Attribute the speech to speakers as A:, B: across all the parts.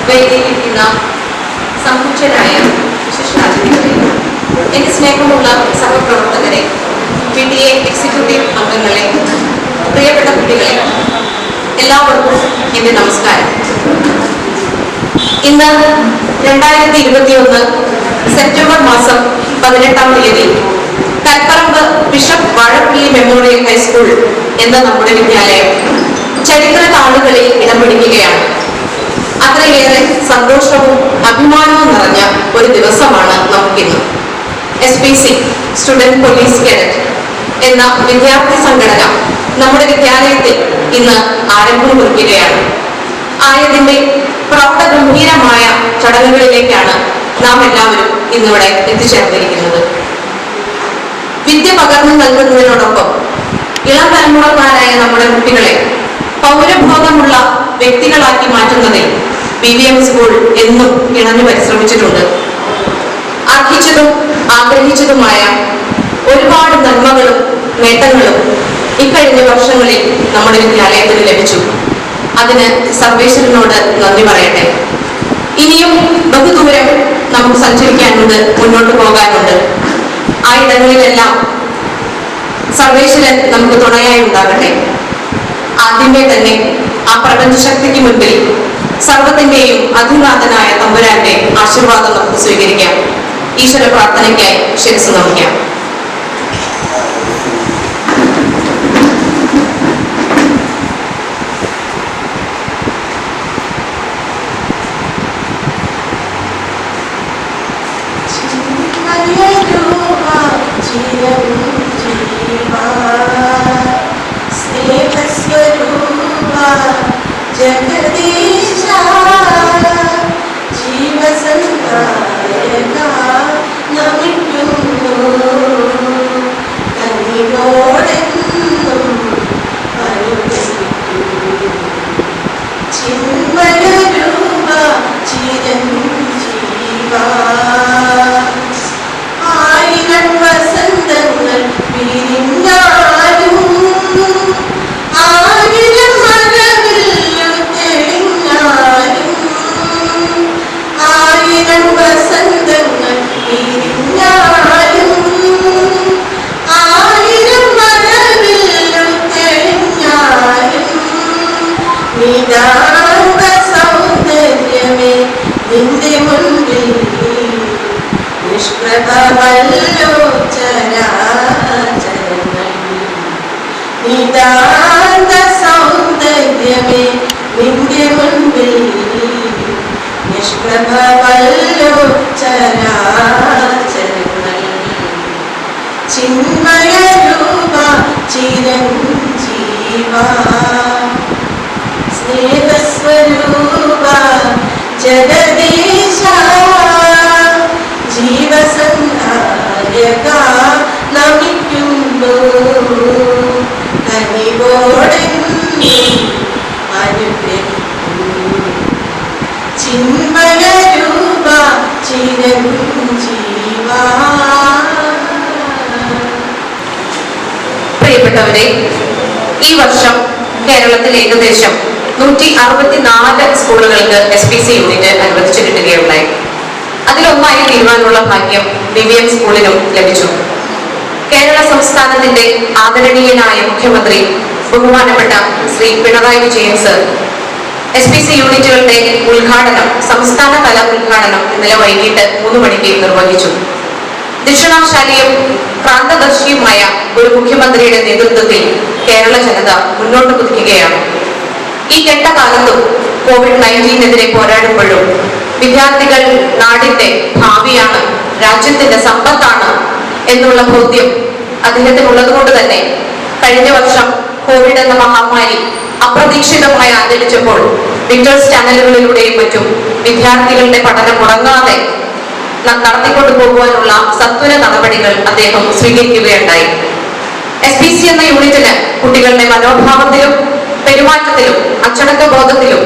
A: വേദിയിലിരിക്കുന്ന സമുച്ചരായ വിശിഷ്ടാതിഥികളെ, എന്റെ സ്നേഹമുള്ള സഹപ്രവർത്തകരെ, PTA എക്സിക്യൂട്ടീവ് അംഗങ്ങളെ, പ്രിയപ്പെട്ട കുട്ടികളെ, എല്ലാവർക്കും എന്റെ നമസ്കാരം. ഇന്ന് 2021 സെപ്റ്റംബർ മാസം 18-ാം തീയതി Kalparambu bishop Vazhappally memorial high school എന്ന നമ്മുടെ വിദ്യാലയം ചരിത്ര താളുകളിൽ ഇടം പിടിക്കുകയാണ്. അത്രയേറെ സന്തോഷവും അഭിമാനവും നിറഞ്ഞ ഒരു ദിവസമാണ് നമുക്കിന്ന്. SPC സ്റ്റുഡന്റ് പോലീസ് കേഡറ്റ് എന്ന വിദ്യാർത്ഥി സംഘടന നമ്മുടെ വിദ്യാലയത്തിൽ ഇന്ന് ആരംഭം കുറിക്കുകയാണ്. ആയതിന്റെ പ്രൗഢഗംഭീരമായ ചടങ്ങുകളിലേക്കാണ് നാം എല്ലാവരും ഇന്നിവിടെ എത്തിച്ചേർന്നിരിക്കുന്നത്. വിദ്യ പകർന്നു നൽകുന്നതിനോടൊപ്പം ഇളം തലമുറക്കാരായ നമ്മുടെ കുട്ടികളെ പൗരബോധമുള്ള വ്യക്തികളാക്കി മാറ്റുന്നതിൽ BVM സ്കൂൾ എന്നും ഇണഞ്ഞു പരിശ്രമിച്ചിട്ടുണ്ട്. അർഹിച്ചതും ആഗ്രഹിച്ചതുമായ ഒരുപാട് നന്മകളും നേട്ടങ്ങളും ഇക്കഴിഞ്ഞ വർഷങ്ങളിൽ നമ്മുടെ വിദ്യാലയത്തിന് ലഭിച്ചു. അതിന് സർവേശ്വരനോട് നന്ദി പറയട്ടെ. ഇനിയും ബഹുദൂരം നമുക്ക് സഞ്ചരിക്കാനുണ്ട്, മുന്നോട്ട് പോകാനുണ്ട്. ആ ഇടങ്ങളിലെല്ലാം സർവേശ്വരൻ നമുക്ക് തുണയായി ഉണ്ടാകട്ടെ. ആദ്യമേ തന്നെ ആ പ്രപഞ്ചശക്തിക്ക് മുൻപിൽ സർവത്തിന്റെയും അധിനാഥനായ തമ്പുരാന്റെ ആശീർവാദം നമുക്ക് സ്വീകരിക്കാം. ഈശ്വര പ്രാർത്ഥനയ്ക്കായി ശിരസ് നമിക്കാം.
B: ജഗദീശാ ജീവസന്ധായക നമിക്കുന്നു കനിവോടെന്നും അനുഗ്രഹിക്കുന്നു ചിന്മയരൂപ ചിരഞ്ജീവ ആയിരം വസന്തങ്ങൾ പിരിഞ്ഞാലും ആയിരം മഴവില്ലു തെളിഞ്ഞാലും ആയിരം വസന്തങ്ങൾ പിരിഞ്ഞാലും ആയിരം മഴവില്ലു തെളിഞ്ഞാലും നിതാന്ത സൗന്ദര്യമേ നിന്റെ മുൻപിൽ നിഷ്പ്രഭമല്ലോ ചരാചരങ്ങൾ നിതാന്ത സൗന്ദര്യമേ നിന്റെ മുൻപിൽ നിഷ്പ്രഭമല്ലോ ചരാചരങ്ങൾ ചിന്മയ രൂപ ചിരഞ്ജീവ സ്നേഹസ്വരൂപ ജഗദീശ ജീവസന്ധായക നമിക്കുന്നു കനിവോടെന്നും അനുഗ്രഹിക്കുന്നു ചിന്മയ രൂപ ചിരഞ്ജീവ.
A: പ്രിയപ്പെട്ടവരെ, ഈ വർഷം കേരളത്തിൽ ഏകദേശം 164 സ്കൂളുകൾക്ക് SPC യൂണിറ്റ് അനുവദിച്ചു കിട്ടുകയുണ്ടായി. അതിലൊന്നായി തീരുവാനുള്ള ഭാഗ്യം BVM സ്കൂളിനും ലഭിച്ചു. കേരള സംസ്ഥാനത്തിന്റെ ആദരണീയനായ മുഖ്യമന്ത്രി ബഹുമാനപ്പെട്ട ശ്രീ പിണറായി വിജയൻ സർ SPC യൂണിറ്റുകളുടെ ഉദ്ഘാടനം, സംസ്ഥാന തല ഉദ്ഘാടനം ഇന്നലെ വൈകിട്ട് 3 മണിക്ക് നിർവഹിച്ചു. ദക്ഷിണാശാലിയും ക്രാന്തദർശിയുമായ ഒരു മുഖ്യമന്ത്രിയുടെ നേതൃത്വത്തിൽ കേരള ജനത മുന്നോട്ട് കുതിക്കുകയാണ്. ഈ കെട്ടകാലത്തും COVID-19-നെതിരെ പോരാടുമ്പോഴും വിദ്യാർത്ഥികൾ നാടിന്റെ ഭാവിയാണ്, രാജ്യത്തിന്റെ സമ്പത്താണ് എന്നുള്ള ബോധ്യം അദ്ദേഹത്തിനുള്ളത് കൊണ്ട് തന്നെ കഴിഞ്ഞ വർഷം കോവിഡ് എന്ന മഹാമാരി അപ്രതീക്ഷിതമായി ആചരിച്ചപ്പോൾ വിക്ടേഴ്സ് ചാനലുകളിലൂടെയും മറ്റും വിദ്യാർത്ഥികളുടെ പഠനം മുടങ്ങാതെ നടത്തിക്കൊണ്ടു പോകുവാനുള്ള സത്വര നടപടികൾ അദ്ദേഹം സ്വീകരിക്കുകയുണ്ടായി. SPC എന്ന യൂണിറ്റിന് കുട്ടികളുടെ മനോഭാവത്തിലും പെരുമാറ്റത്തിലും അച്ചടക്ക ബോധത്തിലും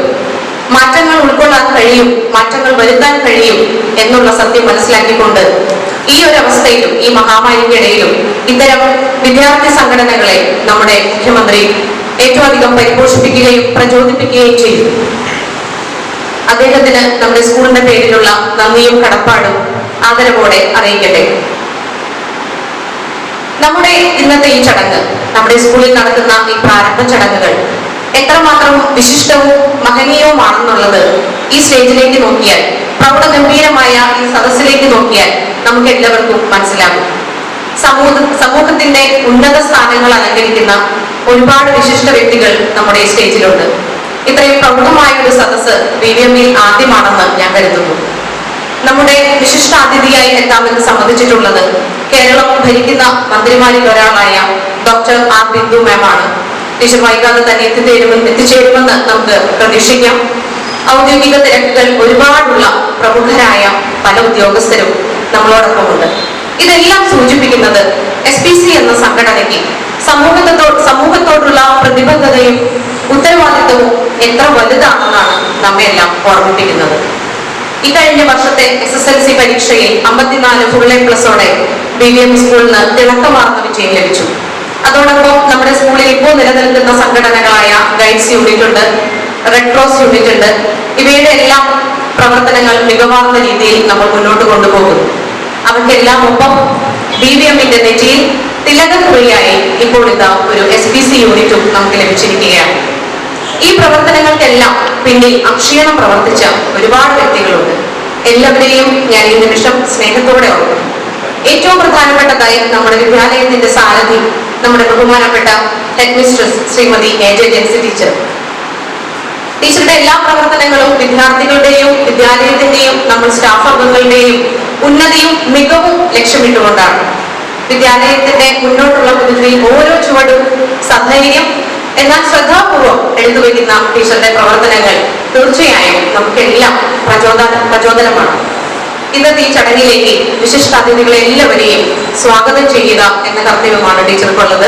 A: മാറ്റങ്ങൾ ഉൾക്കൊള്ളാൻ കഴിയും, മാറ്റങ്ങൾ വരുത്താൻ കഴിയും എന്നുള്ള സത്യം മനസ്സിലാക്കിക്കൊണ്ട് ഈ ഒരു അവസ്ഥയിലും ഈ മഹാമാരിക്കിടയിലും ഇത്തരം വിദ്യാർത്ഥി സംഘടനകളെ നമ്മുടെ മുഖ്യമന്ത്രി ഏറ്റവും അധികം പരിപോഷിപ്പിക്കുകയും പ്രചോദിപ്പിക്കുകയും ചെയ്തു. അദ്ദേഹത്തിന് നമ്മുടെ സ്കൂളിന്റെ പേരിലുള്ള നന്ദിയും കടപ്പാടും ആദരവോടെ അറിയിക്കട്ടെ. നമ്മുടെ ഇന്നത്തെ ഈ ചടങ്ങ്, നമ്മുടെ സ്കൂളിൽ നടക്കുന്ന ഈ പ്രാരംഭ ചടങ്ങുകൾ എത്രമാത്രം വിശിഷ്ടവും മഹനീയവുമാണെന്നുള്ളത് ഈ സ്റ്റേജിലേക്ക് നോക്കിയാൽ, പ്രൗഢഗംഭീരമായ ഈ സദസ്സിലേക്ക് നോക്കിയാൽ നമുക്ക് എല്ലാവർക്കും മനസ്സിലാകും. സമൂഹത്തിന്റെ ഉന്നത സ്ഥാനങ്ങൾ അലങ്കരിക്കുന്ന ഒരുപാട് വിശിഷ്ട വ്യക്തികൾ നമ്മുടെ ഈ സ്റ്റേജിലുണ്ട്. ഇത്രയും പ്രൗഢമായ ഒരു സദസ്സ് BVM-ൽ ആദ്യമാണെന്ന് ഞാൻ കരുതുന്നു. നമ്മുടെ വിശിഷ്ടാതിഥിയായി എത്താമെന്ന് സമ്മതിച്ചിട്ടുള്ളത് കേരളം ഭരിക്കുന്ന മന്ത്രിമാരിൽ ഒരാളായ ഡോക്ടർ ആർ ബിന്ദു മാം ആണ്. ടീച്ചർ വൈകാതെ തന്നെ എത്തിച്ചേരുമെന്ന് നമുക്ക് പ്രതീക്ഷിക്കാം. ഔദ്യോഗിക തിരക്കുകൾ ഒരുപാടുള്ള പ്രമുഖരായ പല ഉദ്യോഗസ്ഥരും നമ്മളോടൊപ്പമുണ്ട്. ഇതെല്ലാം സൂചിപ്പിക്കുന്നത് SPC എന്ന സംഘടനയ്ക്ക് സമൂഹത്തോടുള്ള പ്രതിബദ്ധതയും ഉത്തരവാദിത്വവും എത്ര വലുതാണെന്നാണ് നമ്മെല്ലാം ഓർമ്മിപ്പിക്കുന്നത്. ഇക്കഴിഞ്ഞ വർഷത്തെ SSLC പരീക്ഷയിൽ 54 ഫുൾ A+ഓടെ BVM സ്കൂളിന് തിളക്കമാർന്ന വിജയം ലഭിച്ചു. അതോടൊപ്പം നമ്മുടെ സ്കൂളിൽ ഇപ്പോൾ നിലനിൽക്കുന്ന സംഘടനകളായ ഗൈഡ്സ് യൂണിറ്റ് ഉണ്ട്, റെഡ് ക്രോസ് യൂണിറ്റ് ഉണ്ട്. ഇവയുടെ എല്ലാം പ്രവർത്തനങ്ങൾ മികവാർന്ന രീതിയിൽ നമ്മൾ മുന്നോട്ട് കൊണ്ടുപോകുന്നു. അവർക്കെല്ലാം ഒപ്പം BVM-ന്റെ നെറ്റിയിൽ തിലകക്കുറിയായി ഇപ്പോൾ ഇതാ ഒരു SPC യൂണിറ്റും നമുക്ക് ലഭിച്ചിരിക്കുകയാണ്. ഈ പ്രവർത്തനങ്ങൾക്കെല്ലാം പിന്നിൽ അക്ഷീണം പ്രവർത്തിച്ച ഒരുപാട് വ്യക്തികളുണ്ട്. എല്ലാവരെയും ഞാൻ ഈ നിമിഷം സ്നേഹത്തോടെ ഓർക്കുന്നു. ഏറ്റവും പ്രധാനപ്പെട്ടതായി നമ്മുടെ വിദ്യാലയത്തിന്റെ സാരഥി, നമ്മുടെ ബഹുമാനപ്പെട്ട headmistress Shrimati AJ Jency teacher. ടീച്ചറുടെ എല്ലാ പ്രവർത്തനങ്ങളും വിദ്യാർത്ഥികളുടെയും വിദ്യാലയത്തിന്റെയും നമ്മൾ സ്റ്റാഫ് അംഗങ്ങളുടെയും ഉന്നതിയും മികവും ലക്ഷ്യമിട്ടുകൊണ്ടാണ്. വിദ്യാലയത്തിന്റെ മുന്നോട്ടുള്ള കുതിരിൽ ഓരോ ചുവടും സധൈര്യം എന്നാൽ ശ്രദ്ധാപൂർവം എഴുതുവയ്ക്കുന്ന ടീച്ചറുടെ പ്രവർത്തനങ്ങൾ തീർച്ചയായും നമുക്കെല്ലാം പ്രചോദനമാണ്. ഇന്നത്തെ ഈ ചടങ്ങിലേക്ക് വിശിഷ്ടാതിഥികളെ എല്ലാവരെയും സ്വാഗതം ചെയ്യുക എന്ന കർത്തവ്യമാണ് ടീച്ചർക്കുള്ളത്.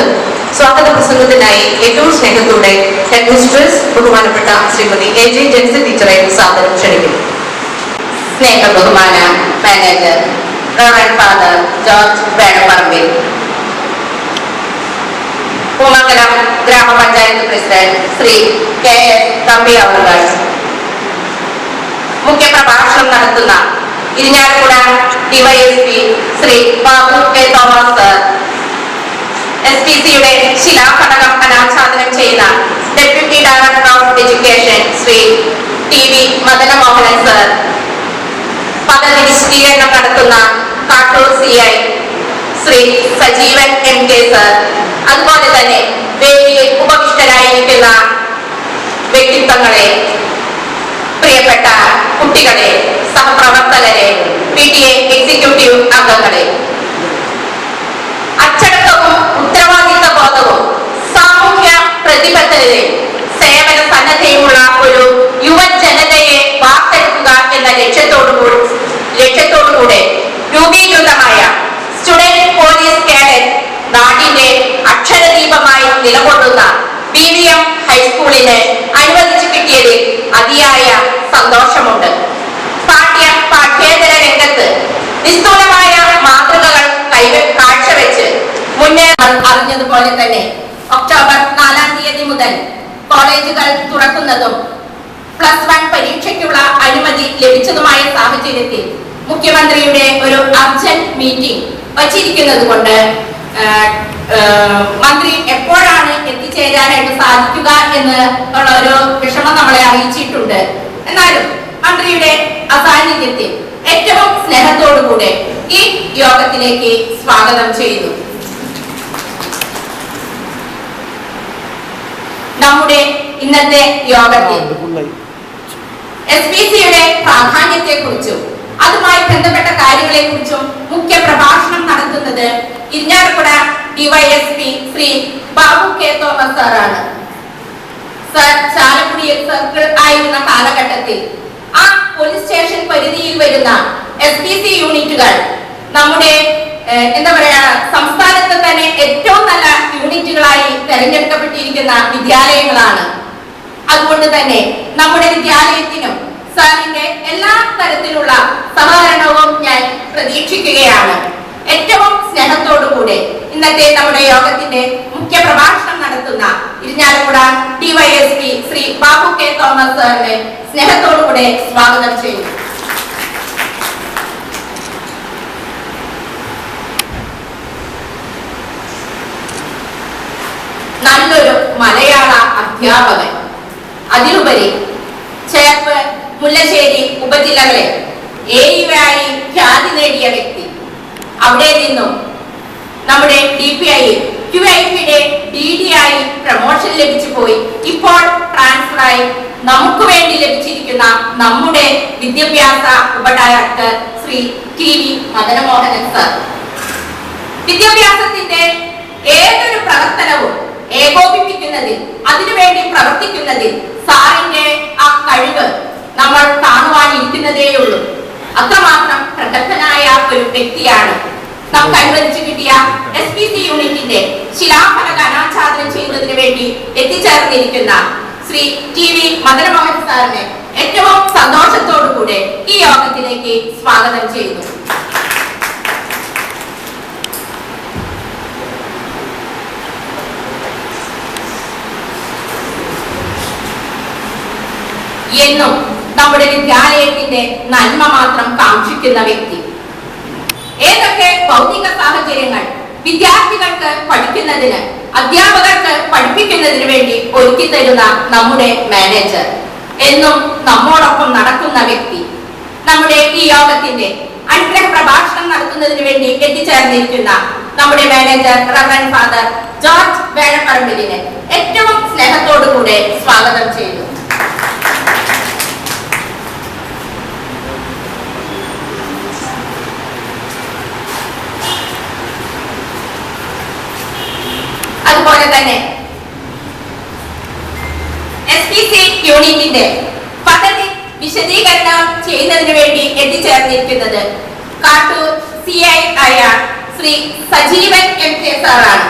A: സ്വാഗത പ്രസംഗത്തിനായി ഏറ്റവും സ്നേഹത്തോടെ ഹെഡ് മിസ്ട്രസ് ബഹുമാനപ്പെട്ട ശ്രീമതി AJ ജെൻസി ടീച്ചറെ സാദരം ക്ഷണിക്കുന്നു.
C: സ്നേഹ ബഹുമാന manager reverend father George Venapparambil, Poomangalam ഗ്രാമപഞ്ചായത്ത് പ്രസിഡന്റ് ശ്രീ KS തമ്പി അവർ, മുഖ്യപ്രഭാഷണം നടത്തുന്ന Irinjalakuda DYSP Shri Babu K Thomas sir, SPC-യുടെ ശിലാഫലകം അനാച്ഛാദനം ചെയ്യുന്ന deputy director of education Shri TV Madanamohanan sir, പദവി വിശദീകരണം നടത്തുന്ന Kattoor CI Shri Sajeevan MK sir, അതുപോലെ തന്നെ വേദിയിൽ ഉപവിഷ്ടരായിരിക്കുന്ന വ്യക്തിത്വങ്ങളെ, പ്രിയപ്പെട്ട കുട്ടികളെ, സഹപ്രവർത്തകരെ, PTA എക്സിക്യൂട്ടീവ് അംഗങ്ങളെ, അച്ചടക്കവും ഉത്തരവാദിത്ത ബോധവും സാമൂഹ്യ പ്രതിബദ്ധതയും സേവന സന്നദ്ധയുമുള്ള ഒരു യുവജനതയെ വാർത്തെടുക്കുക എന്ന ലക്ഷ്യത്തോടുകൂടെ രൂപീകൃതമായ സ്റ്റുഡന്റ് പോലീസ് കേഡറ്റ് നാടിന്റെ അക്ഷരദീപമായി നിലകൊള്ളുന്ന BVM ഹൈസ്കൂളിന് അനുവദിച്ചു കിട്ടിയതിൽ അതിയായ സന്തോഷമുണ്ട്. പാഠ്യേതര രംഗത്ത് നിസ്തൂലമായ മാതൃകകൾ കാഴ്ചവെച്ച് അറിഞ്ഞതുപോലെ തന്നെ ഒക്ടോബർ 4-ാം തീയതി മുതൽ കോളേജുകൾ തുറക്കുന്നതും +1 പരീക്ഷയ്ക്കുള്ള അനുമതി ലഭിച്ചതുമായ സാഹചര്യത്തിൽ മുഖ്യമന്ത്രിയുടെ ഒരു അർജന്റ് മീറ്റിംഗ് വച്ചിരിക്കുന്നത് കൊണ്ട് മന്ത്രി എപ്പോഴാണ് എത്തിച്ചേരാനായിട്ട് സാധിക്കുക എന്ന് ഉള്ള ഒരു വിഷമം നമ്മളെ അറിയിച്ചിട്ടുണ്ട്. എന്നാലും മന്ത്രിയുടെ അസാന്നിധ്യത്തിൽ ഏറ്റവും സ്നേഹത്തോടുകൂടെ ഈ യോഗത്തിലേക്ക് സ്വാഗതം ചെയ്യുന്നു. നമ്മുടെ ഇന്നത്തെ യോഗത്തിൽ SPC-യുടെ പ്രാധാന്യത്തെക്കുറിച്ചും അതുമായി ബന്ധപ്പെട്ട കാര്യങ്ങളെക്കുറിച്ചും മുഖ്യ പ്രഭാഷണം നടത്തുന്നത് Irinjalakuda DYSP Shri Babu K Thomas സാറാണ്. സർ ചാലക്കുടിയിൽ സർക്കിൾ ആയിരുന്ന കാലഘട്ടത്തിൽ ആ പോലീസ് സ്റ്റേഷൻ പരിധിയിൽ വരുന്ന SPC യൂണിറ്റുകൾ നമ്മുടെ സംസ്ഥാനത്ത് തന്നെ ഏറ്റവും നല്ല യൂണിറ്റുകളായി തെരഞ്ഞെടുക്കപ്പെട്ടിരിക്കുന്ന വിദ്യാലയങ്ങളാണ്. അതുകൊണ്ട് തന്നെ നമ്മുടെ വിദ്യാലയത്തിനും സാറിന്റെ എല്ലാ തരത്തിലുള്ള സഹകരണവും ഞാൻ പ്രതീക്ഷിക്കുകയാണ്. ഏറ്റവും സ്നേഹത്തോടുകൂടെ ഇന്നത്തെ നമ്മുടെ യോഗത്തിന്റെ മുഖ്യ പ്രഭാഷണം നടത്തുന്ന Irinjalakuda DYSP Shri Babu K Thomas Thomas സാറിനെ സ്നേഹത്തോടുകൂടെ സ്വാഗതം ചെയ്യുന്നു. നല്ലൊരു മലയാള അധ്യാപകൻ, അതിലുപരി ചേർപ്പ് മുല്ലശ്ശേരി ഉപജില്ലകളെ AUആയി ഖ്യാതി നേടിയ വ്യക്തി, അവിടെ നിന്നും നമ്മുടെ DPI QIPയുടെ DD ആയി പ്രമോഷൻ ലഭിച്ചു പോയി ഇപ്പോൾ ട്രാൻസ്ഫറായി നമുക്ക് വേണ്ടി ലഭിച്ചിരിക്കുന്ന നമ്മുടെ വിദ്യാഭ്യാസ ഉപഡയറക്ടർ ശ്രീ TV മദനമോഹനൻ സർ. വിദ്യാഭ്യാസത്തിന്റെ ഏതൊരു പ്രവർത്തനവും ഏകോപിപ്പിക്കുന്നതിൽ, അതിനുവേണ്ടി പ്രവർത്തിക്കുന്നതിൽ സാറിന്റെ ആ കഴിവ് നമ്മൾ കാണുവാനിരിക്കുന്നതേയുള്ളൂ. അത്രമാത്രം പ്രഗത്ഭനായ ഒരു വ്യക്തിയാണ്. നമുക്ക് അനുവദിച്ചു കിട്ടിയ SPC യൂണിറ്റിന്റെ ശിലാഫലക അനാച്ഛാദനം ചെയ്യുന്നതിന് വേണ്ടി എത്തിച്ചേർന്നിരിക്കുന്ന ശ്രീ TV മദനമോഹൻ സാറിനെ ഏറ്റവും സന്തോഷത്തോടുകൂടെ ഈ യോഗത്തിലേക്ക് സ്വാഗതം ചെയ്യുന്നു. എന്നും നമ്മുടെ വിദ്യാലയത്തിന്റെ നന്മ മാത്രം കാക്ഷിക്കുന്ന വ്യക്തി. ഏതൊക്കെ ഭൗതിക സാഹചര്യങ്ങൾ വിദ്യാർത്ഥികൾക്ക് പഠിക്കുന്നതിന്, അധ്യാപകർക്ക് പഠിപ്പിക്കുന്നതിന് വേണ്ടി ഒരുക്കി തരുന്ന നമ്മുടെ മാനേജർ, എന്നും നമ്മോടൊപ്പം നടക്കുന്ന വ്യക്തി. നമ്മുടെ ഈ യോഗത്തിന്റെ അനുഗ്രഹ പ്രഭാഷണം നടത്തുന്നതിന് വേണ്ടി എത്തിച്ചേർന്നിരിക്കുന്ന നമ്മുടെ മാനേജർ റവറൻഡ് ഫാദർ ജോർജ് വേഴപ്പറമ്പിലിനെ ഏറ്റവും സ്നേഹത്തോടുകൂടെ സ്വാഗതം ചെയ്യുന്നു. അതുപോലെ തന്നെ SPC യൂണിറ്റിന്റെ പദ്ധതി വിശദീകരണം ചെയ്യുന്നതിന് വേണ്ടി എത്തിച്ചേർന്നിരിക്കുന്നത് കാട്ടൂർ CI ആയ ശ്രീ സജീവൻ MK സാറാണ്.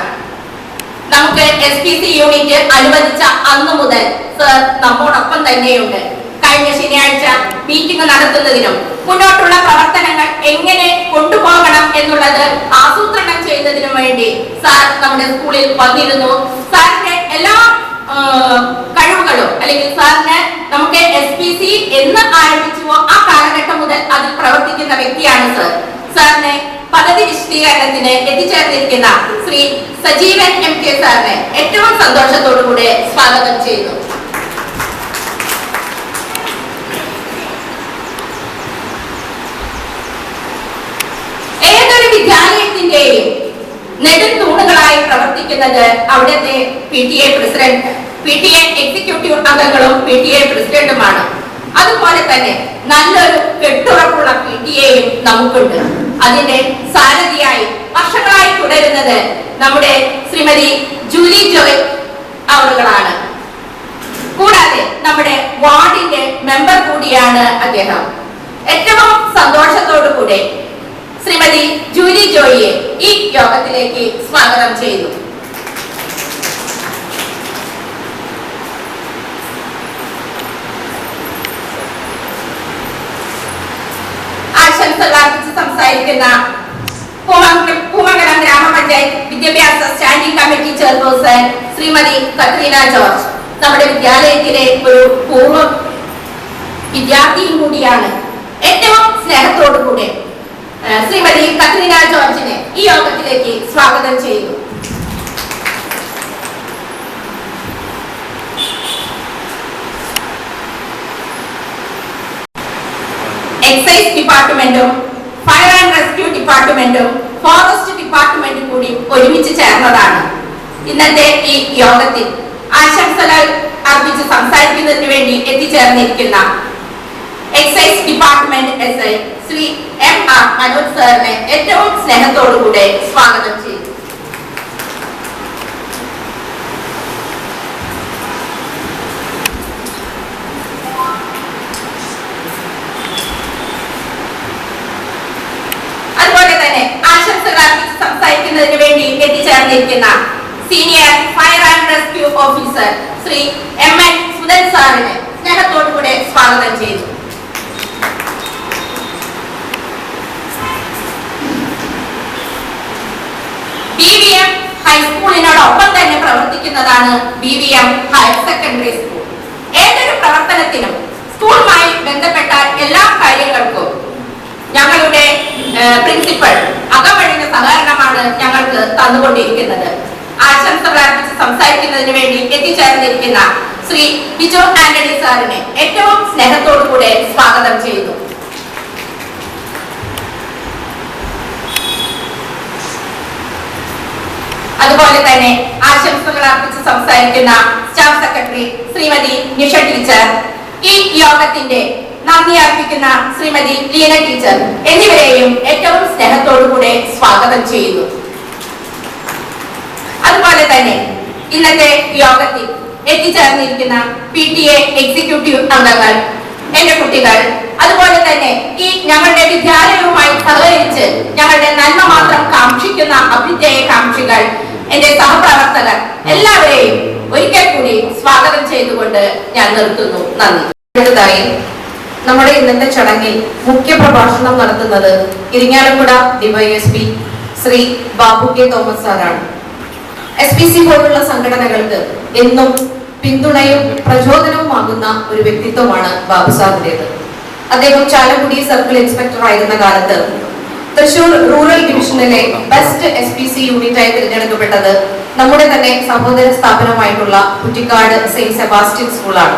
C: നമുക്ക് SPC യൂണിറ്റ് അനുവദിച്ച അന്നു മുതൽ സർ നമ്മോടൊപ്പം തന്നെയുണ്ട്. കഴിഞ്ഞ ശനിയാഴ്ച മീറ്റിംഗ് നടത്തുന്നതിനും മുന്നോട്ടുള്ള പ്രവർത്തനങ്ങൾ എങ്ങനെ കൊണ്ടുപോകണം എന്നുള്ളത് ആസൂത്രണം ചെയ്യുന്നതിനും വേണ്ടി സാർ നമ്മുടെ സ്കൂളിൽ വന്നിരുന്നു. സാറിന്റെ എല്ലാ കഴിവുകളും, അല്ലെങ്കിൽ സാറിന് നമുക്ക് SPC എന്ന് ആരംഭിച്ചുവോ ആ കാലഘട്ടം മുതൽ അതിൽ പ്രവർത്തിക്കുന്ന വ്യക്തിയാണ് സർ. സാറിനെ പദ്ധതി വിശദീകരണത്തിന് എത്തിച്ചേർന്നിരിക്കുന്ന ശ്രീ സജീവൻ MK സാറിനെ ഏറ്റവും സന്തോഷത്തോടുകൂടെ സ്വാഗതം ചെയ്യുന്നു. ഏതൊരു വിദ്യാലയത്തിന്റെയും നെടുംതൂണുകളായി പ്രവർത്തിക്കുന്നത് അവിടുത്തെ PTA പ്രസിഡന്റ്, PTA എക്സിക്യൂട്ടീവ് അംഗങ്ങളും PTA പ്രസിഡന്റുമാണ്. അതുപോലെ തന്നെ നല്ലൊരു കെട്ടുറപ്പുള്ള PTAയും നമുക്കുണ്ട്. അതിന്റെ സാരഥിയായി വർഷങ്ങളായി തുടരുന്നത് നമ്മുടെ ശ്രീമതി ജൂലി ജോയ് അവറുകളാണ്. കൂടാതെ നമ്മുടെ വാർഡിന്റെ മെമ്പർ കൂടിയാണ് അദ്ദേഹം. ഏറ്റവും സന്തോഷത്തോടുകൂടെ ശ്രീമതി ജൂലി ജോയിയെ ഈ യോഗത്തിലേക്ക് സ്വാഗതം ചെയ്യുന്നു. ആശംസകൾ അർപ്പിച്ച് സംസാരിക്കുന്ന പൂമംഗലം ഗ്രാമപഞ്ചായത്ത് വിദ്യാഭ്യാസ standing committee chairperson Shrimati Katrina George, നമ്മുടെ വിദ്യാലയത്തിലെ ഒരു പൂർവ്വ വിദ്യാർത്ഥിയും കൂടിയാണ്. ഏറ്റവും സ്നേഹത്തോടുകൂടെ ശ്രീമതി കത്രീന ജോർജിനെ ഈ യോഗത്തിലേക്ക് സ്വാഗതം ചെയ്യുന്നു. എക്സൈസ് ഡിപ്പാർട്ട്മെന്റും ഫയർ ആൻഡ് റെസ്ക്യൂ ഡിപ്പാർട്ട്മെന്റും ഫോറസ്റ്റ് ഡിപ്പാർട്ട്മെന്റും കൂടി ഒരുമിച്ച് ചേർന്നതാണ് ഇന്നത്തെ ഈ യോഗത്തിൽ ആശംസകൾ അർപ്പിച്ച് സംസാരിക്കുന്നതിന് വേണ്ടി എത്തിച്ചേർന്നിരിക്കുന്ന excise department SI Shri MR Manoj സാറിനെ ഏറ്റവും സ്നേഹത്തോടുകൂടെ സ്വാഗതം ചെയ്തു. അതുപോലെ തന്നെ ആശംസകൾ അർപ്പിച്ച് സംസാരിക്കുന്നതിന് വേണ്ടി എത്തിച്ചേർന്നിരിക്കുന്ന senior fire and rescue officer Shri MN Sudhan സാറിനെ സ്നേഹത്തോടുകൂടെ സ്വാഗതം ചെയ്തു. BVM ഹൈസ്കൂളിനോടൊപ്പം തന്നെ പ്രവർത്തിക്കുന്നതാണ് BVM ഹയർ സെക്കൻഡറി സ്കൂൾ. ഏതൊരു പ്രവർത്തനത്തിൽ എല്ലാ കാര്യങ്ങൾക്കും ഞങ്ങളുടെ പ്രിൻസിപ്പൽ അകമഴിഞ്ഞ സഹകരണമാണ് ഞങ്ങൾക്ക് തന്നുകൊണ്ടിരിക്കുന്നത്. ആശംസകൾ അർപ്പിച്ച് സംസാരിക്കുന്നതിന് വേണ്ടി എത്തിച്ചേർന്നിരിക്കുന്ന ശ്രീ ബിജോ ആന്റണി സാറിനെ ഏറ്റവും സ്നേഹത്തോടു കൂടെ സ്വാഗതം ചെയ്യുന്നു. അതുപോലെ തന്നെ ആശംസകൾ അർപ്പിച്ച് സംസാരിക്കുന്ന staff secretary Shrimati Nisha teacher, ഈ യോഗത്തിന്റെ നന്ദി അർപ്പിക്കുന്ന ശ്രീമതി ലീന ടീച്ചർ എന്നിവരെയും ഏറ്റവും സ്നേഹത്തോടു കൂടെ സ്വാഗതം ചെയ്യുന്നു. അതുപോലെ തന്നെ ഇന്നത്തെ യോഗത്തിൽ എത്തിച്ചേർന്നിരിക്കുന്ന PTA എക്സിക്യൂട്ടീവ് അംഗങ്ങൾ, എന്റെ കുട്ടികൾ, അതുപോലെ തന്നെ ഈ ഞങ്ങളുടെ വിദ്യാലയവുമായി സഹകരിച്ച് ഞങ്ങളുടെ നന്മ മാത്രം കാക്ഷിക്കുന്ന അഭ്യുദയ കാക്ഷികൾ, എന്റെ സഹപ്രവർത്തകർ എല്ലാവരെയും ഒരിക്കൽ കൂടി സ്വാഗതം ചെയ്തുകൊണ്ട് ഞാൻ നിർത്തുന്നു. നന്ദി.
A: അടുത്തതായി നമ്മുടെ ഇന്നത്തെ ചടങ്ങിൽ മുഖ്യ പ്രഭാഷണം നടത്തുന്നത് Irinjalakuda DYSP Shri Babu K Thomas സാറാണ്. SPC പോലുള്ള സംഘടനകൾക്ക് എന്നും പിന്തുണയും പ്രചോദനവുമാകുന്ന ഒരു വ്യക്തിത്വമാണ് ബാബു സാറിന്റേത്. അദ്ദേഹം ചാലക്കുടി സർക്കിൾ ഇൻസ്പെക്ടർ ആയിരുന്ന കാലത്ത് തൃശൂർ റൂറൽ ഡിവിഷനിലെ ബെസ്റ്റ് SPC യൂണിറ്റായി തിരഞ്ഞെടുക്കപ്പെട്ടത് നമ്മുടെ തന്നെ സഹോദര സ്ഥാപനമായിട്ടുള്ള കുറ്റിക്കാട് സെയിന്റ് സെബാസ്റ്റ്യൻ സ്കൂളാണ്.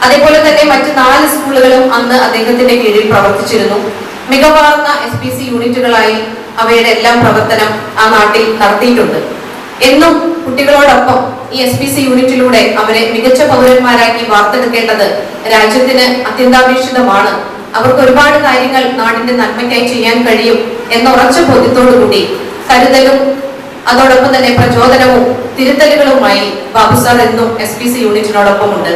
A: അതേപോലെ തന്നെ മറ്റ് 4 സ്കൂളുകളും അന്ന് അദ്ദേഹത്തിന്റെ കീഴിൽ പ്രവർത്തിച്ചിരുന്നു. മികവാർന്ന SPC യൂണിറ്റുകളായി അവയുടെ എല്ലാം പ്രവർത്തനം ആ നാട്ടിൽ നടത്തിയിട്ടുണ്ട്. എന്നും കുട്ടികളോടൊപ്പം ഈ SPC യൂണിറ്റിലൂടെ അവരെ മികച്ച പൗരന്മാരാക്കി വാർത്തെടുക്കേണ്ടത് രാജ്യത്തിന് അത്യന്താപേക്ഷിതമാണ്. അവർക്ക് ഒരുപാട് കാര്യങ്ങൾ നാടിന്റെ നന്മയ്ക്കായി ചെയ്യാൻ കഴിയും എന്ന ഉറച്ച ബോധ്യത്തോടുകൂടി കരുതലും അതോടൊപ്പം തന്നെ പ്രചോദനവും തിരുത്തലുകളുമായി ബാബു സാർ എന്നും SPC യൂണിറ്റിനോടൊപ്പം ഉണ്ട്.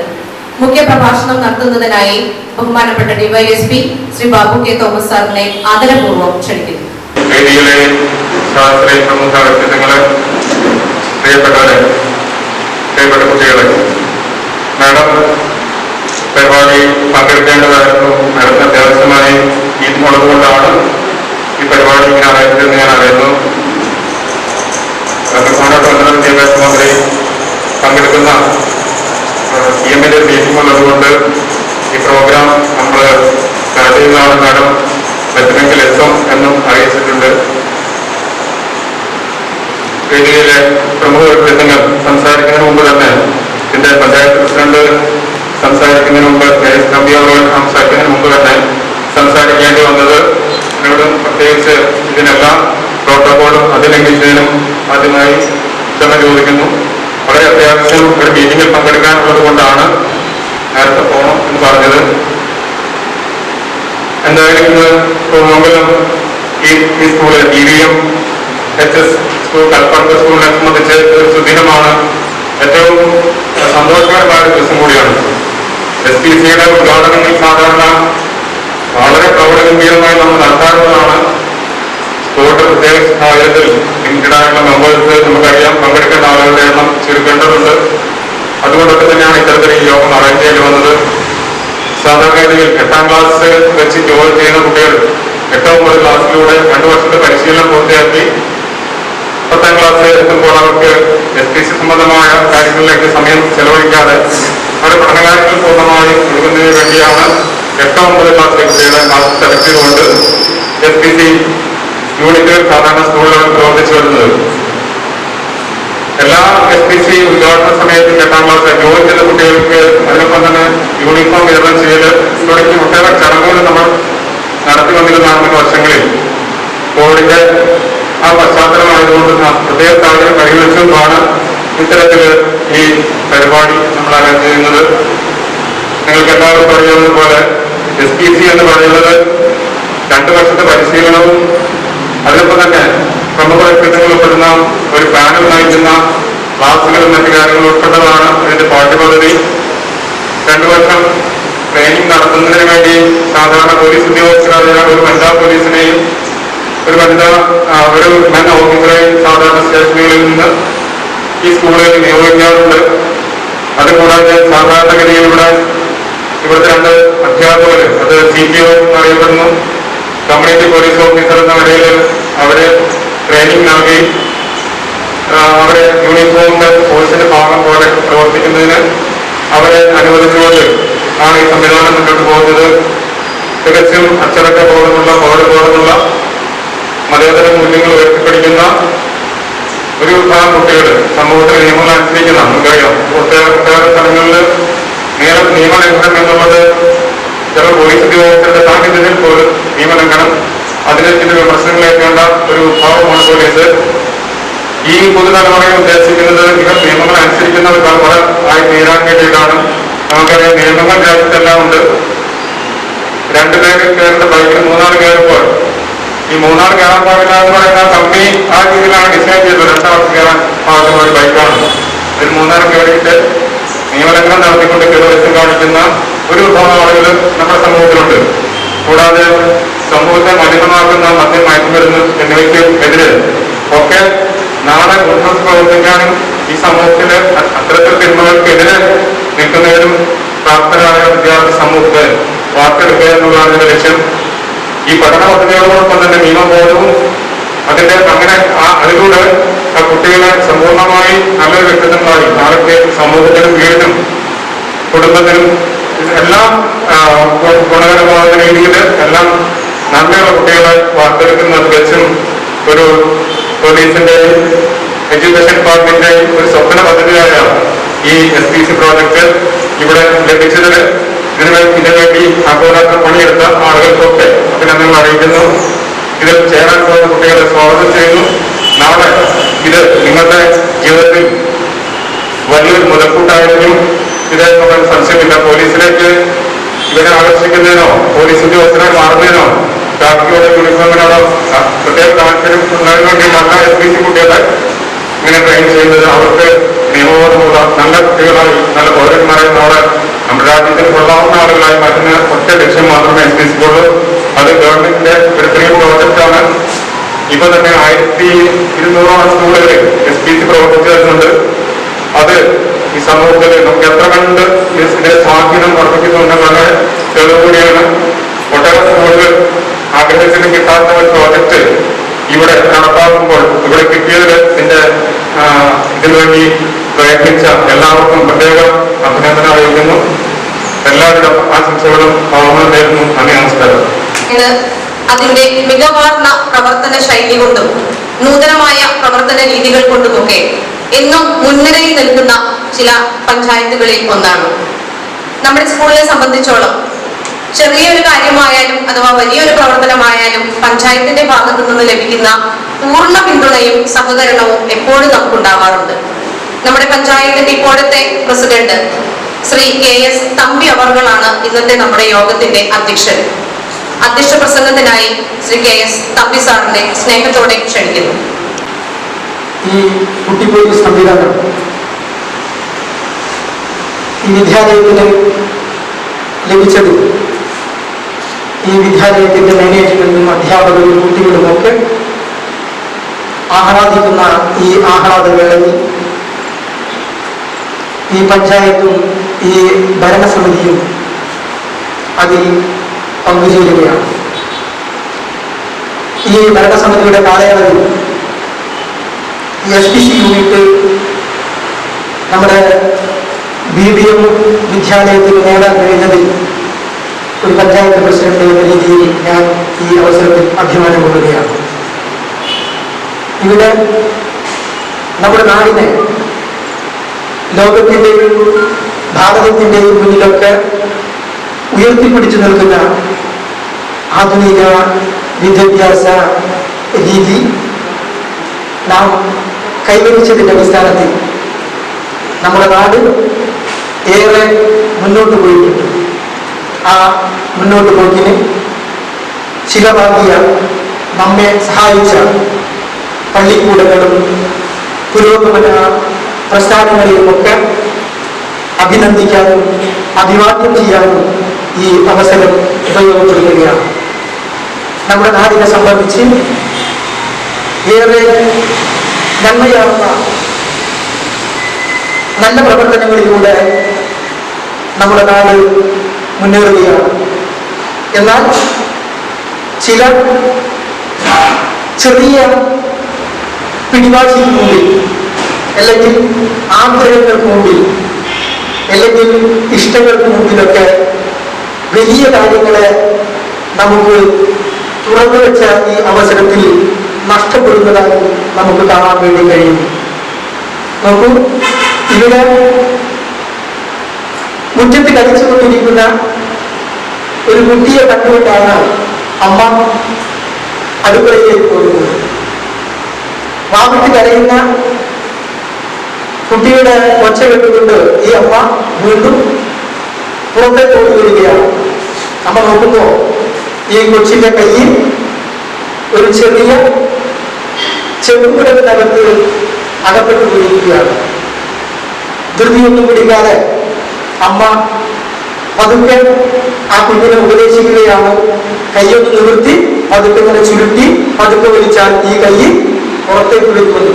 A: മുഖ്യ പ്രഭാഷണം നടത്തുന്നതിനായി ബഹുമാനപ്പെട്ട DYSP Shri Babu K Thomas സാറിനെ ആദരപൂർവ്വം ക്ഷണിക്കുന്നു.
D: പ്രിയപ്പെട്ടവരെ, പ്രിയപ്പെട്ട കുട്ടികളെ, മാഡം പരിപാടി പങ്കെടുക്കേണ്ടതായിരുന്നു. മാഡത്തിന് അത്യാവശ്യമായി ഉള്ളതുകൊണ്ടാണ് ഈ പരിപാടി ഇങ്ങനെ അറിയിച്ചതെന്ന് ഞാൻ അറിയുന്നു. ബഹുമാനപ്പെട്ട വിദ്യാഭ്യാസ മന്ത്രി പങ്കെടുക്കുന്ന CM-ന്റെ മീറ്റിംഗ് ഉള്ളതുകൊണ്ട് ഈ പ്രോഗ്രാം നമ്മൾ സ്റ്റാർട്ട് ചെയ്യുന്നതാണ്. മാഡം പറ്റുമെങ്കിൽ എത്തും എന്നും അറിയിച്ചിട്ടുണ്ട്. വേദിയിലെ പ്രമുഖ വ്യക്തിത്വങ്ങൾ സംസാരിക്കുന്നതിന് മുമ്പ് തന്നെ ഇതിന്റെ പഞ്ചായത്ത് പ്രസിഡന്റ് സംസാരിക്കുന്നതിന് മുമ്പ് സംസാരിക്കുന്നതിന് മുമ്പ് തന്നെ സംസാരിക്കേണ്ടി വന്നത് എന്നോട് പ്രത്യേകിച്ച് ഇതിനെല്ലാം പ്രോട്ടോകോളും അതിലംഘിച്ചതിനും ആദ്യമായി ക്ഷമ ചോദിക്കുന്നു. വളരെ അത്യാവശ്യം ഒരു മീറ്റിംഗിൽ പങ്കെടുക്കാനുള്ളത് കൊണ്ടാണ് നേരത്തെ പോകണം എന്ന് പറഞ്ഞത്. എന്തായാലും ഇന്ന് മുമ്പിലും ഈ school DVM HS school Kalpetta സ്കൂളിനെ സംബന്ധിച്ച് ഒരു സുദിനമാണ്. ഏറ്റവും സന്തോഷകരമായ ഒരു ദിവസം കൂടിയാണ്. SPCയുടെ ഉദ്ഘാടനങ്ങൾ സാധാരണ വളരെ പ്രൗഢഗംഭീരമായി നമ്മൾ നടത്താറുള്ളതാണ്. സ്കൂളിന്റെ പ്രത്യേക സാഹചര്യത്തിൽ ലിമിറ്റഡ് ആയിട്ടുള്ള മെമ്പേഴ്സ് നമുക്കറിയാം, പങ്കെടുക്കേണ്ട ആളുകളുടെ എണ്ണം ചുരുക്കേണ്ടതുണ്ട്. അതുകൊണ്ടൊക്കെ തന്നെയാണ് ഇത്തരത്തിൽ ഈ യോഗം അറേഞ്ച് ചെയ്ത് വന്നത്. സാധാരണഗതിയിൽ 8ാം ക്ലാസ് വെച്ച് ജോലി ചെയ്യുന്ന കുട്ടികൾ 8-9 ക്ലാസ്സിലൂടെ 2 വർഷത്തെ പരിശീലനം പൂർത്തിയാക്കി 10ാം ക്ലാസ് എത്തുമ്പോൾ അവർക്ക് SPC സംബന്ധമായ കാര്യങ്ങളിലേക്ക് സമയം ചെലവഴിക്കാതെ അവരുടെ പഠനകാര്യങ്ങൾ പൂർണ്ണമായും കൊടുക്കുന്നതിന് വേണ്ടിയാണ് 8-9 ക്ലാസ്സിലെ കുട്ടികളെ ക്ലാസ് സെലക്ട് ചെയ്തുകൊണ്ട് SPC യൂണിറ്റുകൾ സാധാരണ സ്കൂളുകളിൽ പ്രവർത്തിച്ചു വരുന്നത്. എല്ലാ SPC ഉദ്ഘാടന സമയത്ത് 8ാം ക്ലാസ് ജോലി ചെയ്ത കുട്ടികൾക്ക് അതിനൊപ്പം തന്നെ യൂണിഫോം വിതരണം ചെയ്ത് തുടങ്ങി ഒട്ടേറെ ചടങ്ങുകൾ നമ്മൾ നടത്തി വന്നിരുന്നതാണ് വർഷങ്ങളിൽ. കോവിഡിന്റെ ആ പശ്ചാത്തലമായതുകൊണ്ട് പ്രത്യേക സാഹചര്യം പരിഗണിച്ചുകൊണ്ടാണ് ഇത്തരത്തിൽ ഈ പരിപാടി നമ്മൾ അറേഞ്ച് ചെയ്യുന്നത്. നിങ്ങൾക്ക് എല്ലാവർക്കും അറിയാവുന്ന പോലെ SPC എന്ന് പറയുന്നത് 2 വർഷത്തെ പരിശീലനവും അതിനൊപ്പം തന്നെ പ്രമുഖ വ്യക്തിത്വങ്ങൾ ഉൾപ്പെടുന്ന ഒരു പാനൽ നയിക്കുന്ന ക്ലാസുകളും മറ്റു കാര്യങ്ങളും ഉൾപ്പെട്ടതാണ് ഇതിന്റെ പാഠ്യപദ്ധതി. 2 വർഷം ട്രെയിനിങ് നടത്തുന്നതിന് വേണ്ടി സാധാരണ പോലീസ് ഉദ്യോഗസ്ഥരായ ഒരു വനിതാ പോലീസിനെയും ഒരു മെൻ ഓഫീസറെയും സാധാരണ സ്റ്റേഷനുകളിൽ നിന്ന് ഈ സ്കൂളുകളിൽ നിയോഗിക്കാറുണ്ട്. അതുകൂടാതെ സാധാരണഗതിയിലൂടെ ഇവിടുത്തെ 2 അധ്യാപകർ, അത് CPO എന്നറിയപ്പെടുന്നു, കമ്മ്യൂണിറ്റി പോലീസ് ഓഫീസർ എന്ന നിലയിൽ അവരെ ട്രെയിനിങ് നൽകി അവരെ യൂണിഫോമിന്റെ കോഴ്സിന്റെ ഭാഗം പോലെ പ്രവർത്തിക്കുന്നതിന് അവരെ അനുവദിച്ചുകൊണ്ട് ആണ് ഈ സംവിധാനം മുന്നോട്ട് പോകുന്നത്. തികച്ചും അച്ചടക്ക ബോധമുള്ള പൗരബോധമുള്ള മതേതര മൂല്യങ്ങൾ ഉയർത്തിപ്പിടിക്കുന്ന ഒരു വിഭാഗം കുട്ടികൾ സമൂഹത്തിൽ നിയമങ്ങൾ അനുസരിക്കുന്ന നമുക്കറിയാം ഒട്ടേറെ സ്ഥലങ്ങളിൽ നിയമലംഘനം എന്നുള്ളത് ചില പോലീസ് ഉദ്യോഗസ്ഥരുടെ സാന്നിധ്യത്തിൽ പോലും നിയമലംഘനം അതിന് ചില വിമർശനങ്ങളേക്കേണ്ട ഒരു വിഭാഗമാണ് പോലീസ്. ഈ പുതുതലമുറയെ ഉദ്ദേശിക്കുന്നത് ഇവർ നിയമങ്ങൾ അനുസരിക്കുന്ന ഒരു തലമുറ ആയി തീരാൻ വേണ്ടിയിട്ടാണ്. നമുക്കറിയാം നിയമങ്ങൾ രാജ്യത്തെല്ലാം ഉണ്ട്. 2 പേര് കയറുന്ന ബൈക്കിൽ 3 ആൾ കയറുമ്പോൾ ഈ 3 ആൾ കയറാൻ പാടില്ല എന്ന് പറയുന്ന കമ്പനി ആ രീതിയിലാണ് ഡിസൈൻ ചെയ്തത്. 2 ആൾക്ക് കയറാൻ പാടുന്ന ഒരു ബൈക്കാണ്. ഇതിൽ 3 ആൾ കയറിയിട്ട് നിയമലംഘനം നടത്തിക്കൊണ്ട് കെടുവശം കാണിക്കുന്ന ഒരു വിഭാഗം ആളുകൾ നമ്മുടെ സമൂഹത്തിലുണ്ട്. കൂടാതെ സമൂഹത്തെ മലിനമാക്കുന്ന മദ്യം, മയക്കുമരുന്ന് എന്നിവയ്ക്ക് എതിരെ ഒക്കെ നാളെ മുന്നോട്ട് പ്രവർത്തിക്കാനും ഈ സമൂഹത്തിലെ അത്തരത്തിൽ തിന്മകൾക്കെതിരെ നിൽക്കുന്നതിനും പ്രാപ്തരായ വിദ്യാർത്ഥി സമൂഹത്തെ വാർത്തെടുക്കുക എന്നുള്ളതാണ് ഇതിന്റെ ലക്ഷ്യം. ഈ പഠന പദ്ധതികളോടൊപ്പം തന്നെ നിയമബോധവും അതിലൂടെ ആ കുട്ടികളെ സമ്പൂർണമായി നല്ലൊരു വ്യക്തിത്വങ്ങളായി നാളെ സമൂഹത്തിനും വീടിനും കുടുംബത്തിനും എല്ലാം ഗുണകരമാകുന്ന രീതിയിൽ എല്ലാം നന്മയുള്ള കുട്ടികളെ വാർത്തെടുക്കുന്ന തികച്ചും ഒരു പോലീസിന്റെയും എഡ്യൂക്കേഷൻ ഡിപ്പാർട്ട്മെന്റിന്റെയും ഒരു സ്വപ്ന പദ്ധതിയായ ഈ SPC പ്രോജക്ട് ഇവിടെ ലഭിച്ചതിൽ ഇതിനുവേണ്ടി അഹോരാത്രം പണിയെടുത്ത ആളുകൾക്കൊക്കെ അഭിനന്ദനങ്ങൾ അറിയിക്കുന്നു. ഇതിൽ ചേരാൻ പോകുന്ന കുട്ടികളെ സ്വാഗതം ചെയ്യുന്നു. നാളെ ഇത് നിങ്ങളുടെ ജീവിതത്തിൽ വലിയൊരു മുതൽക്കൂട്ടായിരിക്കും. ഇതെന്നുള്ള സംശയമില്ല. പോലീസിലേക്ക് ഇവരെ ആകർഷിക്കുന്നതിനോ പോലീസ് ഉദ്യോഗസ്ഥരെ മാറുന്നതിനോ കാക്കിയോടെ യൂണിഫോമിനോടോ പ്രത്യേക താല്പര്യം ഉള്ളതിന് വേണ്ടിയിട്ടല്ല SPC കുട്ടികളെ ഇങ്ങനെ ട്രെയിൻ ചെയ്യുന്നത്. അവർക്ക് നിയമബോധമുള്ള നല്ല കുട്ടികളായി നല്ല പൗരന്മാരായി നാളെ നമ്മുടെ രാജ്യത്തിന് കൊള്ളാവുന്ന ആളുകളായി മാറ്റുന്ന ഒറ്റ ലക്ഷ്യം മാത്രമേ SPCക്കുള്ളൂ. അത് ഗവൺമെന്റിന്റെ ഒരു പ്രിയ പ്രോജക്റ്റാണ്. ഇപ്പൊ തന്നെ 1200 സ്കൂളുകളിൽ SPC പ്രവർത്തിച്ചു വരുന്നുണ്ട്. അത് ഈ സമൂഹത്തിൽ നമുക്ക് എത്ര കണ്ട് ഇതിന്റെ സ്വാധീനം വർദ്ധിക്കുന്നുണ്ടെന്നുള്ള തെളിവ് കൂടിയാണ്. ഒട്ടേറെ സ്കൂളുകൾ ആഗ്രഹത്തിന് കിട്ടാത്ത ഒരു പ്രോജക്റ്റ് ഇവിടെ നടപ്പാക്കുമ്പോൾ ഇവിടെ കിട്ടിയതിൽ ഇതിനുവേണ്ടി പ്രയത്നിച്ച എല്ലാവർക്കും പ്രത്യേക അഭിനന്ദനം അറിയിക്കുന്നു. എല്ലാവരുടെ ആശംസകളും ഭാവങ്ങളും നേരുന്നു. നന്ദി, നമസ്കാരം.
A: അതിന്റെ മികവാർന്ന പ്രവർത്തന ശൈലി കൊണ്ടും നൂതനമായ പ്രവർത്തന രീതികൾ കൊണ്ടുമൊക്കെ എന്നും മുൻനിരയിൽ നിൽക്കുന്ന ചില പഞ്ചായത്തുകളിൽ ഒന്നാണ്. നമ്മുടെ സ്കൂളിനെ സംബന്ധിച്ചോളം ചെറിയൊരു കാര്യമായാലും അഥവാ വലിയൊരു പ്രവർത്തനമായാലും പഞ്ചായത്തിന്റെ ഭാഗത്തു നിന്ന് ലഭിക്കുന്ന പൂർണ്ണ പിന്തുണയും സഹകരണവും എപ്പോഴും നമുക്കുണ്ടാവാറുണ്ട്. നമ്മുടെ പഞ്ചായത്തിന്റെ ഇപ്പോഴത്തെ പ്രസിഡന്റ് ശ്രീ KS തമ്പി അവർകളാണ് ഇന്നത്തെ നമ്മുടെ യോഗത്തിന്റെ അധ്യക്ഷൻ. അധ്യക്ഷ പ്രസംഗത്തിനായി ശ്രീ KS തമ്പി സാറിനെ സ്നേഹത്തോടെ ക്ഷണിക്കുന്നു.
E: ഈ കുട്ടി പോലീസ് സംവിധാനം ഈ വിദ്യാലയത്തിന് ലഭിച്ചത് ഈ വിദ്യാലയത്തിന്റെ മാനേജ്മെന്റും അധ്യാപകരും കുട്ടികളുമൊക്കെ ആഹ്ലാദിക്കുന്ന ഈ ആഹ്ലാദവേളയിൽ ഈ പഞ്ചായത്തും ഈ ഭരണസമിതിയും അതിൽ പങ്കുചേരുകയാണ്. ഈ ഭരണസമിതിയുടെ കാലയളവിൽ ഈ SPC യൂണിറ്റ് നമ്മുടെ BBM വിദ്യാലയത്തിൽ നേടാൻ കഴിഞ്ഞതിൽ ഒരു പഞ്ചായത്ത് പ്രസിഡന്റ് എന്ന രീതിയിൽ ഞാൻ ഈ അവസരത്തിൽ അഭിമാനം കൊള്ളുകയാണ്. ഇവിടെ നമ്മുടെ നാടിനെ ലോകത്തിൻ്റെയും ഭാരതത്തിൻ്റെയും മുന്നിലൊക്കെ ഉയർത്തിപ്പിടിച്ചു നിൽക്കുന്ന ആധുനിക വിദ്യാഭ്യാസ രീതി നാം കൈവരിച്ചതിൻ്റെ അടിസ്ഥാനത്തിൽ നമ്മുടെ നാട് ഏറെ മുന്നോട്ട് പോയിട്ടുണ്ട്. ആ മുന്നോട്ട് പോക്കിന് ചിലവാകിയ നമ്മെ സഹായിച്ച പള്ളിക്കൂടങ്ങളും പുരോഗമന പ്രസ്ഥാനങ്ങളെയുമൊക്കെ അഭിനന്ദിക്കാനും അഭിവാദ്യം ചെയ്യാനും ഈ അവസരം ഉപയോഗപ്പെടുത്തുകയാണ്. നമ്മുടെ നാടിനെ സംബന്ധിച്ച് ഏറെ നന്മയാവുന്ന നല്ല പ്രവർത്തനങ്ങളിലൂടെ നമ്മുടെ നാട് മുന്നേറുകയാണ്. എന്നാൽ ചില ചെറിയ പിടിവാശിക്ക് മുമ്പിൽ അല്ലെങ്കിൽ ആഗ്രഹങ്ങൾക്ക് മുമ്പിൽ അല്ലെങ്കിൽ ഇഷ്ടങ്ങൾക്ക് മുമ്പിലൊക്കെ വലിയ കാര്യങ്ങളെ നമുക്ക് തുറന്നു വെച്ച ഈ അവസരത്തിൽ നഷ്ടപ്പെടുന്നതായി നമുക്ക് കാണാൻ വേണ്ടി കഴിയും. നോക്കൂ, ഇവിടെ മുറ്റത്ത് കളിച്ചുകൊണ്ടിരിക്കുന്ന ഒരു കുട്ടിയെ കണ്ടുകൊണ്ടാണ് അമ്മ അടുക്കളയിലേക്ക് പോകുന്നത്. വാവിട്ട് കരയുന്ന കുട്ടിയുടെ ഒച്ച കേട്ടുകൊണ്ട് ഈ അമ്മ വീണ്ടും പുറത്തേക്ക് ഓടിവരികയാണ്. അമ്മ നോക്കുമ്പോൾ ഈ കൊച്ചിന്റെ കയ്യിൽ ഒരു ചെറിയ ചെറുകുടലിനകത്ത് അകപ്പെട്ടു പോയിരിക്കുകയാണ്. ധൃതിയൊന്നും പിടിക്കാതെ അമ്മ പതുക്കെ ആ കുഞ്ഞിനെ ഉപദേശിക്കുകയാണ്. കൈയൊന്ന് നിവർത്തി പതുക്കെ ഇങ്ങനെ ചുരുട്ടി പതുക്കെ വലിച്ചാൽ ഈ കൈ പുറത്തേക്ക് വരുമെന്ന്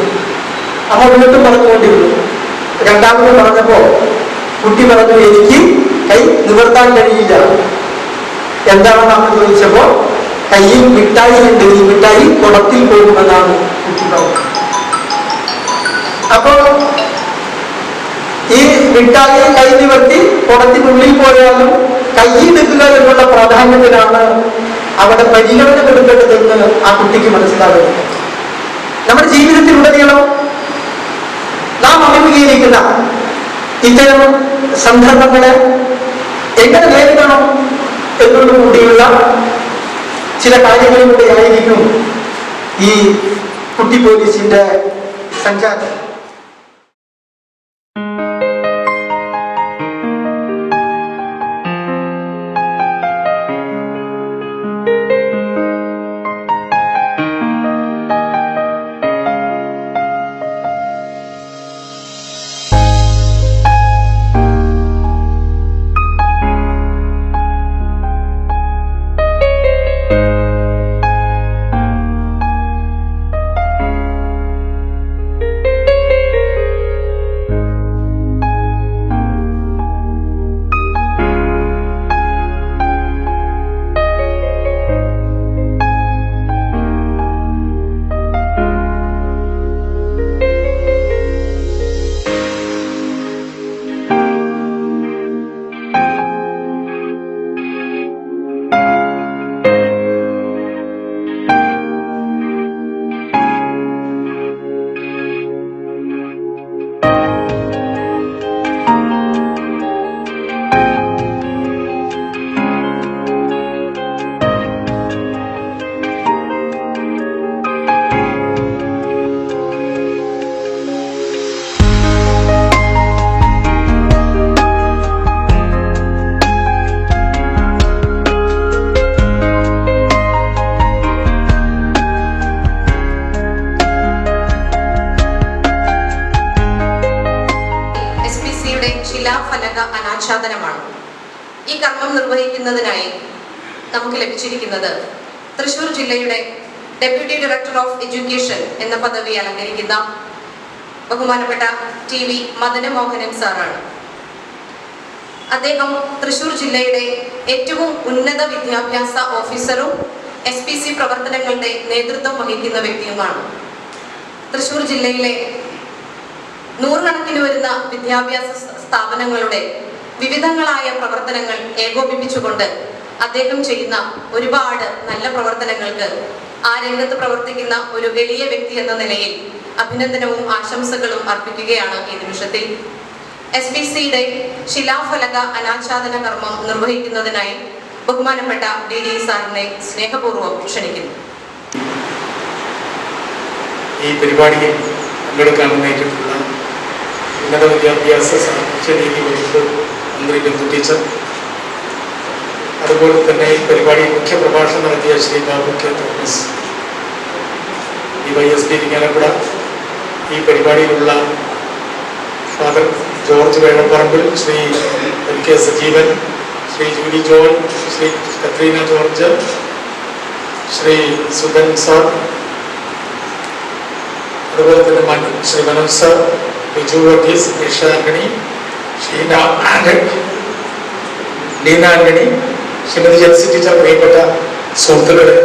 E: അമ്മ വീണ്ടും പറഞ്ഞുകൊണ്ടിരുന്നു. രണ്ടാമത് പറഞ്ഞപ്പോ കുട്ടി പറഞ്ഞു, എനിക്ക് കൈ നിവർത്താൻ കഴിയില്ല. എന്താണെന്ന് അമ്മ ചോദിച്ചപ്പോ കയ്യിൽ മിഠായി ഉണ്ട്, ഈ മിഠായി കുടത്തിൽ പോകുമെന്നാണ് കുട്ടി പറഞ്ഞത്. അപ്പോ ഈ മിഠായി കൈ നിവർത്തി കുടത്തിനുള്ളിൽ പോയാലും കൈ നിൽക്കുക എന്നുള്ള പ്രാധാന്യത്തിലാണ് അവിടെ പരിഗണന കൊടുക്കേണ്ടതെന്ന് ആ കുട്ടിക്ക് മനസ്സിലാകുന്നത്. നമ്മുടെ ജീവിതത്തിലുടനീളം നാം അഭിമുഖീകരിക്കുന്ന ഇത്തരം സന്ദർഭങ്ങളെ എങ്ങനെ നേരിടണം എന്നോട് കൂടിയുള്ള ചില കാര്യങ്ങളിലൂടെ ആയിരിക്കും ഈ കുട്ടി പോലീസിന്റെ സഞ്ചാരം.
A: ശിലാഫലക അനാച്ഛാദനമാണ്. ഈ കർമ്മം നിർവഹിക്കുന്നതിനായി നമുക്ക് ലഭിച്ചിരിക്കുന്നത് തൃശൂർ ജില്ലയുടെ ഡെപ്യൂട്ടി ഡയറക്ടർ ഓഫ് എഡ്യൂക്കേഷൻ എന്ന പദവി അലങ്കരിക്കുന്ന ബഹുമാനപ്പെട്ട TV മദനമോഹനൻ സാറാണ്. അദ്ദേഹം തൃശൂർ ജില്ലയുടെ ഏറ്റവും ഉന്നത വിദ്യാഭ്യാസ ഓഫീസറും SPC പ്രവർത്തനങ്ങളുടെ നേതൃത്വം വഹിക്കുന്ന വ്യക്തിയുമാണ്. തൃശൂർ ജില്ലയിലെ നൂറുകണക്കിന് വരുന്ന വിദ്യാഭ്യാസ സ്ഥാപനങ്ങളുടെ വിവിധങ്ങളായ പ്രവർത്തനങ്ങൾ ഏകോപിപ്പിച്ചുകൊണ്ട് അദ്ദേഹം ചെയ്യുന്ന ഒരുപാട് നല്ല പ്രവർത്തനങ്ങൾക്ക് ആ രംഗത്ത് പ്രവർത്തിക്കുന്ന ഒരു വലിയ വ്യക്തി എന്ന നിലയിൽ അഭിനന്ദനവും ആശംസകളും അർപ്പിക്കുകയാണ് ഈ നിമിഷത്തിൽ. SPCയുടെ ശിലാഫലക അനാച്ഛാദന കർമ്മം നിർവഹിക്കുന്നതിനായി ബഹുമാനപ്പെട്ട DD സാറിനെ സ്നേഹപൂർവ്വം ക്ഷണിക്കുന്നു.
F: ഈ പരിപാടിയിൽ പങ്കെടുക്കാൻ നേരിട്ടുള്ള ഉന്നത വിദ്യാഭ്യാസ സാമൂഹ്യനീതി വകുപ്പ് മന്ത്രി ബിന്ദു ടീച്ചർ, അതുപോലെ തന്നെ ഈ പരിപാടിയിൽ മുഖ്യപ്രഭാഷണം നടത്തിയ Shri Babu K Thomas, DYSP ഇരിങ്ങാലക്കുട, ഈ പരിപാടിയിലുള്ള father George Vezhapparambil, Shri MK Sajeevan, Shri Julie John, Shri Katrina George, Shri Sudhan sir, അതുപോലെ തന്നെ Shri Manoj sir, Biju Varghese, Nisha Antony, Leena Antony, Shrimati Jency teacher, പ്രിയപ്പെട്ട സുഹൃത്തുക്കളെ,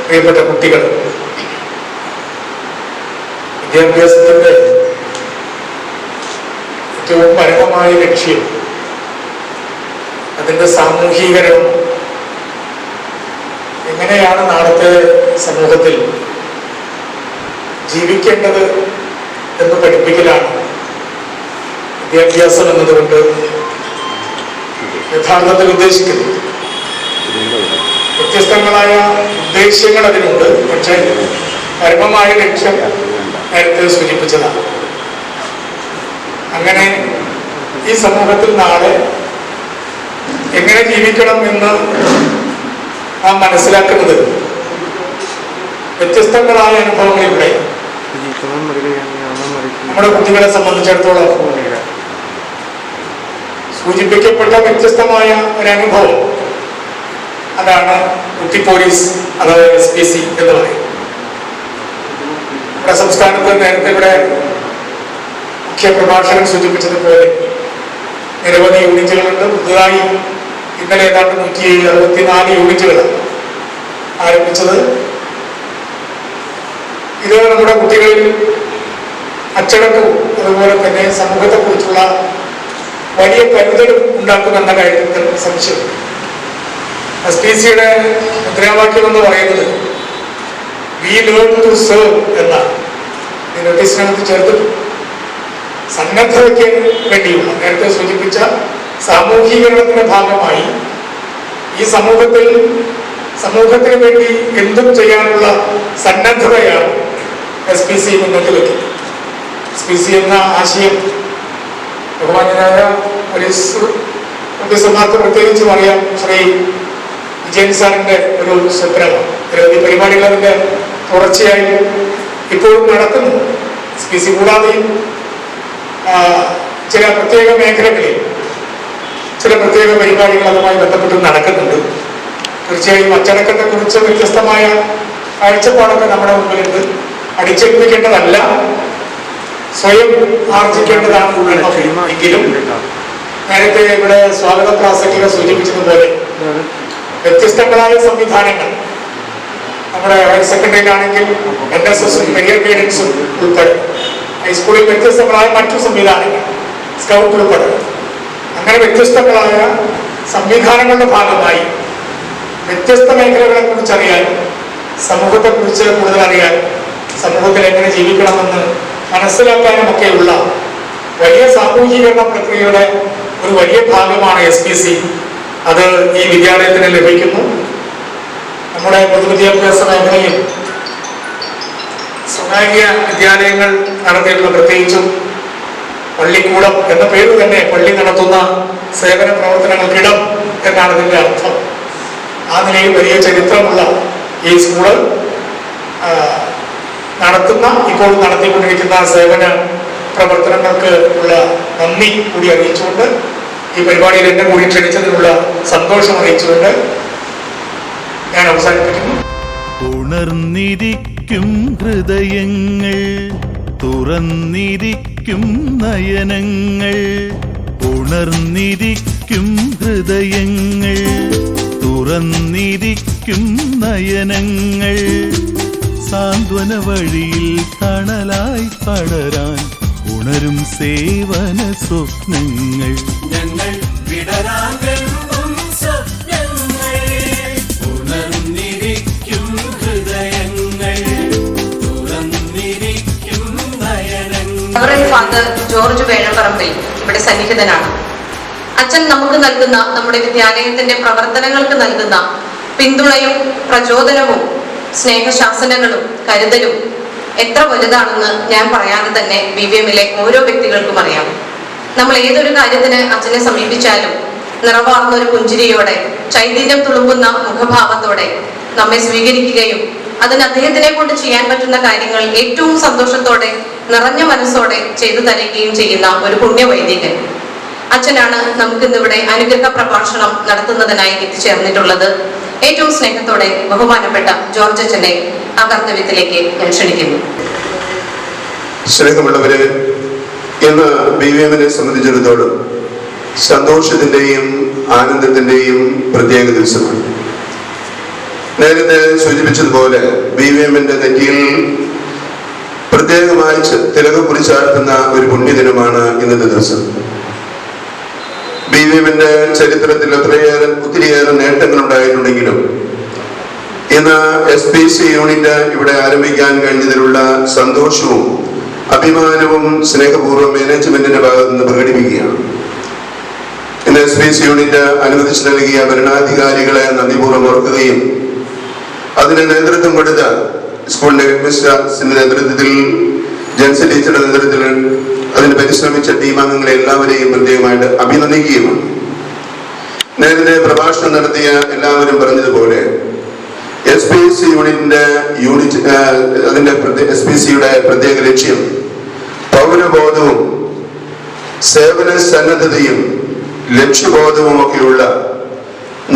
F: പ്രിയപ്പെട്ട കുട്ടികൾ, വിദ്യാഭ്യാസത്തിന്റെ ഏറ്റവും പരമമായ ലക്ഷ്യം അതിന്റെ സാമൂഹീകരണം എങ്ങനെയാണ് നാളത്തെ സമൂഹത്തിൽ ജീവിക്കേണ്ടത് എന്ന് പഠിപ്പിക്കലാണ് വിദ്യാഭ്യാസം എന്നതുകൊണ്ട് യഥാർത്ഥത്തിൽ ഉദ്ദേശിക്കുന്നത്. വ്യത്യസ്തങ്ങളായ ഉദ്ദേശ്യങ്ങൾ അതിനുണ്ട്, പക്ഷേ പരമമായ ലക്ഷ്യം നേരത്തെ സൂചിപ്പിച്ചതാണ്. അങ്ങനെ ഈ സമൂഹത്തിൽ നാളെ എങ്ങനെ ജീവിക്കണം എന്ന് നാം മനസ്സിലാക്കുന്നത് വ്യത്യസ്തങ്ങളായ അനുഭവങ്ങളിലൂടെ നമ്മുടെ കുട്ടികളെ സംബന്ധിച്ചിടത്തോളം സൂചിപ്പിക്കപ്പെട്ട വ്യത്യസ്തമായ ഒരനുഭവം, അതാണ് കുട്ടി പോലീസ് അഥവാ SPC എന്ന് പറയും. നമ്മുടെ സംസ്ഥാനത്ത് നേരത്തെ ഇവിടെ മുഖ്യപ്രഭാഷകൻ സൂചിപ്പിച്ചതുപോലെ നിരവധി യൂണിറ്റുകളുണ്ട്. പുതുതായി ഇന്നലെ ഏതാണ്ട് 164 യൂണിറ്റുകൾ ആരംഭിച്ചത്. ഇത് നമ്മുടെ കുട്ടികളിൽ അച്ചടക്കവും അതുപോലെ തന്നെ സമൂഹത്തെക്കുറിച്ചുള്ള വലിയ കരുതലും ഉണ്ടാക്കുമെന്ന കാര്യത്തിൽ സംശയം. SPCയുടെ മുദ്രാവാക്യം എന്ന് പറയുന്നത് വി ലേൺ ടു സെർവ് എന്ന നോട്ടീസിനകത്ത് ചേർത്തിട്ടു. സന്നദ്ധതയ്ക്ക് വേണ്ടിയുള്ള നേരത്തെ സൂചിപ്പിച്ച സാമൂഹീകരണത്തിന്റെ ഭാഗമായി ഈ സമൂഹത്തിന് വേണ്ടി എന്തും ചെയ്യാനുള്ള സന്നദ്ധതയാണ് SPC മുന്നോട്ട് വയ്ക്കുന്നത്. SPC എന്ന ആശയം ബഹുമാന്യനായ പോലീസ് ഓഫീസർമാർക്ക് പ്രത്യേകിച്ചും അറിയാം. ശ്രീ വിജയൻ സാറിന്റെ ഒരു സ്വപ്നമാണ്. നിരവധി പരിപാടികൾ അതിന്റെ തുടർച്ചയായി ഇപ്പോഴും നടക്കുന്നു. SPC കൂടാതെയും ചില പ്രത്യേക മേഖലകളിൽ ചില പ്രത്യേക പരിപാടികൾ അതുമായി ബന്ധപ്പെട്ട് നടക്കുന്നുണ്ട്. തീർച്ചയായും അച്ചടക്കത്തെ കുറിച്ച് വ്യത്യസ്തമായ കാഴ്ചപ്പാടൊക്കെ നമ്മുടെ മുമ്പിലുണ്ട്. അടിച്ചേൽപ്പിക്കേണ്ടതല്ല, സ്വയം ആർജിക്കേണ്ടതാണ്. എങ്കിലും നേരത്തെ ഇവിടെ സ്വാഗത പ്രാസംഗിക സൂചിപ്പിച്ചതുപോലെ വ്യത്യസ്തങ്ങളായ സംവിധാനങ്ങൾ നമ്മുടെ ഹയർ സെക്കൻഡറിയിലാണെങ്കിൽ NSSഉം കരിയർ ഗൈഡൻസും ഉൾപ്പെടെ, ഹൈസ്കൂളിൽ വ്യത്യസ്തങ്ങളായ മറ്റു സംവിധാനങ്ങൾ, സ്കൗട്ട് ഉൾപ്പെടെ, അങ്ങനെ വ്യത്യസ്തങ്ങളായ സംവിധാനങ്ങളുടെ ഭാഗമായി വ്യത്യസ്ത മേഖലകളെ കുറിച്ച് അറിയാൻ, സമൂഹത്തെക്കുറിച്ച് കൂടുതൽ അറിയാൻ, സമൂഹത്തിൽ എങ്ങനെ ജീവിക്കണമെന്ന് മനസ്സിലാക്കാനുമൊക്കെയുള്ള വലിയ സാമൂഹികീകരണ പ്രക്രിയയുടെ ഒരു വലിയ ഭാഗമാണ് SPC. അത് ഈ വിദ്യാലയത്തിന് ലഭിക്കുന്നു. നമ്മുടെ പൊതുവിദ്യാഭ്യാസ മേഖലയിൽ സ്വകാര്യ വിദ്യാലയങ്ങൾ നടത്തിയിട്ടുള്ള, പ്രത്യേകിച്ചും പള്ളിക്കൂടം എന്ന പേര് തന്നെ പള്ളി നടത്തുന്ന സേവന പ്രവർത്തനങ്ങൾക്കിടം എന്നാണ് ഇതിൻ്റെ അർത്ഥം. ആ നിലയിൽ വലിയ ചരിത്രമുള്ള ഈ സ്കൂള് ഇപ്പോൾ നടത്തിക്കൊണ്ടിരിക്കുന്ന സേവന പ്രവർത്തനങ്ങൾക്ക് ഉള്ള നന്ദി കൂടി അറിയിച്ചുകൊണ്ട്, ഈ പരിപാടിയിൽ എന്നെ കൂടി ക്ഷണിച്ചതിനുള്ള സന്തോഷം അറിയിച്ചുകൊണ്ട് ഞാൻ അവസാനിപ്പിക്കുന്നു.
G: ഉണർന്നിരിക്കും ഹൃദയങ്ങൾ, തുറന്നിരിക്കും നയനങ്ങൾ. ഉണർന്നിരിക്കും ഹൃദയങ്ങൾ, തുറന്നിരിക്കും നയനങ്ങൾ. സാന്ത്വന വഴിയിൽ തണലായി പടരാൻ ഉണരും സേവന സ്വപ്നങ്ങൾ. ഞങ്ങൾ വിടരാൻ വെമ്പും സ്വപ്നങ്ങൾ. ഉണർന്നിരിക്കും ഹൃദയങ്ങൾ, തുറന്നിരിക്കും നയനങ്ങൾ.
A: ഫാദർ ജോർജ് വേഴപ്പറമ്പിൽ ഇവിടെ സന്നിഹിതനാണ്. അച്ഛൻ നമുക്ക് നൽകുന്ന, നമ്മുടെ വിദ്യാലയത്തിന്റെ പ്രവർത്തനങ്ങൾക്ക് നൽകുന്ന പിന്തുണയും പ്രചോദനവും സ്നേഹശാസനകളും കരുതലും എത്ര വലുതാണെന്ന് ഞാൻ പറയാതെ തന്നെ BVMലെ ഓരോ വ്യക്തികൾക്കും അറിയാം. നമ്മൾ ഏതൊരു കാര്യത്തിന് അച്ഛനെ സമീപിച്ചാലും നിറവാർന്ന ഒരു പുഞ്ചിരിയോടെ, ചൈതന്യം തുളുമ്പുന്ന മുഖഭാവത്തോടെ നമ്മെ സ്വീകരിക്കുകയും അതിന് അദ്ദേഹത്തിനെ കൊണ്ട് ചെയ്യാൻ പറ്റുന്ന കാര്യങ്ങൾ ഏറ്റവും സന്തോഷത്തോടെ, നിറഞ്ഞ മനസ്സോടെ ചെയ്തു തരികയും ചെയ്യുന്ന ഒരു പുണ്യവൈദികൻ അച്ഛനാണ് നമുക്കിന്നിവിടെ അനുഗ്രഹ പ്രഭാഷണം നടത്തുന്നതിനായി എത്തിച്ചേർന്നിട്ടുള്ളത്. ഏറ്റവും സ്നേഹത്തോടെ ബഹുമാനപ്പെട്ട ജോർജ് അച്ഛനെ ആ കർത്തവ്യത്തിലേക്ക് ഞാൻ ക്ഷണിക്കുന്നു.
H: സ്നേഹമുള്ളവരെ, ഇന്ന് BVMനെ സംബന്ധിച്ചിടത്തോളം സന്തോഷത്തിന്റെയും ആനന്ദത്തിന്റെയും പ്രത്യേക ദിവസമാണ്. നേരത്തെ സൂചിപ്പിച്ചതുപോലെ BVMന്റെ നെറ്റിയിൽ പ്രത്യേകമായി തിലകം കുറിച്ചാർത്തുന്ന ഒരു പുണ്യദിനമാണ് ഇന്നത്തെ ദിവസം. BVMന്റെ ചരിത്രത്തിൽ ഒത്തിരിയേറെ നേട്ടങ്ങൾ ഉണ്ടായിട്ടുണ്ടെങ്കിലും ഇന്ന് SPC യൂണിറ്റ് ഇവിടെ ആരംഭിക്കാൻ കഴിഞ്ഞതിലുള്ള സന്തോഷവും അഭിമാനവും സ്നേഹപൂർവ്വം മാനേജ്മെന്റിന്റെ ഭാഗത്ത് നിന്ന് പ്രകടിപ്പിക്കുകയാണ്. ഇന്ന് SPC യൂണിറ്റ് അനുവദിച്ചു നൽകിയ ഭരണാധികാരികളെ നന്ദിപൂർവ്വം ഓർക്കുകയും അതിന് നേതൃത്വം കൊടുത്ത സ്കൂളിന്റെ ഹെഡ്മിസ്ട്രസിന്റെ നേതൃത്വത്തിൽ, ജെൻസി ടീച്ചറുടെ നേതൃത്വത്തിൽ അതിന് പരിശ്രമിച്ച ടീം അംഗങ്ങളെ എല്ലാവരെയും പ്രത്യേകമായിട്ട് അഭിനന്ദിക്കുകയുമാണ്. നേരത്തെ പ്രഭാഷണം നടത്തിയ എല്ലാവരും പറഞ്ഞതുപോലെ SPC യുടെ പ്രത്യേക ലക്ഷ്യം പൗരബോധവും സേവന സന്നദ്ധതയും ലക്ഷ്യബോധവും ഒക്കെയുള്ള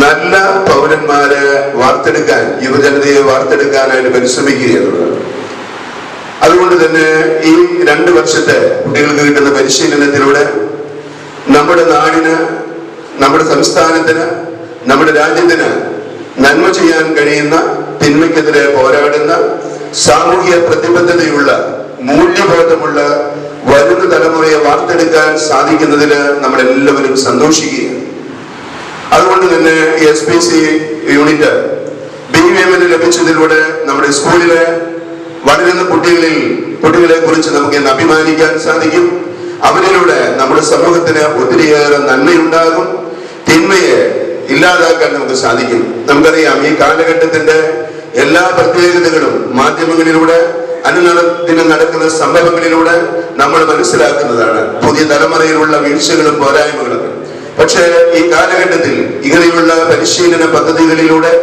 H: നല്ല പൗരന്മാരെ വാർത്തെടുക്കാൻ, യുവജനതയെ വാർത്തെടുക്കാനായിട്ട് പരിശ്രമിക്കുക എന്നുള്ളതാണ്. അതുകൊണ്ട് തന്നെ ഈ 2 വർഷത്തെ കുട്ടികൾക്ക് കിട്ടുന്ന പരിശീലനത്തിലൂടെ നമ്മുടെ നാടിന്, നമ്മുടെ സംസ്ഥാനത്തിന്, നമ്മുടെ രാജ്യത്തിന് നന്മ ചെയ്യാൻ കഴിയുന്ന, തിന്മയ്ക്കെതിരെ പോരാടുന്ന, സാമൂഹ്യ പ്രതിബദ്ധതയുള്ള, മൂല്യബോധമുള്ള വരുന്ന തലമുറയെ വാർത്തെടുക്കാൻ സാധിക്കുന്നതിൽ നമ്മളെല്ലാവരും സന്തോഷിക്കുകയാണ്. അതുകൊണ്ട് തന്നെ SPC യൂണിറ്റ് BVM ലഭിച്ചതിലൂടെ നമ്മുടെ സ്കൂളിലെ വളരുന്ന കുട്ടികളെ കുറിച്ച് നമുക്ക് ഇന്ന് അഭിമാനിക്കാൻ സാധിക്കും. അവരിലൂടെ നമ്മുടെ സമൂഹത്തിന് ഒത്തിരിയേറെ നന്മയുണ്ടാകും, തിന്മയെ ഇല്ലാതാക്കാൻ നമുക്ക് സാധിക്കും. നമുക്കറിയാം, ഈ കാലഘട്ടത്തിന്റെ എല്ലാ പ്രത്യേകതകളും മാധ്യമങ്ങളിലൂടെ, അനുദിനം നടക്കുന്ന സംഭവങ്ങളിലൂടെ നമ്മൾ മനസ്സിലാക്കുന്നതാണ്, പുതിയ തലമുറയിലുള്ള വീഴ്ചകളും പോരായ്മകളും. പക്ഷേ ഈ കാലഘട്ടത്തിൽ ഇങ്ങനെയുള്ള പരിശീലന പദ്ധതികളിലൂടെ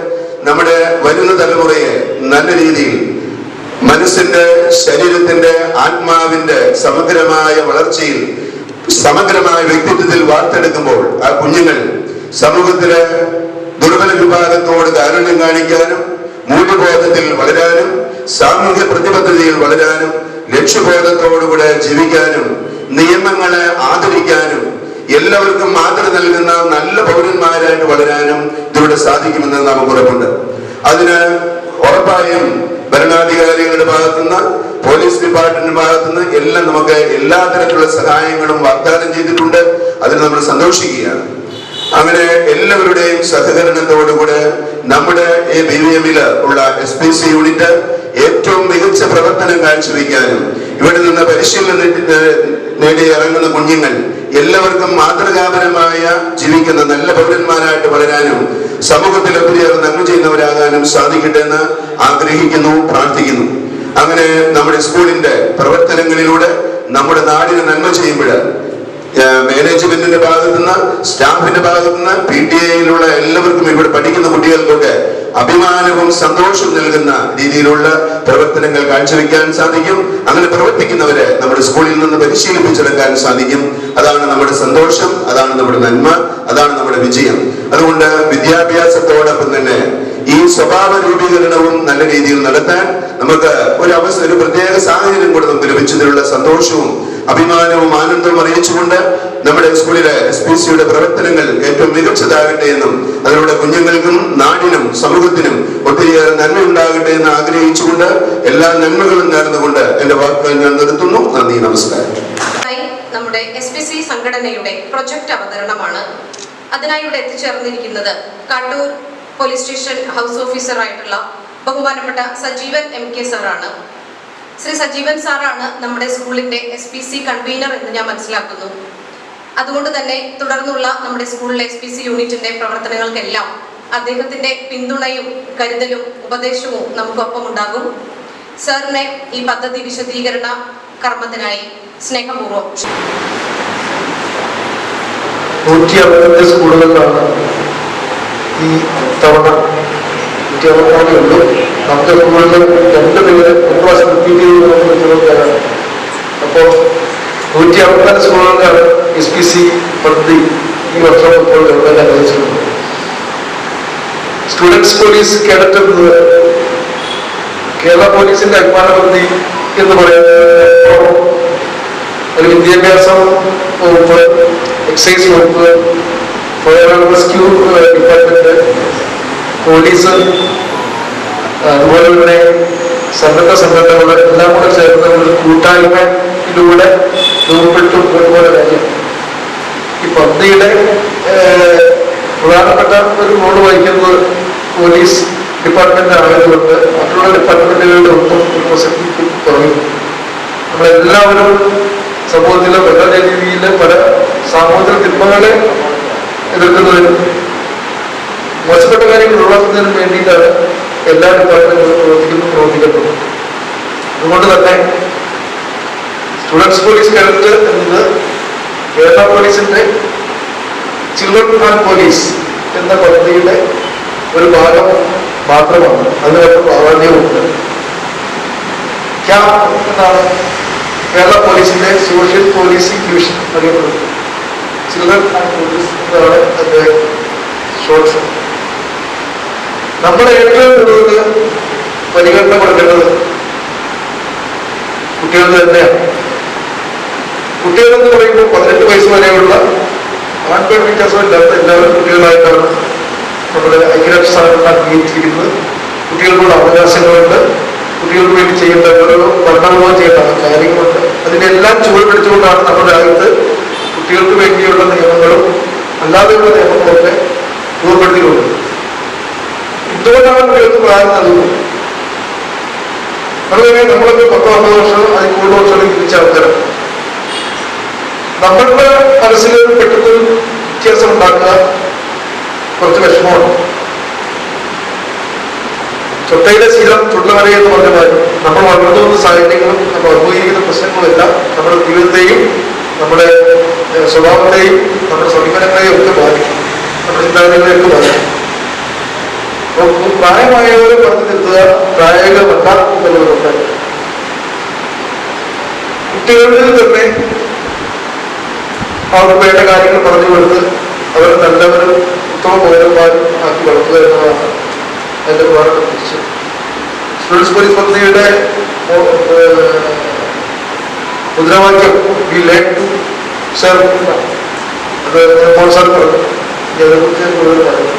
H: നമ്മുടെ വരുന്ന തലമുറയെ നല്ല രീതിയിൽ മനസ്സിന്റെ, ശരീരത്തിന്റെ, ആത്മാവിന്റെ സമഗ്രമായ വളർച്ചയിൽ, സമഗ്രമായ വ്യക്തിത്വത്തിൽ വാർത്തെടുക്കുമ്പോൾ ആ കുഞ്ഞുങ്ങൾ സമൂഹത്തിലെ ദുർബല വിഭാഗത്തോട് കാരുണ്യം കാണിക്കാനും, മൂല്യബോധത്തിൽ വളരാനും, സാമൂഹ്യ പ്രതിബദ്ധതയിൽ വളരാനും, ലക്ഷ്യബോധത്തോടുകൂടെ ജീവിക്കാനും, നിയമങ്ങളെ ആദരിക്കാനും, എല്ലാവർക്കും മാതൃക നൽകുന്ന നല്ല പൗരന്മാരായിട്ട് വളരാനും ഇതിലൂടെ സാധിക്കുമെന്ന് നമുക്ക് ഉറപ്പുണ്ട്. അതിന് ഉറപ്പായും ഭരണാധികാരികളുടെ ഭാഗത്തുനിന്ന്, പോലീസ് ഡിപ്പാർട്ട്മെന്റിന്റെ ഭാഗത്തുനിന്ന് എല്ലാം നമുക്ക് എല്ലാ തരത്തിലുള്ള സഹായങ്ങളും വാഗ്ദാനം ചെയ്തിട്ടുണ്ട്. അതിന് നമ്മൾ സന്തോഷിക്കുകയാണ്. അങ്ങനെ എല്ലാവരുടെയും സഹകരണത്തോടുകൂടെ നമ്മുടെ ഈ BVM ഉള്ള SPC യൂണിറ്റ് ഏറ്റവും മികച്ച പ്രവർത്തനം കാഴ്ചവെക്കാനും, ഇവിടെ നിന്ന് പരിശീലനം നേടി ഇറങ്ങുന്ന കുഞ്ഞുങ്ങൾ എല്ലാവർക്കും മാതൃകാപരമായ ജീവിക്കുന്ന നല്ല പൗരന്മാരായിട്ട് വളരാനും, സമൂഹത്തിൽ ഒത്തിരിയേറെ നന്മ ചെയ്യുന്നവരാകാനും സാധിക്കട്ടെ എന്ന് ആഗ്രഹിക്കുന്നു, പ്രാർത്ഥിക്കുന്നു. അങ്ങനെ നമ്മുടെ സ്കൂളിന്റെ പ്രവർത്തനങ്ങളിലൂടെ നമ്മുടെ നാടിന് നന്മ ചെയ്യുമ്പോൾ മാനേജ്മെന്റിന്റെ ഭാഗത്തുനിന്ന്, സ്റ്റാഫിന്റെ ഭാഗത്തുനിന്ന്, PTA എല്ലാവർക്കും, ഇവിടെ പഠിക്കുന്ന കുട്ടികൾക്കൊക്കെ അഭിമാനവും സന്തോഷവും നൽകുന്ന രീതിയിലുള്ള പ്രവർത്തനങ്ങൾ കാഴ്ചവെക്കാൻ സാധിക്കും. അങ്ങനെ പ്രവർത്തിക്കുന്നവരെ നമ്മുടെ സ്കൂളിൽ നിന്ന് പരിശീലിപ്പിച്ചെടുക്കാൻ സാധിക്കും. അതാണ് നമ്മുടെ സന്തോഷം, അതാണ് നമ്മുടെ നന്മ, അതാണ് നമ്മുടെ വിജയം. അതുകൊണ്ട് വിദ്യാഭ്യാസത്തോടൊപ്പം തന്നെ ഈ സ്വഭാവ രൂപീകരണവും നല്ല രീതിയിൽ നടത്താൻ നമുക്ക് ഒരു പ്രത്യേക സാഹചര്യം കൂടെ നമുക്ക് ലഭിച്ചതിലുള്ള സന്തോഷവും അഭിമാനവും ആനന്ദവും അറിയിച്ചുകൊണ്ട് നമ്മുടെ സ്കൂളിലെ SPCയുടെ പ്രവർത്തനങ്ങൾ ഏറ്റവും മികച്ചതാകട്ടെ എന്നും, അതിലൂടെ കുഞ്ഞുങ്ങൾക്കും നാടിനും സമൂഹത്തിനും ഒത്തിരിയേറെ നന്മ ഉണ്ടാകട്ടെ എന്ന് ആഗ്രഹിച്ചുകൊണ്ട് എല്ലാ നന്മകളും നേർന്നുകൊണ്ട് എന്റെ വാക്കുകൾ ഞാൻ നിർത്തുന്നു. നന്ദി, നമസ്കാരം.
A: നമ്മുടെ SPC സംഘടനയുടെ പ്രൊജക്ട് അവതരണമാണ്. അതിനായി ഇവിടെ എത്തിച്ചേർന്നിരിക്കുന്നത് കാട്ടൂർ പോലീസ് സ്റ്റേഷൻ ഹൗസ് ഓഫീസറായിട്ടുള്ള ബഹുമാനപ്പെട്ട സജീവൻ MK സാറാണ്. ശ്രീ സജീവൻ സാറാണ് നമ്മുടെ സ്കൂളിന്റെ SPC കൺവീനർ എന്ന് ഞാൻ മനസ്സിലാക്കുന്നു. അതുകൊണ്ട് തന്നെ തുടർന്നുള്ള നമ്മുടെ സ്കൂളിലെ SPC യൂണിറ്റിന്റെ പ്രവർത്തനങ്ങൾക്കെല്ലാം അദ്ദേഹത്തിന്റെ പിന്തുണയും കരുതലും ഉപദേശവും നമുക്കൊപ്പം ഉണ്ടാകും. സാറിനെ ഈ പദ്ധതി വിശദീകരണ കർമ്മത്തിനായി സ്നേഹപൂർവ്വം
E: 160 സ്കൂളുകളിലാണ് ഈ തവണ 160 ഉള്ളൂ. നമ്മുടെ സ്കൂളിൽ 2 പേര് 1 പ്രാവശ്യം റിപ്പീറ്റ് ചെയ്ത്. അപ്പോൾ 160 സ്കൂളുകൾക്കാണ് SPC പദ്ധതി ഈ വർഷം ഇപ്പോൾ ഗവൺമെന്റ് അനുവദിച്ചിട്ടുണ്ട്. സ്റ്റുഡൻസ് പോലീസ് കേഡറ്റ് എന്നത് കേരള പോലീസിന്റെ അഭിമാന പദ്ധതി എന്ന് പറയുന്നത് ഒരു വിദ്യാഭ്യാസം വകുപ്പ്, എക്സൈസ് വകുപ്പ്, fire and rescue department, police, അതുപോലെ തന്നെ സന്നദ്ധ സംഘടനകൾ എല്ലാം കൂടെ ചേർന്ന ഒരു കൂട്ടായ്മയിലൂടെ രൂപപ്പെട്ടു പോലെ കാര്യം. ഈ പദ്ധതിയുടെ പ്രധാനപ്പെട്ട ഒരു റോള് വഹിക്കുന്നത് പോലീസ് ഡിപ്പാർട്ട്മെന്റ് ആയതുകൊണ്ട് മറ്റുള്ള ഡിപ്പാർട്ട്മെന്റുകളുടെ ഒന്നും ഒരു പ്രസക്തി കുറയും. നമ്മളെല്ലാവരും സമൂഹത്തിലെ പല രീതിയിലെ പല സാമൂഹിക തിന്മകളെ എതിർക്കുന്നതിനും മോശപ്പെട്ട കാര്യങ്ങൾ ഒഴിവാക്കുന്നതിനും വേണ്ടിയിട്ടാണ് എല്ലാ ഡിപ്പാർട്ട്മെന്റുകളും പ്രവർത്തിക്കപ്പെടുന്നത്. അതുകൊണ്ട് തന്നെ സ്റ്റുഡൻസ് പോലീസ് കേഡറ്റ് എന്നത് കേരള പോലീസിന്റെ ചിൽഡ്രൻ ആൻഡ് പോലീസ് എന്ന പദ്ധതിയുടെ ഒരു ഭാഗം മാത്രമാണ്. അതിനൊക്കെ പ്രാധാന്യമുണ്ട്. ക്യാമ്പ് എന്നാണ് കേരള പോലീസിന്റെ സോഷ്യൽ പോലീസിംഗ് ഡിവിഷൻ അറിയപ്പെടുന്നത്. ചിൽഡ്രൻ ആൻഡ് പോലീസ് എന്നാണ് അതിന്റെ ഷോർട്ട് ഫോം. നമ്മൾ ഏറ്റവും കൂടുതൽ പരിഗണന കൊടുക്കേണ്ടത് കുട്ടികൾ തന്നെയാണ്. കുട്ടികളെന്ന് പറയുമ്പോൾ 18 വയസ്സ് വരെയുള്ള ആൺപെൺ വ്യത്യാസമില്ലാത്ത എല്ലാവരും കുട്ടികളായിട്ടാണ് നമ്മുടെ ഐക്യരാഷ്ട്രസഭ അംഗീകരിച്ചിരിക്കുന്നത്. കുട്ടികൾക്കുള്ള അവകാശങ്ങളുണ്ട്. കുട്ടികൾക്ക് വേണ്ടി ചെയ്യേണ്ട ഓരോ ഭരണകൂടം ചെയ്യേണ്ട കാര്യങ്ങളുണ്ട്. അതിനെല്ലാം ചുവട് പിടിച്ചുകൊണ്ടാണ് നമ്മുടെ രാജ്യത്ത് കുട്ടികൾക്ക് വേണ്ടിയുള്ള നിയമങ്ങളും അല്ലാതെയുള്ള നിയമങ്ങളൊക്കെ രൂപപ്പെടുത്തിയിട്ടുള്ളത്. എന്തുകൊണ്ടാണ് കുട്ടികൾക്ക് പ്രായം നൽകുന്നത്? അതുപോലെ നമ്മളൊക്കെ 10-50 വർഷം അതിൽ കൂടുതൽ വർഷം ജീവിച്ച ആൾക്കാരാണ്. നമ്മളുടെ മനസ്സിൽ പെട്ടെന്ന് വ്യത്യാസം ഉണ്ടാക്കുക കുറച്ച് വിഷമമാണ്. ചൊട്ടയിലെ ശീലം ചുട്ടുവരെ എന്ന് പറഞ്ഞ കാര്യം നമ്മൾ വളർന്നു വന്ന സാഹചര്യങ്ങളും നമ്മൾ അഭിമുഖീകരിക്കുന്ന പ്രശ്നങ്ങളുമെല്ലാം നമ്മുടെ ജീവിതത്തെയും നമ്മുടെ സ്വഭാവത്തെയും നമ്മുടെ സമീപനങ്ങളെയും ഒക്കെ ബാധിക്കും. നമ്മുടെ ചിന്താഗതികളെയൊക്കെ ബാധിക്കും. പ്രായമായവരെ പറഞ്ഞു നിർത്തുക പ്രായോഗികമല്ല എന്നുള്ളതുകൊണ്ട് കുട്ടികളിൽ തന്നെ അവർക്ക് വേണ്ട കാര്യങ്ങൾ പറഞ്ഞു കൊടുത്ത് അവർ നല്ലവരും ഉത്തമ പൗരന്മാരും ആക്കി വളർത്തുക എന്നതാണ് അതിന്റെ പ്രധാനപ്പെട്ട ലക്ഷ്യം. സ്റ്റുഡൻസ് പോലീസ് പദ്ധതിയുടെ മുദ്രാവാക്യം വി ലേൺ ടു സെർവ്. അത് മോൻസാർ പറഞ്ഞു. അതിനെക്കുറിച്ച് കൂടുതൽ പറയുന്നു.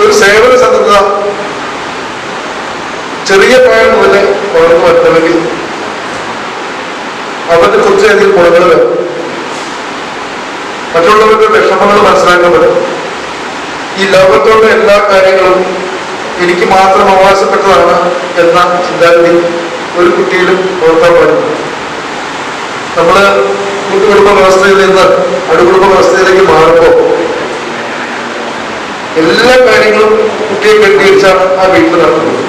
E: ഒരു സേവന സന്നദ്ധത ചെറിയ പ്രായം മുതലേ വളർന്നു വരണമെങ്കിൽ അവരുടെ കുറച്ചധികം ഗുണങ്ങൾ വേണം. മറ്റുള്ളവരുടെ വിഷമങ്ങൾ മനസ്സിലാക്കാൻ പറ്റും. ഈ ലോകത്തോടെ എല്ലാ കാര്യങ്ങളും എനിക്ക് മാത്രം അവകാശപ്പെട്ടതാണ് എന്ന ചിന്താഗതി ഒരു കുട്ടിയിലും വളർത്താൻ പാടില്ല. നമ്മള് കൂട്ടുകുടുംബ വ്യവസ്ഥയിൽ നിന്ന് അടുകുടുംബ വ്യവസ്ഥയിലേക്ക് മാറുമ്പോൾ എല്ലാ കാര്യങ്ങളും കുട്ടിയെ കേന്ദ്രീകരിച്ചാണ് ആ വീട്ടിൽ നടക്കുന്നത്.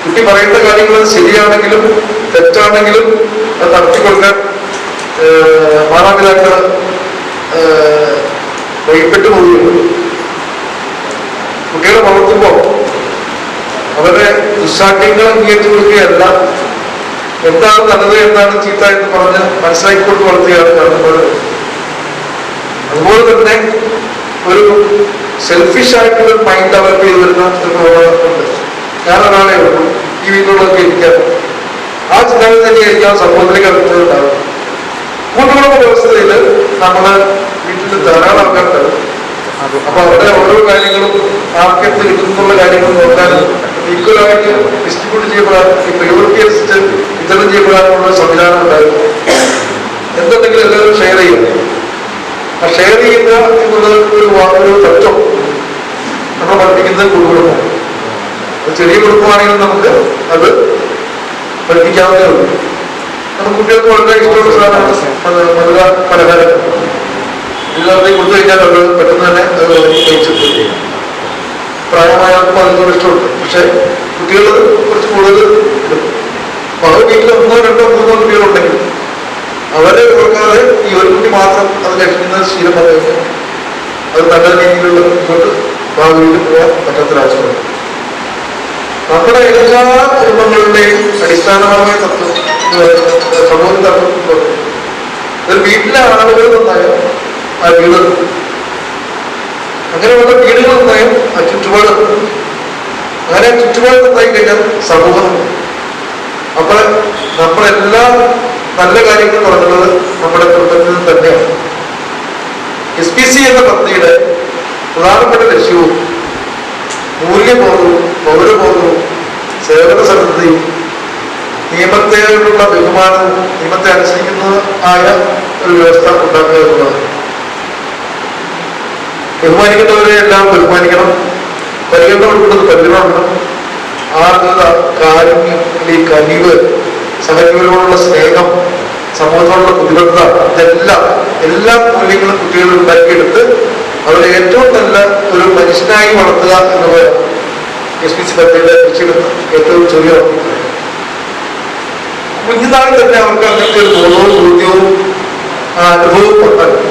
E: കുട്ടി പറയുന്ന കാര്യങ്ങൾ ശരിയാണെങ്കിലും തെറ്റാണെങ്കിലും അത് നടത്തിക്കൊടുക്കാൻ മാതാപിതാക്കൾ വൈകിട്ട് പോവുകയുള്ളൂ. കുട്ടികളെ വളർത്തുമ്പോൾ അവരുടെ ദുശാഠ്യങ്ങൾ അംഗീകരിച്ചു കൊടുക്കുകയല്ല, എന്താണ് നല്ലത് എന്താണ് ചീത്ത എന്ന് പറഞ്ഞ് മനസ്സിലാക്കിക്കൊണ്ട് വളർത്തുകയാണ് കാണുന്നത്. അതുപോലെ തന്നെ ഒരു സെൽഫിഷ് ആയിട്ടുള്ള മൈൻഡ് ഡെവലപ്പ് ചെയ്ത് വരുന്ന ഒരു പ്രവണതയുണ്ട്. ഞാനൊരാളെ ഉള്ളൂ, ഈ വീട്ടിലുള്ളതൊക്കെ ഇരിക്കാം. ആ ചിന്താഗതി തന്നെയായിരിക്കാം സമൂഹത്തിലേക്ക് അടുത്തുണ്ടാകും. കൂട്ടുകുടുംബ വ്യവസ്ഥയിൽ നമ്മള് വീട്ടിൽ ധാരാളം ആൾക്കാരുണ്ട്. അപ്പൊ അവരുടെ ഓരോ കാര്യങ്ങളും ആർക്കെത്ത് കിട്ടുന്നുള്ള കാര്യങ്ങൾ നോക്കാനും ഈക്വലായിട്ട് ഡിസ്ട്രിബ്യൂട്ട് ചെയ്യപ്പെടാനും ഈ പ്രയോറിറ്റി അനുസരിച്ച് വിതരണം ചെയ്യപ്പെടാനുള്ള സംവിധാനം ഉണ്ടായിരുന്നു. എന്തുണ്ടെങ്കിലും എല്ലാവരും ഷെയർ ചെയ്യും. ആ ഷെയർ ചെയ്യുക എന്നുള്ളത് ഒരു തത്വം നമ്മൾ പഠിപ്പിക്കുന്നത് കുടുംബമാണ്. ചെറിയ കുടുംബമാണെങ്കിലും നമുക്ക് അത് പഠിപ്പിക്കാവുന്നേ ഉള്ളൂ. നമുക്ക് കുട്ടികൾക്ക് വളരെ ഇഷ്ടമുള്ള സാധനമാണ് മധുര പലഹാരം. എല്ലാവരുടെയും കൊടുത്തു കഴിഞ്ഞാൽ അവർ പെട്ടെന്ന് തന്നെ അത് കഴിച്ചിട്ടുണ്ട്. പ്രായമായവർക്കും അതിനോട് ഇഷ്ടമുണ്ട്. പക്ഷെ കുട്ടികൾ കുറച്ച് കൂടുതൽ എടുക്കും. അപ്പൊ അവർ വീട്ടിൽ 1, 2, 3 കുട്ടികളുണ്ടെങ്കിൽ അവരെ ഓർക്കാതെ ഈ ഒരു കുട്ടി മാത്രം അത് കഴിക്കുന്ന ശീലം വന്നു അത് നല്ല രീതിയിലുള്ള മുന്നോട്ട് ഭാവിയിൽ പോകാൻ പറ്റാത്തൊരാവശ്യമാണ്. നമ്മുടെ എല്ലാ കുടുംബങ്ങളുടെയും അടിസ്ഥാനപരമായ തത്വം സമൂഹ തത്വം ഒരു വീട്ടിലെ ആളുകൾ നന്നായ ആ വീട്, അങ്ങനെയുള്ള വീടുകൾ നന്നായും ആ ചുറ്റുപാട്, അങ്ങനെ ചുറ്റുപാട് നന്നായി കഴിഞ്ഞാൽ സമൂഹം. അപ്പൊ നമ്മളെല്ലാ നല്ല കാര്യങ്ങൾ തുടങ്ങുന്നത് നമ്മുടെ കുടുംബത്തിൽ നിന്ന് തന്നെയാണ്. SPC എന്ന പദ്ധതിയുടെ പ്രധാനപ്പെട്ട ലക്ഷ്യവും മൂല്യബോധവും പൗരബോധവും സേവന സന്നദ്ധതയും നിയമത്തെയുള്ള ബഹുമാനവും നിയമത്തെ അനുസരിക്കുന്നതായ ഒരു വ്യവസ്ഥ ഉണ്ടാക്കുക എന്നുള്ളതാണ്. ബഹുമാനിക്കുന്നവരെ എല്ലാം ബഹുമാനിക്കണം, പരിഗണനയോടുള്ളത് പരിഗണന, ആർദ്രത, കാരുണ്യം, ഈ കനിവ്, സഹജീവനോടുള്ള സ്നേഹം, സമൂഹത്തോടുള്ള പ്രതിബദ്ധത, ഇതെല്ലാം എല്ലാ മൂല്യങ്ങളും കുട്ടികൾ ഉണ്ടാക്കിയെടുത്ത് അവരെ ഏറ്റവും നല്ല ഒരു മനുഷ്യനായി വളർത്തുക എന്നത് SPC പദ്ധതിയുടെ ലക്ഷ്യമെന്ന് ഏറ്റവും ചെറിയ കുഞ്ഞുനാളിൽ തന്നെ അവർക്ക് അങ്ങനത്തെ ഒരു ബോധവും ബോധ്യവും അനുഭവവും ഉണ്ടാകും.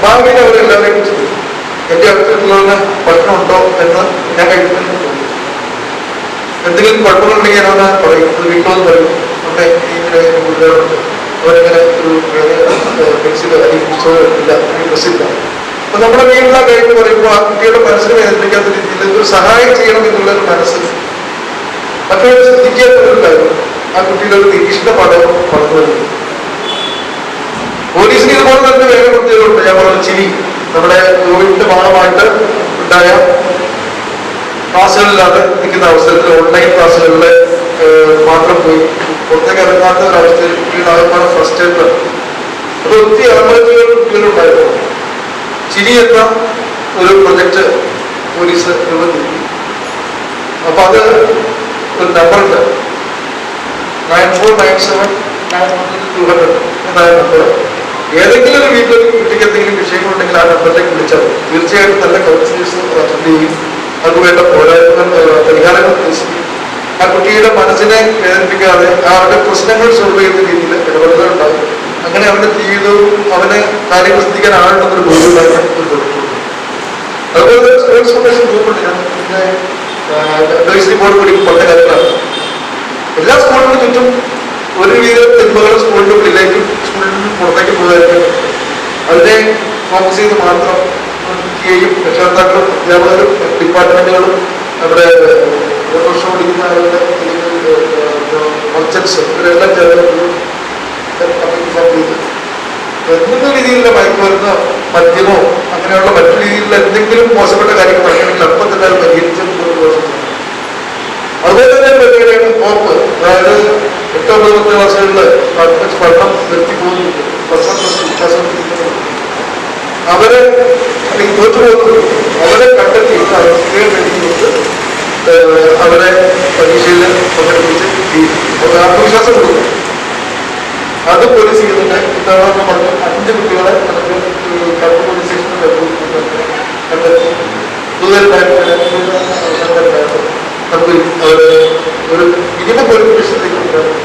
E: ഭാവിയിൽ അവരെല്ലാവരെയും കുറിച്ച് എന്റെ അടുത്തുള്ളവന് പഠനമുണ്ടോ എന്ന് ഞാൻ കഴിക്കുന്നുണ്ട്. എന്തെങ്കിലും കുഴപ്പങ്ങളുണ്ടെങ്കിൽ ഞാനവന് പറയും, അത് വീട്ടിലൊന്ന് പറയും, അവിടെ ഇങ്ങനെ കുട്ടികളുണ്ട്, അവരിങ്ങനെ ഒരു പെൻസിൽ അല്ലെങ്കിൽ പുസ്തകം ഇല്ല, അല്ലെങ്കിൽ ഡ്രസ്സില്ല. അപ്പൊ നമ്മുടെ വീട്ടിലെ കാര്യം പറയുമ്പോൾ ആ കുട്ടിയുടെ മനസ്സിനെ വേദനിപ്പിക്കാത്ത രീതിയിൽ ഒരു സഹായം ചെയ്യണം എന്നുള്ളൊരു മനസ്സ് മറ്റൊരു ശ്രദ്ധിക്കാത്തൊരു കാര്യം ആ കുട്ടിയുടെ ഒരു നിരീക്ഷണ പഠനം വളർന്നു വരുന്നു. പോലീസിന് ഇതുപോലെ തന്നെ വേറെ കുട്ടികളുണ്ട്. ഞാൻ പറഞ്ഞ ചിരി നമ്മുടെ കോവിഡിന്റെ ഭാഗമായിട്ട് ഉണ്ടായ ക്ലാസ്സുകളിലാണ് നിൽക്കുന്ന അവസരത്തിൽ ഓൺലൈൻ ക്ലാസ്സുകളിൽ മാത്രം പോയി പുറത്തേക്ക് ഇറങ്ങാത്ത ഒരവസ്ഥയിൽ കുട്ടികളാകമാണ് ഫസ്റ്റ് ആയിട്ട്. അത് ഒത്തിരി ആത്മഹത്യകൾ കുട്ടികളുണ്ടായിരുന്നു. ചിരി എന്ന ഒരു പ്രൊജക്ട് പോലീസ് രൂപത്തിലെത്തി. അപ്പൊ അത് ഒരു നമ്പറുണ്ട്, 9497 എന്നായ നമ്പർ. ഏതെങ്കിലും ഒരു വീട്ടിൽ കുട്ടിക്ക് എന്തെങ്കിലും വിഷയങ്ങളുണ്ടെങ്കിൽ ആ നമ്പറിലേക്ക് വിളിച്ചാൽ തീർച്ചയായിട്ടും നല്ല കൗൺസിലേഴ്സ് അറ്റൻഡ് ചെയ്യും. അവർക്ക് വേണ്ട പോരായ്മകൾ പരിഹാരങ്ങൾ നിർദ്ദേശിക്കും. ആ കുട്ടിയുടെ മനസ്സിനെ വേദനിപ്പിക്കാതെ അവരുടെ പ്രശ്നങ്ങൾ സോൾവ് ചെയ്യുന്ന രീതിയിൽ ഇടപെടലുകൾ ഉണ്ടാകും. അങ്ങനെ അവന്റെ ജീവിതവും അവന് കാര്യങ്ങൾ ശ്രദ്ധിക്കാൻ ആളുണ്ടെന്നൊരു ബോധ്യമുണ്ടാക്കാൻ ഒരു ബോധ്യമുണ്ട്. അതുപോലെ തന്നെ സ്പോർട്സ് ഫൗണ്ടേഷൻ ഗ്രൂപ്പുണ്ട്. ഞാൻ പിന്നെ അഡ്വൈസറി ബോർഡ് കൂടി പറഞ്ഞ കാര്യങ്ങളാണ്. എല്ലാ സ്കൂളുകളും ചുറ്റും ഒരു രീതിയിൽ തിന്മകളും സ്കൂളിൻ്റെ ഉള്ളിലേക്കും സ്കൂളിൽ നിന്നും പുറത്തേക്ക് പോകാതിരിക്കാൻ അതിനെ ഫോക്കസ് ചെയ്ത് മാത്രം യും രക്ഷകർത്താക്കളും അധ്യാപകരും ഡിപ്പാർട്ട്മെന്റുകളും നമ്മുടെ ഓട്ടോറിക്ഷ ഓടിക്കുന്ന ആളുകളുടെ മർച്ചൻസ് ഇവരെല്ലാം ചേർന്ന് എന്തെങ്കിലും രീതിയിലുള്ള മയക്കുമരുന്നോ മദ്യമോ അങ്ങനെയുള്ള മറ്റു രീതിയിലുള്ള എന്തെങ്കിലും മോശപ്പെട്ട കാര്യങ്ങൾ പറയണമെങ്കിൽ അപ്പം തന്നെ അത് പരിഹരിച്ചത്. അതുപോലെ തന്നെ പരിപാടിയാണ് ഹോപ്പ്. അതായത് 8-9 ക്ലാസ്സുകളിൽ പഠനം നിർത്തി പോകുന്നുണ്ട്. അവരെ അല്ലെങ്കിൽ തോറ്റു പോകുന്നു. അവരെ കണ്ടെത്തി അവർക്ക് അവരെ പരീക്ഷയിൽ പങ്കെടുപ്പിച്ച് ആത്മവിശ്വാസം കൊടുക്കും. അത് പോലീസ് ചെയ്യുന്നുണ്ട്. ഉദാഹരണം പറഞ്ഞ് 5 കുട്ടികളെ നമുക്ക് കണ്ണൂർ പോലീസ് സ്റ്റേഷനിൽ കണ്ടെത്തി നമുക്ക് ഒരു മിനിമം ക്വാളിഫിക്കേഷനിലേക്ക് കൊണ്ടുവരണം.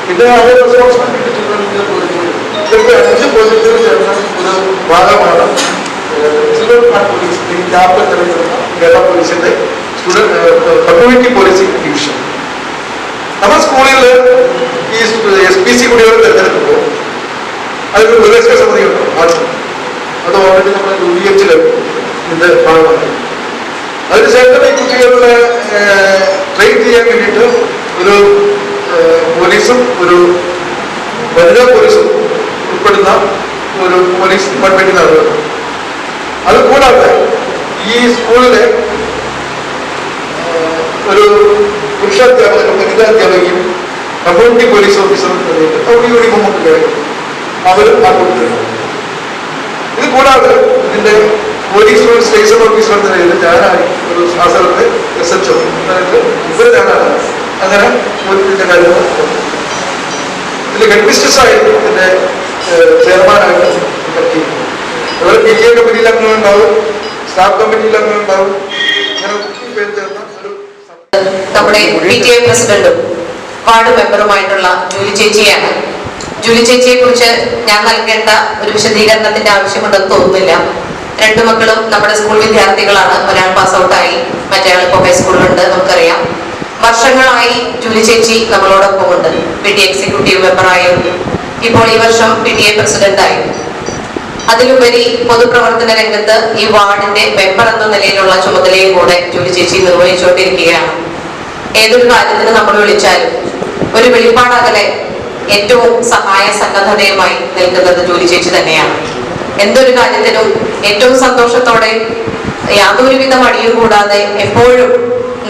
E: പിന്നെ അവർ റെസ്പോൺസിബിലിറ്റി ഇതൊക്കെ 5 പോലീസുകൾ ചേർന്ന ഒരു ഭാഗമാണ് സിൽവർ കാർഡ് പോലീസ് ലാബ് എന്നറിയപ്പെടുന്ന കേരള പോലീസിന്റെ സ്റ്റുഡന്റ് കമ്മ്യൂണിറ്റി പോലീസിംഗ് ഡിവിഷൻ. നമ്മുടെ സ്കൂളിൽ ഈ SPC കുട്ടികളെ തിരഞ്ഞെടുക്കുമ്പോൾ അതൊരു ഉപദേശക സമിതി ഉണ്ടോ ആർട്സ്. അത് ഓൾറെഡി നമ്മുടെ UVH ഇതിന്റെ ഭാഗമാണ്. അതിനുശേഷം ഈ കുട്ടികളെ ട്രെയിൻ ചെയ്യാൻ വേണ്ടിയിട്ട് ഒരു പോലീസും ഒരു വനിതാ പോലീസും ഉൾപ്പെടുന്ന ഒരു പോലീസ് ഡിപ്പാർട്ട്മെന്റ് നടത്തുന്നത്. അത് കൂടാതെ ഈ സ്കൂളിലെ ഒരു പുരുഷാധ്യാപകനും വനിതാ അധ്യാപകയും കമ്മ്യൂണിറ്റി പോലീസ് ഓഫീസറും അവർ യൂണിഫോം ഒക്കെ കഴിയും. അവരും ആ കൂട്ടത്തിലുണ്ട്. ഇത് കൂടാതെ ഇതിന്റെ പോലീസ് സ്റ്റേഷൻ ഓഫീസർ എന്ന നിലയിൽ ഞാനായി ഒരു ശാസ്ത്രത്തെ SHO ഇവർ ഞാനാണ്. അങ്ങനെ ഇതിന്റെ കാര്യങ്ങൾ ഇതിന്റെ ഹെഡ് മിസ്റ്റേഴ്സായി ഇതിന്റെ ചെയർമാനായിട്ട് അതുപോലെ PTA കമ്മിറ്റിയിൽ അംഗങ്ങളുണ്ടാവും, സ്റ്റാഫ് കമ്മിറ്റിയിൽ അംഗങ്ങളുണ്ടാവും. അങ്ങനെ ഒത്തിരി പേര് ചേർന്ന ഒരു
A: നമ്മുടെ PTA പ്രസിഡന്റും വാർഡ് മെമ്പറുമായിട്ടുള്ള ജൂലി ചേച്ചിയാണ്. ജൂലി ചേച്ചിയെ കുറിച്ച് ഞാൻ നൽകേണ്ട ഒരു വിശദീകരണത്തിന്റെ ആവശ്യമുണ്ടെന്ന് തോന്നുന്നില്ല. 2 മക്കളും നമ്മുടെ സ്കൂൾ വിദ്യാർത്ഥികളാണ്. ഒരാൾ പാസ് ഔട്ടായി, മറ്റേ ആൾ ഇപ്പോൾ ഹൈസ്കൂളിലുണ്ട്. നമുക്കറിയാം, വർഷങ്ങളായി ജൂലി ചേച്ചി നമ്മളോടൊപ്പമുണ്ട്. PTA എക്സിക്യൂട്ടീവ് മെമ്പറായും ഇപ്പോൾ ഈ വർഷം PTA പ്രസിഡന്റായും. അതിലുപരി പൊതുപ്രവർത്തന രംഗത്ത് ഈ വാർഡിന്റെ മെമ്പർ എന്ന നിലയിലുള്ള ചുമതലയും കൂടെ ജൂലി ചേച്ചി നിർവഹിച്ചുകൊണ്ടിരിക്കുകയാണ്. ഏതൊരു കാര്യത്തിന് നമ്മൾ വിളിച്ചാലും ഒരു വെളിപ്പാടകലെ ഏറ്റവും സഹായ സന്നദ്ധതയുമായി നിൽക്കുന്നത് ജൂലി ചേച്ചി തന്നെയാണ്. എന്തൊരു കാര്യത്തിനും ഏറ്റവും സന്തോഷത്തോടെ യാതൊരുവിധ മടിയും കൂടാതെ എപ്പോഴും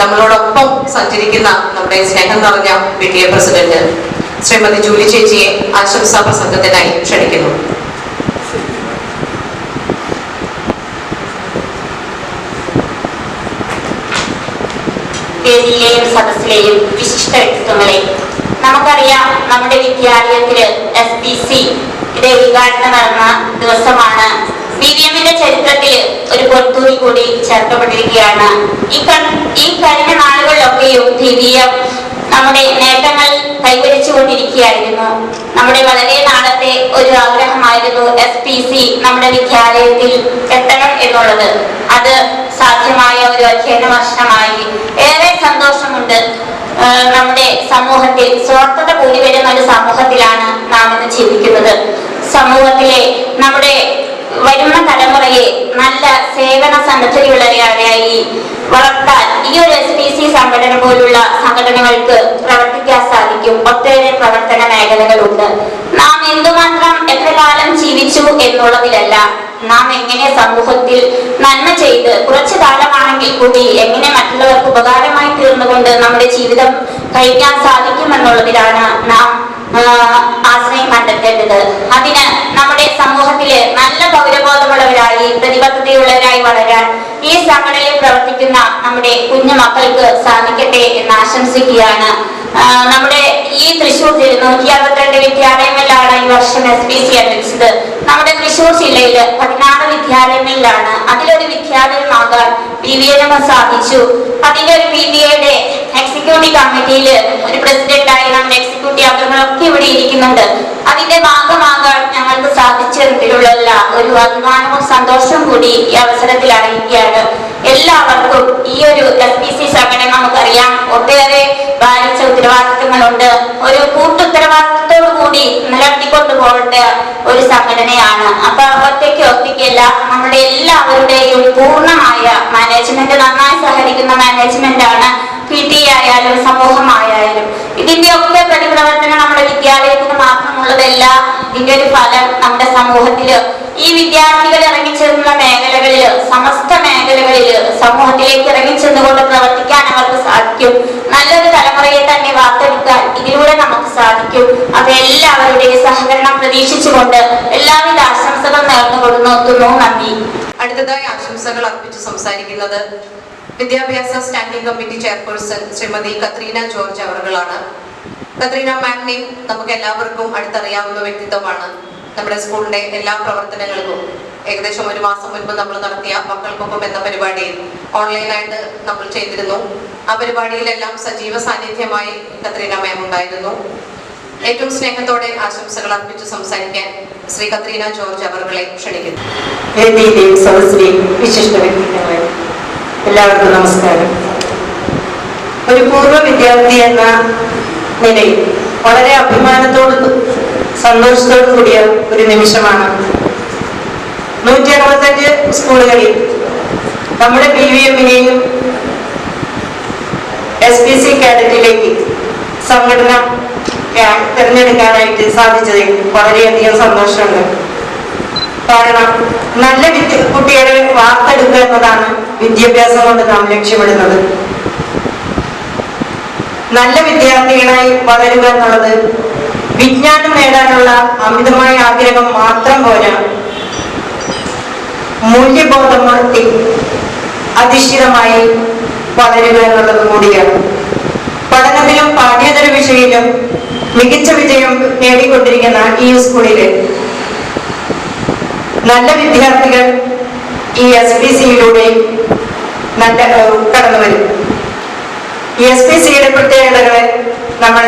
A: നമ്മളോടൊപ്പം സഞ്ചരിക്കുന്ന നമ്മുടെ സ്നേഹം നിറഞ്ഞ PTA പ്രസിഡന്റ് ശ്രീമതി ജൂലി ചേച്ചിയെ ആശംസാ പ്രസംഗത്തിനായി ക്ഷണിക്കുന്നു.
I: വേദിയിലെയും സദസ്സിലെയും വിശിഷ്ട വ്യക്തിത്വങ്ങളെ, നമുക്കറിയാം നമ്മുടെ വിദ്യാലയത്തില് SPC ഉദ്ഘാടനം നടന്ന ദിവസമാണ്. BVM-ന്റെ ചരിത്രത്തിൽ ഒരു പൊൻതൂവി കൂടി ചേർക്കപ്പെട്ടിരിക്കുകയാണ്. ഈ കഴിഞ്ഞ നാളുകളിലൊക്കെയും BVM നമ്മുടെ നേട്ടങ്ങൾ കൈവരിച്ചുകൊണ്ടിരിക്കുകയായിരുന്നു. നമ്മുടെ വളരെ നാളത്തെ ഒരു ആഗ്രഹമായിരുന്നു SPC നമ്മുടെ വിദ്യാലയത്തിൽ എത്തണം എന്നുള്ളത്. അത് സാധ്യമായ ഒരു അധ്യയന വർഷമായി. ഏറെ സന്തോഷമുണ്ട്. നമ്മുടെ സമൂഹത്തിൽ സ്വാർത്ഥത കൂടി വരുന്ന ഒരു സമൂഹത്തിലാണ് നാം ഇന്ന് ജീവിക്കുന്നത്. സമൂഹത്തിലെ നമ്മുടെ വരുന്ന തലമുറയെ നല്ല സേവന സന്നദ്ധതയുള്ളവരായി വളർത്താൻ ഈ ഒരു SPC സംഘടന പോലുള്ള സംഘടനകൾക്ക് പ്രവർത്തിക്കാൻ സാധിക്കും. ഒട്ടേറെ പ്രവർത്തന മേഖലകളുണ്ട്. നാം എന്തുമാത്രം എത്ര കാലം ജീവിച്ചു എന്നുള്ളതിലല്ല, നാം എങ്ങനെ സമൂഹത്തിൽ നന്മ ചെയ്ത് കുറച്ചു കാലമാണെങ്കിൽ കൂടി എങ്ങനെ മറ്റുള്ളവർക്ക് ഉപകാരമായി തീർന്നുകൊണ്ട് നമ്മുടെ ജീവിതം കഴിക്കാൻ സാധിക്കുമെന്നുള്ളതിലാണ് നാം ആശ്രയം കണ്ടെത്തേണ്ടത്. അതിന് നമ്മുടെ സമൂഹത്തില് നല്ല പൗരബോധമുള്ളവരായി പ്രതിബദ്ധതയുള്ളവരായി വളരാൻ ഈ സംഘടനയിൽ പ്രവർത്തിക്കുന്ന നമ്മുടെ കുഞ്ഞു മക്കൾക്ക് സാധിക്കട്ടെ എന്ന് ആശംസിക്കുകയാണ്. നമ്മുടെ ഈ തൃശ്ശൂരിൽ 162 വിദ്യാലയങ്ങളിലാണ് ഈ വർഷം SPC ആരംഭിച്ചത്. നമ്മുടെ തൃശ്ശൂർ ജില്ലയിൽ 16 വിദ്യാലയങ്ങളിലാണ്. അതിലൊരു വിദ്യാലയമാകാൻ BVM സാധിച്ചു. അതിന്റെ ഒരു BVA-യുടെ എക്സിക്യൂട്ടീവ് കമ്മിറ്റിയിൽ ഒരു പ്രസിഡന്റായി നമ്മുടെ എക്സിക്യൂട്ടീവ് അംഗങ്ങളൊക്കെ ഇവിടെ ഇരിക്കുന്നുണ്ട്. അതിന്റെ ഭാഗമാകാൻ ഞങ്ങൾക്ക് സാധിച്ചതിലുള്ള ഒരു അഭിമാനവും സന്തോഷവും കൂടി ഈ അവസരത്തിൽ അറിയിക്കുകയാണ്. എല്ലാവർക്കും ഈ ഒരു SPC സംഘടന നമുക്കറിയാം ഒട്ടേറെ ഭാരിച്ച ഉത്തരവാദിത്തങ്ങളുണ്ട്. ഒരു കൂട്ടുത്തരവാദിത്തത്തോടു കൂടി നിലനിർത്തിക്കൊണ്ടു പോകേണ്ട ഒരു സംഘടനയാണ്. അപ്പൊ ഒറ്റയ്ക്കല്ല, നമ്മുടെ എല്ലാവരുടെയും പൂർണ്ണമായ മാനേജ്മെന്റ്, നന്നായി സഹകരിക്കുന്ന മാനേജ്മെന്റ് ആണ് PTA ആയാലും സമൂഹമായാലും. ഇതിന്റെ ഒക്കെ പ്രതിപ്രവർത്തനം നമ്മുടെ വിദ്യാലയത്തിന് മാത്രമുള്ളതല്ല. ഇതിന്റെ ഒരു ഫലം നമ്മുടെ സമൂഹത്തില് ഈ വിദ്യാർത്ഥികൾ ഇറങ്ങിച്ചെല്ലുന്ന മേഖലകളില്, സമസ്ത മേഖലകളില് സമൂഹത്തിലേക്ക് ഇറങ്ങിച്ചെന്നുകൊണ്ട് പ്രവർത്തിക്കാൻ അവർക്ക് സാധിക്കും. നല്ലൊരു തലമുറയെ തന്നെ വാർത്തെടുക്കാൻ ഇതിലൂടെ നമുക്ക് സാധിക്കും. അത് എല്ലാവരുടെയും സഹകരണം പ്രതീക്ഷിച്ചുകൊണ്ട് എല്ലാവിധ ആശംസകൾ നേർന്നുകൊണ്ട് നിർത്തുന്നു. നന്ദി.
A: അടുത്തതായി ആശംസകൾ അർപ്പിച്ച് സംസാരിക്കുന്നത് വിദ്യാഭ്യാസ standing committee chairperson Shrimati Katrina George അവറുകളാണ്. കത്രീന മാമിനെയും നമുക്ക് എല്ലാവർക്കും അടുത്തറിയാവുന്ന വ്യക്തിത്വമാണ്. നമ്മുടെ സ്കൂളിന്റെ എല്ലാ പ്രവർത്തനങ്ങൾക്കും ഏകദേശം ഒരു മാസം മുൻപ് നമ്മൾ നടത്തിയ മക്കൾക്കൊപ്പം എന്ന പരിപാടിയിൽ ഓൺലൈനായിട്ട് നമ്മൾ ചെയ്തിരുന്നു. ആ പരിപാടിയിലെല്ലാം സജീവ സാന്നിധ്യമായി കത്രീന മാം ഉണ്ടായിരുന്നു. ഏറ്റവും സ്നേഹത്തോടെ ആശംസകൾ അർപ്പിച്ച് സംസാരിക്കാൻ ശ്രീ കത്രീന ജോർജ് അവറുകളെ ക്ഷണിക്കുന്നു.
B: വേദിയിലെയും സദസ്സിലെയും വിശിഷ്ട വ്യക്തിത്വങ്ങളെ എല്ലാവർക്കും നമസ്കാരം. ഒരു പൂർവ്വ വിദ്യാർത്ഥി എന്ന നിലയിൽ വളരെ അഭിമാനത്തോടും സന്തോഷത്തോടും കൂടിയ ഒരു നിമിഷമാണ്. 165 സ്കൂളുകളിൽ നമ്മുടെ BVM-നെയും SPC കാഡറ്റിലേക്ക് സംഘടന തിരഞ്ഞെടുക്കാനായിട്ട് സാധിച്ചതിൽ വളരെയധികം സന്തോഷമുണ്ട്. കാരണം നല്ല കുട്ടികളെ വാർത്തെടുക്കുക എന്നതാണ് വിദ്യാഭ്യാസം കൊണ്ട് നാം ലക്ഷ്യമിടുന്നത്. നല്ല വിദ്യാർത്ഥികളായി വളരുക എന്നുള്ളത് വിജ്ഞാനം നേടാനുള്ള അമിതമായ ആഗ്രഹം മാത്രം പോരാ, മൂല്യബോധം അധിഷ്ഠിതമായി വളരുക എന്നുള്ളത് കൂടിയാണ്. പഠനത്തിലും പാഠ്യേതര വിഷയത്തിലും മികച്ച വിജയം നേടിക്കൊണ്ടിരിക്കുന്ന ഈ സ്കൂളില് നല്ല വിദ്യാർത്ഥികൾ ഈ SPC-യിലൂടെ കടന്നു വരും. ഈ SPC-യുടെ പ്രത്യേകതകളെ നമ്മൾ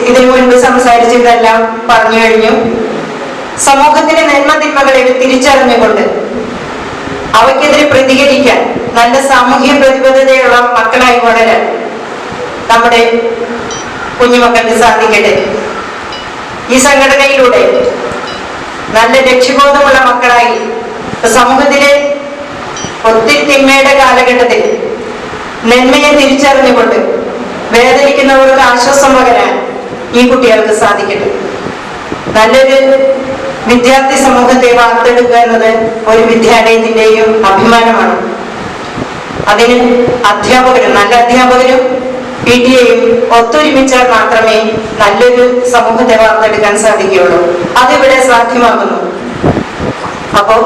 B: ഇതിനു മുൻപ് സംസാരിച്ചതെല്ലാം പറഞ്ഞു കഴിഞ്ഞു. സമൂഹത്തിന്റെ നന്മതിന്മകളെ തിരിച്ചറിഞ്ഞുകൊണ്ട് അവയ്ക്കെതിരെ പ്രതികരിക്കാൻ നല്ല സാമൂഹ്യ പ്രതിബദ്ധതയുള്ള മക്കളായി വളരാൻ നമ്മുടെ കുഞ്ഞുമക്കൾക്ക് സാധിക്കട്ടെ. ഈ സംഘടനയിലൂടെ നല്ല ലക്ഷ്യബോധമുള്ള മക്കളായി സമൂഹത്തിലെ ഒത്തിരി തിന്മയുടെ കാലഘട്ടത്തിൽ നന്മയെ തിരിച്ചറിഞ്ഞുകൊണ്ട് വേദനിക്കുന്നവർക്ക് ആശ്വാസം പകരാൻ ഈ കുട്ടികൾക്ക് സാധിക്കട്ടെ. നല്ലൊരു വിദ്യാർത്ഥി സമൂഹത്തെ വാർത്തെടുക്കുക എന്നത് ഒരു വിദ്യാലയത്തിന്റെയും അഭിമാനമാണ്. അതിന് അധ്യാപകരും നല്ല അധ്യാപകരും PTA-യും ഒത്തൊരുമിച്ചാൽ മാത്രമേ നല്ലൊരു സമൂഹത്തെ വാർത്തെടുക്കാൻ സാധിക്കുകയുള്ളൂ. അതിവിടെ സാധ്യമാകുന്നു. അപ്പോൾ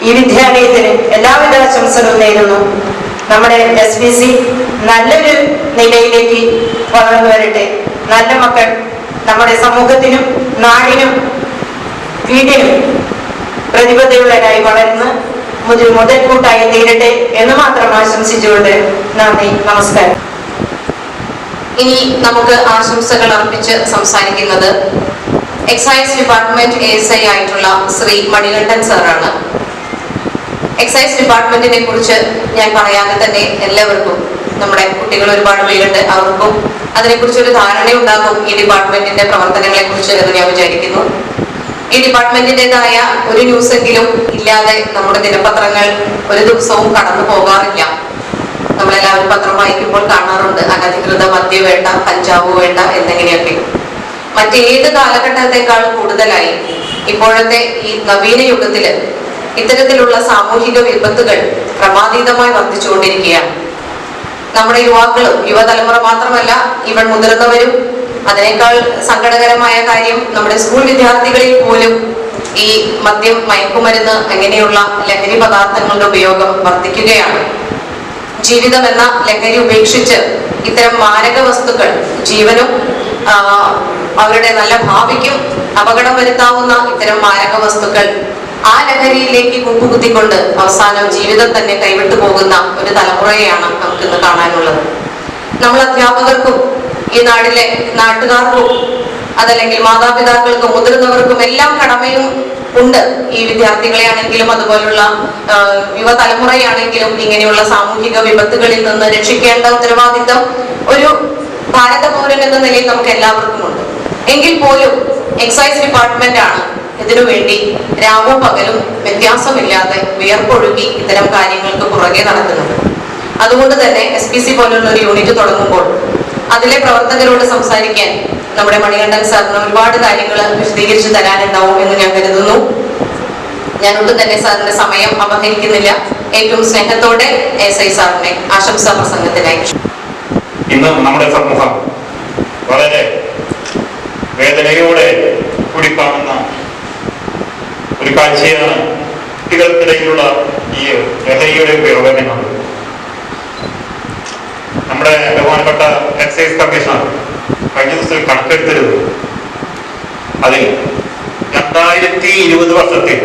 B: ഈ വിദ്യാലയത്തിന് എല്ലാവിധ ആശംസകളും നേരുന്നു. നമ്മുടെ SPC നല്ലൊരു നിലയിലേക്ക് വളർന്നു വരട്ടെ. നല്ല മക്കൾ നമ്മുടെ സമൂഹത്തിനും നാടിനും വീടിനും പ്രതിബദ്ധതയുള്ളവരായി വളർന്ന് മുതൽക്കൂട്ടായി തീരട്ടെ എന്ന് മാത്രം ആശംസിച്ചുകൊണ്ട് നന്ദി, നമസ്കാരം.
A: ഇനി നമുക്ക് ആശംസകൾ അർപ്പിച്ച് സംസാരിക്കുന്നത് എക്സൈസ് ഡിപ്പാർട്ട്മെന്റ് ASI ആയിട്ടുള്ള ശ്രീ മണികണ്ഠൻ സാറാണ്. എക്സൈസ് ഡിപ്പാർട്ട്മെന്റിനെ കുറിച്ച് ഞാൻ പറയാതെ തന്നെ എല്ലാവർക്കും, നമ്മുടെ കുട്ടികൾ ഒരുപാട് പേരുണ്ട്, അവർക്കും അതിനെക്കുറിച്ചൊരു ധാരണയുണ്ടാകും ഈ ഡിപ്പാർട്ട്മെന്റിന്റെ പ്രവർത്തനങ്ങളെ കുറിച്ച് എന്ന് ഞാൻ വിചാരിക്കുന്നു. ഈ ഡിപ്പാർട്ട്മെന്റിൻ്റെതായ ഒരു ന്യൂസെങ്കിലും ഇല്ലാതെ നമ്മുടെ ദിനപത്രങ്ങൾ ഒരു ദിവസവും കടന്നു പോകാറില്ല. നമ്മളെല്ലാവരും പത്രം വായിക്കുമ്പോൾ കാണാറുണ്ട് അനധികൃത മദ്യം വേണ്ട, കഞ്ചാവ് വേണ്ട എന്നിങ്ങനെയൊക്കെ. മറ്റേത് കാലഘട്ടത്തെക്കാൾ കൂടുതലായി ഇപ്പോഴത്തെ ഈ നവീന യുഗത്തില് ഇത്തരത്തിലുള്ള സാമൂഹിക വിപത്തുകൾ ക്രമാതീതമായി വർദ്ധിച്ചുകൊണ്ടിരിക്കുകയാണ്. നമ്മുടെ യുവാക്കളും യുവതലമുറ മാത്രമല്ല, ഇവൻ മുതിർന്നവരും, അതിനേക്കാൾ സങ്കടകരമായ കാര്യം നമ്മുടെ സ്കൂൾ വിദ്യാർത്ഥികളിൽ പോലും ഈ മദ്യം, മയക്കുമരുന്ന് അങ്ങനെയുള്ള ലഹരി പദാർത്ഥങ്ങളുടെ ഉപയോഗം വർദ്ധിക്കുകയാണ്. ജീവിതം എന്ന ലഹരി ഉപേക്ഷിച്ച് ഇത്തരം മാരക വസ്തുക്കൾ ജീവനും അവരുടെ നല്ല ഭാവിക്കും അപകടം വരുത്താവുന്ന ഇത്തരം മാരക വസ്തുക്കൾ ആ ലഹരിയിലേക്ക് കൂപ്പുകുത്തിക്കൊണ്ട് അവസാനം ജീവിതം തന്നെ കൈവിട്ടു പോകുന്ന ഒരു തലമുറയെയാണ് നമുക്കിന്ന് കാണാനുള്ളത്. നമ്മൾ അധ്യാപകർക്കും ഈ നാട്ടിലെ നാട്ടുകാർക്കും അതല്ലെങ്കിൽ മാതാപിതാക്കൾക്കും മുതിർന്നവർക്കും എല്ലാം കടമയും ഉണ്ട്. ഈ വിദ്യാർത്ഥികളെ ആണെങ്കിലും അതുപോലുള്ള യുവതലമുറയാണെങ്കിലും ഇങ്ങനെയുള്ള സാമൂഹിക വിപത്തുകളിൽ നിന്ന് രക്ഷിക്കേണ്ട ഉത്തരവാദിത്തം ഒരു ഭാരത പൗരൻ എന്ന നിലയിൽ നമുക്ക് എല്ലാവർക്കും ഉണ്ട്. എങ്കിൽ പോലും എക്സൈസ് ഡിപ്പാർട്ട്മെന്റ് ആണ് ഇതിനുവേണ്ടി രാവും പകലും വ്യത്യാസമില്ലാതെ വിയർപ്പൊഴുകി ഇത്തരം കാര്യങ്ങൾക്ക് പുറകെ നടക്കുന്നത്. അതുകൊണ്ട് തന്നെ SPC പോലുള്ള ഒരു യൂണിറ്റ് തുടങ്ങുമ്പോൾ അതിലെ പ്രവർത്തകരോട് സംസാരിക്കാൻ നമ്മുടെ മണികണ്ഠൻ സാറിന് ഒരുപാട് കാര്യങ്ങൾ വിശദീകരിച്ച് തരാനുണ്ടാവും എന്ന് ഞാൻ കരുതുന്നു. ഞാൻ ഒട്ടും തന്നെ സാറിന്റെ സമയം അപഹരിക്കുന്നില്ല. ഏറ്റവും സ്നേഹത്തോടെ ASI സാറിനെ ആശംസാ പ്രസംഗത്തിനായി.
D: ഇന്ന് നമ്മുടെ സമൂഹം വളരെ വേദനയോടെ കൂടി കാണുന്ന ഒരു കാഴ്ചയാണ് കുട്ടികൾക്കിടയിലുള്ള ഈ ലഹരിയുടെ ഉപയോഗം എന്നത്. നമ്മുടെ ബഹുമാനപ്പെട്ട എക്സൈസ് കമ്മീഷണർ കഴിഞ്ഞ ദിവസം കണക്കെടുത്തത് അതിൽ 2020 വർഷത്തിൽ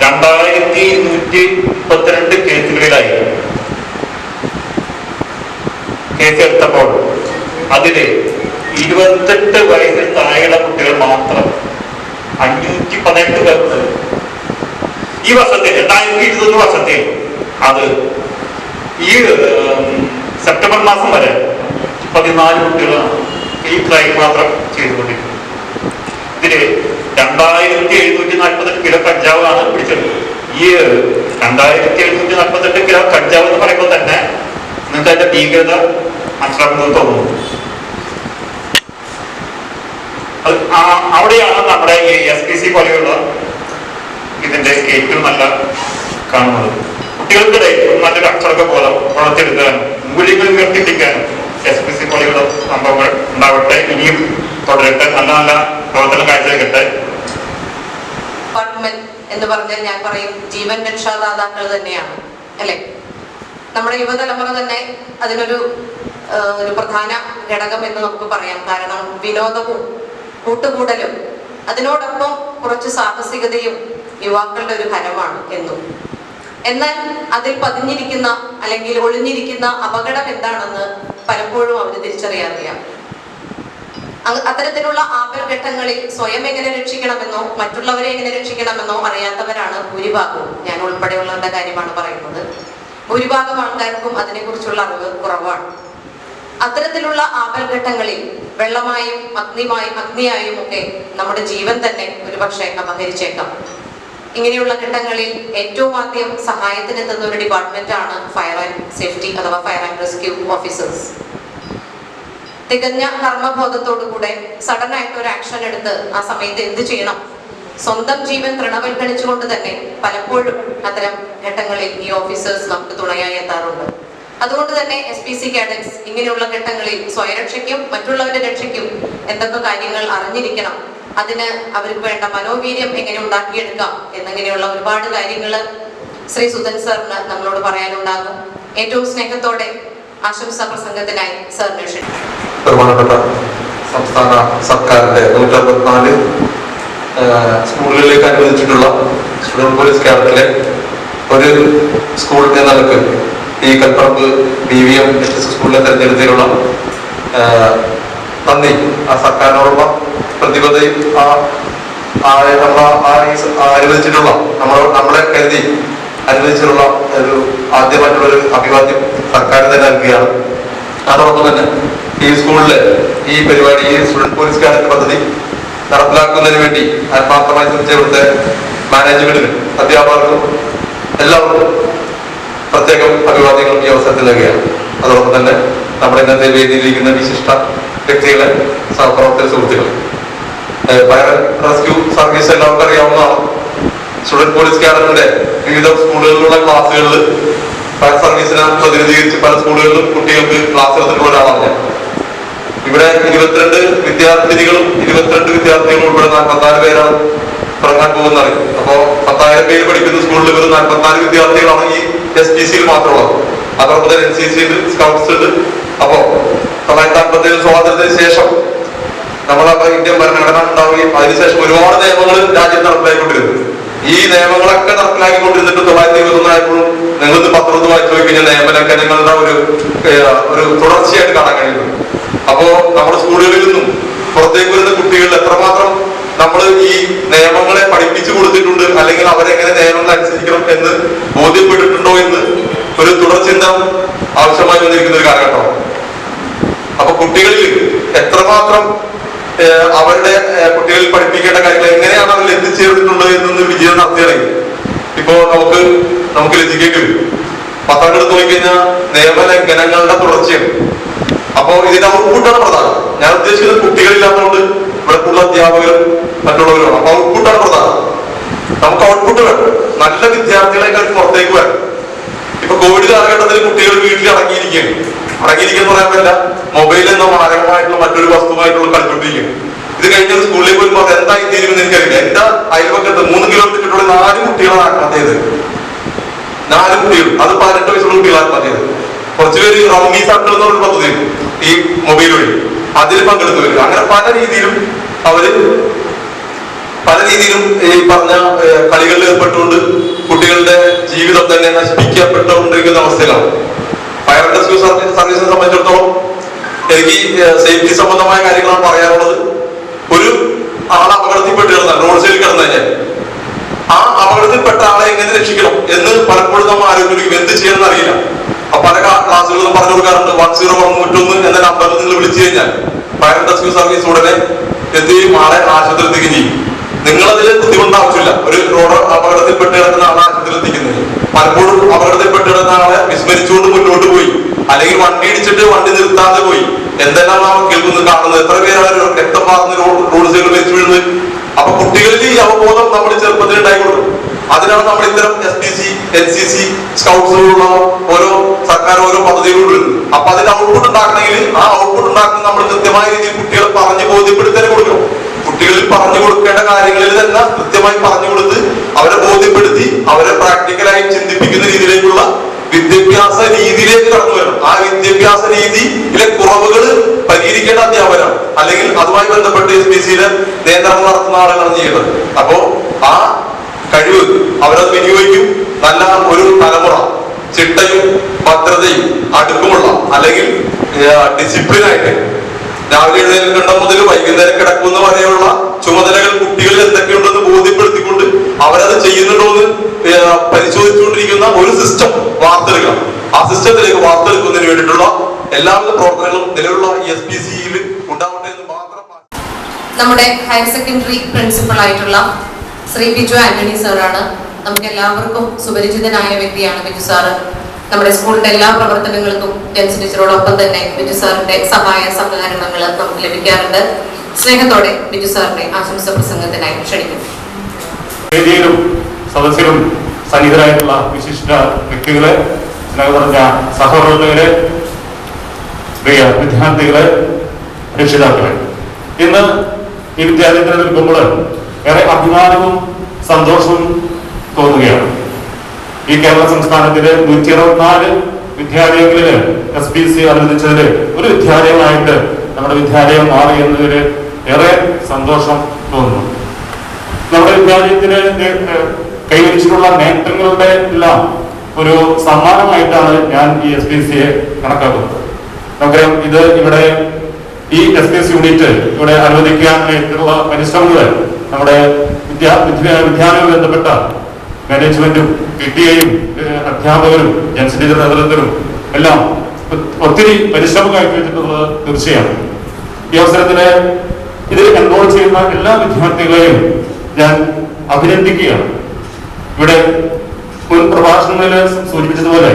D: 2232 കേസുകളിലായി കേസെടുത്തപ്പോൾ അതില് 28 വയസ്സിൽ താഴെയുള്ള കുട്ടികൾ മാത്രം 518 പേർക്ക്. ഈ വർഷത്തിൽ 2021 വർഷത്തിൽ അത് ഈ സെപ്റ്റംബർ മാസം വരെ 14 കുട്ടികളാണ് ഈ ക്രൈം മാത്രം ചെയ്തുകൊണ്ടിരിക്കുന്നത്. ഇതില് 2748 കിലോ കഞ്ചാവാണ് പിടിച്ചത്. ഈ 2748 കിലോ കഞ്ചാവ് എന്ന് പറയുമ്പോൾ തന്നെ നിങ്ങൾക്ക് അതിന്റെ ഭീകരത മനസ്സിലാക്കുന്നത് തോന്നുന്നു. അവിടെയാണ് നമ്മുടെ ഈ SPC പോലെയുള്ള ഇതിന്റെ ഏറ്റവും നല്ല കാണുന്നത്. കുട്ടികൾക്കിടയിൽ നല്ലൊരു അച്ചടക്ക ബോധം വളർത്തിയെടുക്കാനും മൂല്യങ്ങൾ ഉയർത്തിപ്പിക്കാനും SPC പോലെയുള്ള സംഭവങ്ങൾ ഉണ്ടാവട്ടെ, ഇനിയും തുടരട്ടെ, നല്ല നല്ല പ്രവർത്തനം കാഴ്ചവെക്കട്ടെ.
A: ഡിപ്പാർട്ട്മെന്റ് എന്ന് പറഞ്ഞാൽ ഞാൻ പറയും ജീവൻ രക്ഷാദാതാക്കൾ തന്നെയാണ്, അല്ലെ? നമ്മുടെ യുവതലമുറ തന്നെ അതിനൊരു ഒരു പ്രധാന ഘടകം എന്ന് നമുക്ക് പറയാം. കാരണം വിനോദവും കൂട്ടുകൂടലും അതിനോടൊപ്പം കുറച്ച് സാഹസികതയും യുവാക്കളുടെ ഒരു ഹരമാണ് എന്നും. എന്നാൽ അതിൽ പതിഞ്ഞിരിക്കുന്ന അല്ലെങ്കിൽ ഒളിഞ്ഞിരിക്കുന്ന അപകടം എന്താണെന്ന് പലപ്പോഴും അവർ തിരിച്ചറിയാറില്ല. അത്തരത്തിലുള്ള ആപൽഘട്ടങ്ങളിൽ സ്വയം എങ്ങനെ രക്ഷിക്കണമെന്നോ മറ്റുള്ളവരെ എങ്ങനെ രക്ഷിക്കണമെന്നോ അറിയാത്തവരാണ് ഭൂരിഭാഗവും. ഞാൻ ഉൾപ്പെടെയുള്ളവരുടെ കാര്യമാണ് പറയുന്നത്. ഭൂരിഭാഗം ആൾക്കാർക്കും അതിനെക്കുറിച്ചുള്ള അറിവ് കുറവാണ്. അത്തരത്തിലുള്ള ആപൽഘട്ടങ്ങളിൽ വെള്ളമായും അഗ്നിയായും ഒക്കെ നമ്മുടെ ജീവൻ തന്നെ ഒരുപക്ഷെ അപഹരിച്ചേക്കാം. ഇങ്ങനെയുള്ള ഘട്ടങ്ങളിൽ ഏറ്റവും ആദ്യം സഹായത്തിനെത്തുന്ന ഒരു ഡിപ്പാർട്ട്മെന്റാണ് ഫയർ ആൻഡ് സേഫ്റ്റി അഥവാ ഫയർ ആൻഡ് റെസ്ക്യൂ ഓഫീസേഴ്സ്. തികഞ്ഞ കർമ്മബോധത്തോടുകൂടെ സഡൻ ആയിട്ട് ഒരു ആക്ഷൻ എടുത്ത് ആ സമയത്ത് എന്ത് ചെയ്യണം, സ്വന്തം ജീവൻ തൃണവൽക്കരിച്ചുകൊണ്ട് തന്നെ പലപ്പോഴും അത്തരം ഘട്ടങ്ങളിൽ ഈ ഓഫീസേഴ്സ് നമുക്ക് തുണയായി എത്താറുണ്ട്. അതുകൊണ്ട് തന്നെ SPC കാഡറ്റ്സ് ഇങ്ങനെയുള്ള ഘട്ടങ്ങളിൽ സ്വയരക്ഷയ്ക്കും മറ്റുള്ളവരുടെ രക്ഷയ്ക്കും എന്തൊക്കെ കാര്യങ്ങൾ അറിഞ്ഞിരിക്കണം, അതിന് അവർക്ക് വേണ്ട മനോവീര്യം എങ്ങനെ ഉണ്ടാക്കിയെടുക്കാം എന്നിങ്ങനെയുള്ള ഒരുപാട് കാര്യങ്ങൾ ശ്രീ സുധൻ സാറിന് നമ്മളോട് പറയാനുണ്ടാകും. ഏറ്റവും സ്നേഹത്തോടെ ആശംസാ പ്രസംഗത്തിനായി സാറിനെ ക്ഷണിക്കും.
E: ബഹുമാനപ്പെട്ട സംസ്ഥാന സർക്കാരിന്റെ 154 സ്കൂളുകളിലേക്ക് അനുവദിച്ചിട്ടുള്ള സ്റ്റുഡന്റ് പോലീസ് ക്യാഡറ്റിലെ ഒരു സ്കൂൾ എന്ന നിലക്ക് ഈ കൽപ്പറമ്പ് BVM സ്കൂളിനെ തെരഞ്ഞെടുത്തതിലുള്ള നന്ദി, ആ സർക്കാരിനോടുള്ള പ്രതിബദ്ധതയും അനുവദിച്ചിട്ടുള്ള നമ്മളെ കരുതി അനുവദിച്ചിട്ടുള്ള ഒരു ആദ്യമായിട്ടുള്ള ഒരു അഭിവാദ്യം സർക്കാരിന് തന്നെ നൽകുകയാണ്. അതോടൊപ്പം തന്നെ ഈ സ്കൂളില് ഈ പരിപാടി, ഈ സ്റ്റുഡന്റ് പോലീസ് ക്യാഡറ്റ് പദ്ധതി നടപ്പിലാക്കുന്നതിന് വേണ്ടി ആത്മാർത്ഥമായി ശ്രമിച്ച ഇവിടുത്തെ മാനേജ്മെന്റിനും അധ്യാപകർക്കും എല്ലാവർക്കും പ്രത്യേകം അഭിവാദ്യങ്ങൾ ഈ അവസരത്തിൽ നൽകുകയാണ്. അതോടൊപ്പം തന്നെ നമ്മുടെ ഇന്നത്തെ വേദിയിലിരിക്കുന്ന വിശിഷ്ട വ്യക്തികളെ, സഹപ്രവർത്തക സുഹൃത്തുക്കളെ, ഫയർ റെസ്ക്യൂ സർവീസ് എല്ലാവർക്കും അറിയാവുന്നതാണ്. സ്റ്റുഡന്റ് പോലീസ് ക്യാഡറ്റിന്റെ വിവിധ സ്കൂളുകളിലുള്ള ക്ലാസ്സുകളിൽ ഫയർ സർവീസിനെ പ്രതിനിധീകരിച്ച് പല സ്കൂളുകളിലും കുട്ടികൾക്ക് ക്ലാസ് എടുത്തിട്ടുള്ള ഒരാളാണ് ഞാൻ. ഇവിടെ 22 വിദ്യാർത്ഥിനികളും 22 വിദ്യാർത്ഥികളും ഉൾപ്പെടെ 44 പേരാണ് തുടങ്ങാൻ പോകുന്നത്. അപ്പോ 10,000 പേര് പഠിക്കുന്ന സ്കൂളിൽ വെറും 44 വിദ്യാർത്ഥികളാണ് ഈ SPCയിൽ മാത്രമുള്ളത്. അതോടൊപ്പം തന്നെ NCC ഉണ്ട്, സ്കൗട്ട്സ് ഉണ്ട്. അപ്പോ 1947 സ്വാതന്ത്ര്യത്തിന് ശേഷം നമ്മളെ ഇന്ത്യൻ ഭരണഘടന ഉണ്ടാവുകയും അതിനുശേഷം ഒരുപാട് നിയമങ്ങൾ രാജ്യത്ത് നടപ്പിലാക്കിക്കൊണ്ടിരുന്നു. ഈ നിയമങ്ങളൊക്കെ നടപ്പിലാക്കിക്കൊണ്ടിരുന്നിട്ട് 1921 ആയപ്പോഴും നിങ്ങളിന്ന് പത്രത്തിൽ വായിച്ചു നോക്കി കഴിഞ്ഞാൽ നിയമലംഘനങ്ങളുടെ ഒരു തുടർച്ചയായിട്ട് കാണാൻ കഴിയുന്നു. അപ്പോ നമ്മുടെ സ്കൂളുകളിൽ നിന്നും പുറത്തേക്ക് വരുന്ന കുട്ടികളിൽ എത്രമാത്രം നമ്മൾ ഈ നിയമങ്ങളെ പഠിപ്പിച്ചു കൊടുത്തിട്ടുണ്ട്, അല്ലെങ്കിൽ അവരെങ്ങനെ നിയമങ്ങൾ അനുസരിക്കണം എന്ന് ബോധ്യപ്പെട്ടിട്ടുണ്ടോ എന്ന് ഒരു തുടർചിന്ത ആവശ്യമായി വന്നിരിക്കുന്ന ഒരു കാലഘട്ടമാണ്. അപ്പൊ കുട്ടികളിൽ എത്രമാത്രം അവരുടെ കുട്ടികളിൽ പഠിപ്പിക്കേണ്ട കാര്യങ്ങൾ എങ്ങനെയാണ് അവരിൽ എത്തിച്ചേർന്നിട്ടുള്ളത് എന്നൊരു വിജയം നടത്തിയാണെങ്കിൽ ഇപ്പോ നമുക്ക് ലഭിക്കേണ്ടി വരും. പത്രം എടുത്ത് നോക്കിക്കഴിഞ്ഞാൽ നിയമലംഘനങ്ങളുടെ തുടർച്ചയാണ്. അപ്പോ ഇതിന്റെ ഔട്ട്പുട്ടാണ് പ്രധാനം. ഞാൻ ഉദ്ദേശിക്കുന്നത് കുട്ടികളില്ലാത്തതുകൊണ്ട് ഇവിടെയുള്ള അധ്യാപകരും മറ്റുള്ളവരുമാണ്. അപ്പൊ ഔട്ട്പുട്ടാണ് പ്രധാനം. നമുക്ക് ഔട്ട്പുട്ട് വേണം. നല്ല വിദ്യാർത്ഥികളെ പുറത്തേക്ക് വരണം. ഇപ്പൊ കോവിഡ് കാലഘട്ടത്തിൽ കുട്ടികൾ വീട്ടിൽ അടങ്ങിയിരിക്കുകയാണ്. അടങ്ങിയിരിക്കുന്ന പറയാൻ പറ്റില്ല, മൊബൈൽ എന്ന മാരകമായിട്ടുള്ള മറ്റൊരു വസ്തുവായിട്ടുള്ള കളിച്ചോണ്ടിരിക്കും. ഇത് കഴിഞ്ഞ സ്കൂളിലേക്ക് വരുമ്പോൾ എന്തായി തീരുമെന്ന് എനിക്കറിയില്ല. എന്റെ അയൽവക്കത്ത് 3 കിലോമീറ്ററിലുള്ള 4 കുട്ടികളാണ് ആത്മഹത്യ ചെയ്തത്. 4 കുട്ടികൾ, അത് 18 വയസ്സുള്ള കുട്ടികൾ ആത്മഹത്യ ചെയ്തത്. കുറച്ചുപേര് റമ്മി സർക്കിൾ എന്നുള്ള പദ്ധതി ഈ മൊബൈൽ വഴി അതിൽ പങ്കെടുത്തു വരും. അങ്ങനെ പല രീതിയിലും ഈ പറഞ്ഞ കളികളിൽ ഏർപ്പെട്ടുകൊണ്ട് കുട്ടികളുടെ ജീവിതം തന്നെ നശിപ്പിക്കപ്പെട്ടുകൊണ്ടിരിക്കുന്ന അവസ്ഥയിലാണ്. ഫയർ ആൻഡ് റെസ്ക്യൂ സർവീസിനെ സംബന്ധിച്ചിടത്തോളം എനിക്ക് സേഫ്റ്റി സംബന്ധമായ കാര്യങ്ങളാണ് പറയാനുള്ളത്. ഒരു ആളെ അപകടത്തിൽപ്പെട്ട് കിടന്നാൽ, റോഡ് സൈഡിൽ കിടന്നു കഴിഞ്ഞാൽ ആ അപകടത്തിൽപ്പെട്ട ആളെ എങ്ങനെ രക്ഷിക്കണം എന്ന് പലപ്പോഴും നമ്മൾ ആലോചിക്കും. എന്ത് ചെയ്യണമെന്ന് അറിയില്ല. പല ക്ലാസ്സുകളിലും പറഞ്ഞു കൊടുക്കാറുണ്ട്. 1011 എന്ന നമ്പറിൽ നിങ്ങൾ വിളിച്ചു കഴിഞ്ഞാൽ ഫയർ ആൻഡ് റെസ്ക്യൂ സർവീസ് ഉടനെ എത്തുകയും ആളെ ആശുപത്രി എത്തിക്കുകയും ചെയ്യും. നിങ്ങളതിൽ ബുദ്ധിമുട്ട ആവശ്യമില്ല. ഒരു റോഡ് അപകടത്തിൽപ്പെട്ട് കിടക്കുന്ന ആളെ ആശുപത്രി എത്തിക്കുന്നത് പലപ്പോഴും അപകടത്തിൽപ്പെട്ട് കിടന്ന ആളെ വിസ്മരിച്ചുകൊണ്ട് മുന്നോട്ട് പോയി, അല്ലെങ്കിൽ വണ്ടി ഇടിച്ചിട്ട് വണ്ടി നിർത്താതെ പോയി. എന്തെല്ലാം നാം കേൾക്കുന്നത് കാണുന്നത്. എത്ര പേരാണ് രക്തം പാർന്ന് റോഡ് സൈഡിൽ മരിച്ചു വീഴുന്നത്. അപ്പൊ കുട്ടികളിൽ ഈ അവബോധം നമ്മൾ ചെറുപ്പത്തിൽ ഉണ്ടായിക്കൊടുക്കും. അതിനാണ് നമ്മൾ ഇത്തരം SPC, NCC, സ്കൗട്ട്സ് പോലുള്ള സർക്കാർ ഓരോ പദ്ധതികളും വരുന്നത്. അപ്പൊ അതിന്റെ ഔട്ട്പുട്ട് ഉണ്ടാക്കണമെങ്കിൽ ആ ഔട്ട്പുട്ട് ഉണ്ടാക്കുന്ന നമ്മൾ കൃത്യമായ രീതിയിൽ കുട്ടികളെ പറഞ്ഞ് ബോധ്യപ്പെടുത്താൻ കൊടുക്കണം. കുട്ടികളിൽ പറഞ്ഞു കൊടുക്കേണ്ട കാര്യങ്ങളിൽ തന്നെ കൃത്യമായി പറഞ്ഞു കൊടുത്ത് അവരെ ബോധ്യപ്പെടുത്തി അവരെ പ്രാക്ടിക്കലായി ചിന്തിപ്പിക്കുന്ന രീതിയിലേക്കുള്ള വിദ്യാഭ്യാസ രീതിയിലേക്ക് കടന്നു വരണം. ആ വിദ്യാഭ്യാസ രീതിയിലെ കുറവുകൾ പരിഹരിക്കേണ്ട അധ്യാപകരാണ്, അല്ലെങ്കിൽ അതുമായി ബന്ധപ്പെട്ട് SPCയിലെ നിയന്ത്രണം നടത്തുന്ന ആളുകളാണ് ചെയ്യേണ്ടത്. അപ്പോ ആ കഴിവ് അവരത് വിനിയോഗിക്കും. നല്ല ഒരു തലമുറ ചിട്ടയും ഭദ്രതയും അടുക്കുമുള്ള, അല്ലെങ്കിൽ ഡിസിപ്ലിനായിട്ട് രാവിലെ എഴുന്നേൽക്കേണ്ട മുതൽ വൈകുന്നേരം കിടക്കുന്ന വരെയുള്ള ചുമതലകൾ കുട്ടികളിൽ എന്തൊക്കെയുണ്ടെന്ന് ബോധ്യപ്പെടുത്തിക്കൊണ്ട് അവരത് ചെയ്യുന്നുണ്ടോ എന്ന് പരിശോധിച്ചുകൊണ്ടിരിക്കുന്ന ഒരു സിസ്റ്റം വാർത്തെടുക്കണം. ആ സിസ്റ്റത്തിലേക്ക് വാർത്തെടുക്കുന്നതിന് വേണ്ടിയിട്ടുള്ള എല്ലാവിധ പ്രവർത്തനങ്ങളും നിലവിലുള്ള SPCയിൽ ഉണ്ടാവട്ടെ എന്ന് മാത്രം.
A: നമ്മുടെ ഹയർ സെക്കൻഡറി പ്രിൻസിപ്പൽ ആയിട്ടുള്ള ശ്രീ ബിജു ആന്റണി സാറാണ്. നമുക്ക് എല്ലാവർക്കും സുപരിചിതനായ വ്യക്തിയാണ് ബിജു സാറ്. നമ്മുടെ സ്കൂളിന്റെ എല്ലാ പ്രവർത്തനങ്ങൾക്കും ജെൻസി ടീച്ചറോടൊപ്പം തന്നെ ബിജു സാറിന്റെ സഹായ സഹകരണങ്ങൾ നമുക്ക് ലഭിക്കാറുണ്ട്. സ്നേഹത്തോടെ ബിജു സാറിന്റെ ആശംസ പ്രസംഗത്തിനായി ക്ഷണിക്കുന്നു.
D: വേദിയിലും സദസ്സിലും സന്നിഹിതരായിട്ടുള്ള വിശിഷ്ട വ്യക്തികളെ, സ്നേഹം പറഞ്ഞ സഹപ്രവർത്തകരെ, പ്രിയ വിദ്യാർത്ഥികളെ, രക്ഷിതാക്കളെ, ഇന്ന് ഈ വിദ്യാലയത്തിൽ നിൽക്കുമ്പോൾ ഏറെ അഭിമാനവും സന്തോഷവും തോന്നുകയാണ്. ഈ കേരള സംസ്ഥാനത്തിലെ 124 വിദ്യാലയങ്ങളില് SPC അനുവദിച്ചതില് ഒരു വിദ്യാലയമായിട്ട് നമ്മുടെ വിദ്യാലയം മാറി എന്നതിൽ ഏറെ സന്തോഷം തോന്നുന്നു. നമ്മുടെ വിദ്യാലയത്തിന് കൈവരിച്ചിട്ടുള്ള നേട്ടങ്ങളുടെ എല്ലാം ഒരു സമ്മാനമായിട്ടാണ് ഞാൻ ഈ SPCയെ കണക്കാക്കുന്നത്. നമുക്കറിയാം, ഇത് ഇവിടെ ഈ SPC യൂണിറ്റ് ഇവിടെ അനുവദിക്കാനായിട്ടുള്ള പരിശ്രമങ്ങൾ നമ്മുടെ വിദ്യാലയവുമായി ബന്ധപ്പെട്ട മാനേജ്മെന്റും PTA-യും അധ്യാപകരും ജനറൽ ടീച്ചർ നേതൃത്വത്തിലും എല്ലാം ഒത്തിരി പരിശ്രമം കാഴ്ചവെച്ചിട്ടുള്ളത് തീർച്ചയാണ്. ഈ അവസരത്തില് ഇതിൽ എൻറോൾ ചെയ്യുന്ന എല്ലാ വിദ്യാർത്ഥികളെയും ഞാൻ അഭിനന്ദിക്കുകയാണ്. ഇവിടെ മുൻ പ്രഭാഷണങ്ങളിൽ സൂചിപ്പിച്ചതുപോലെ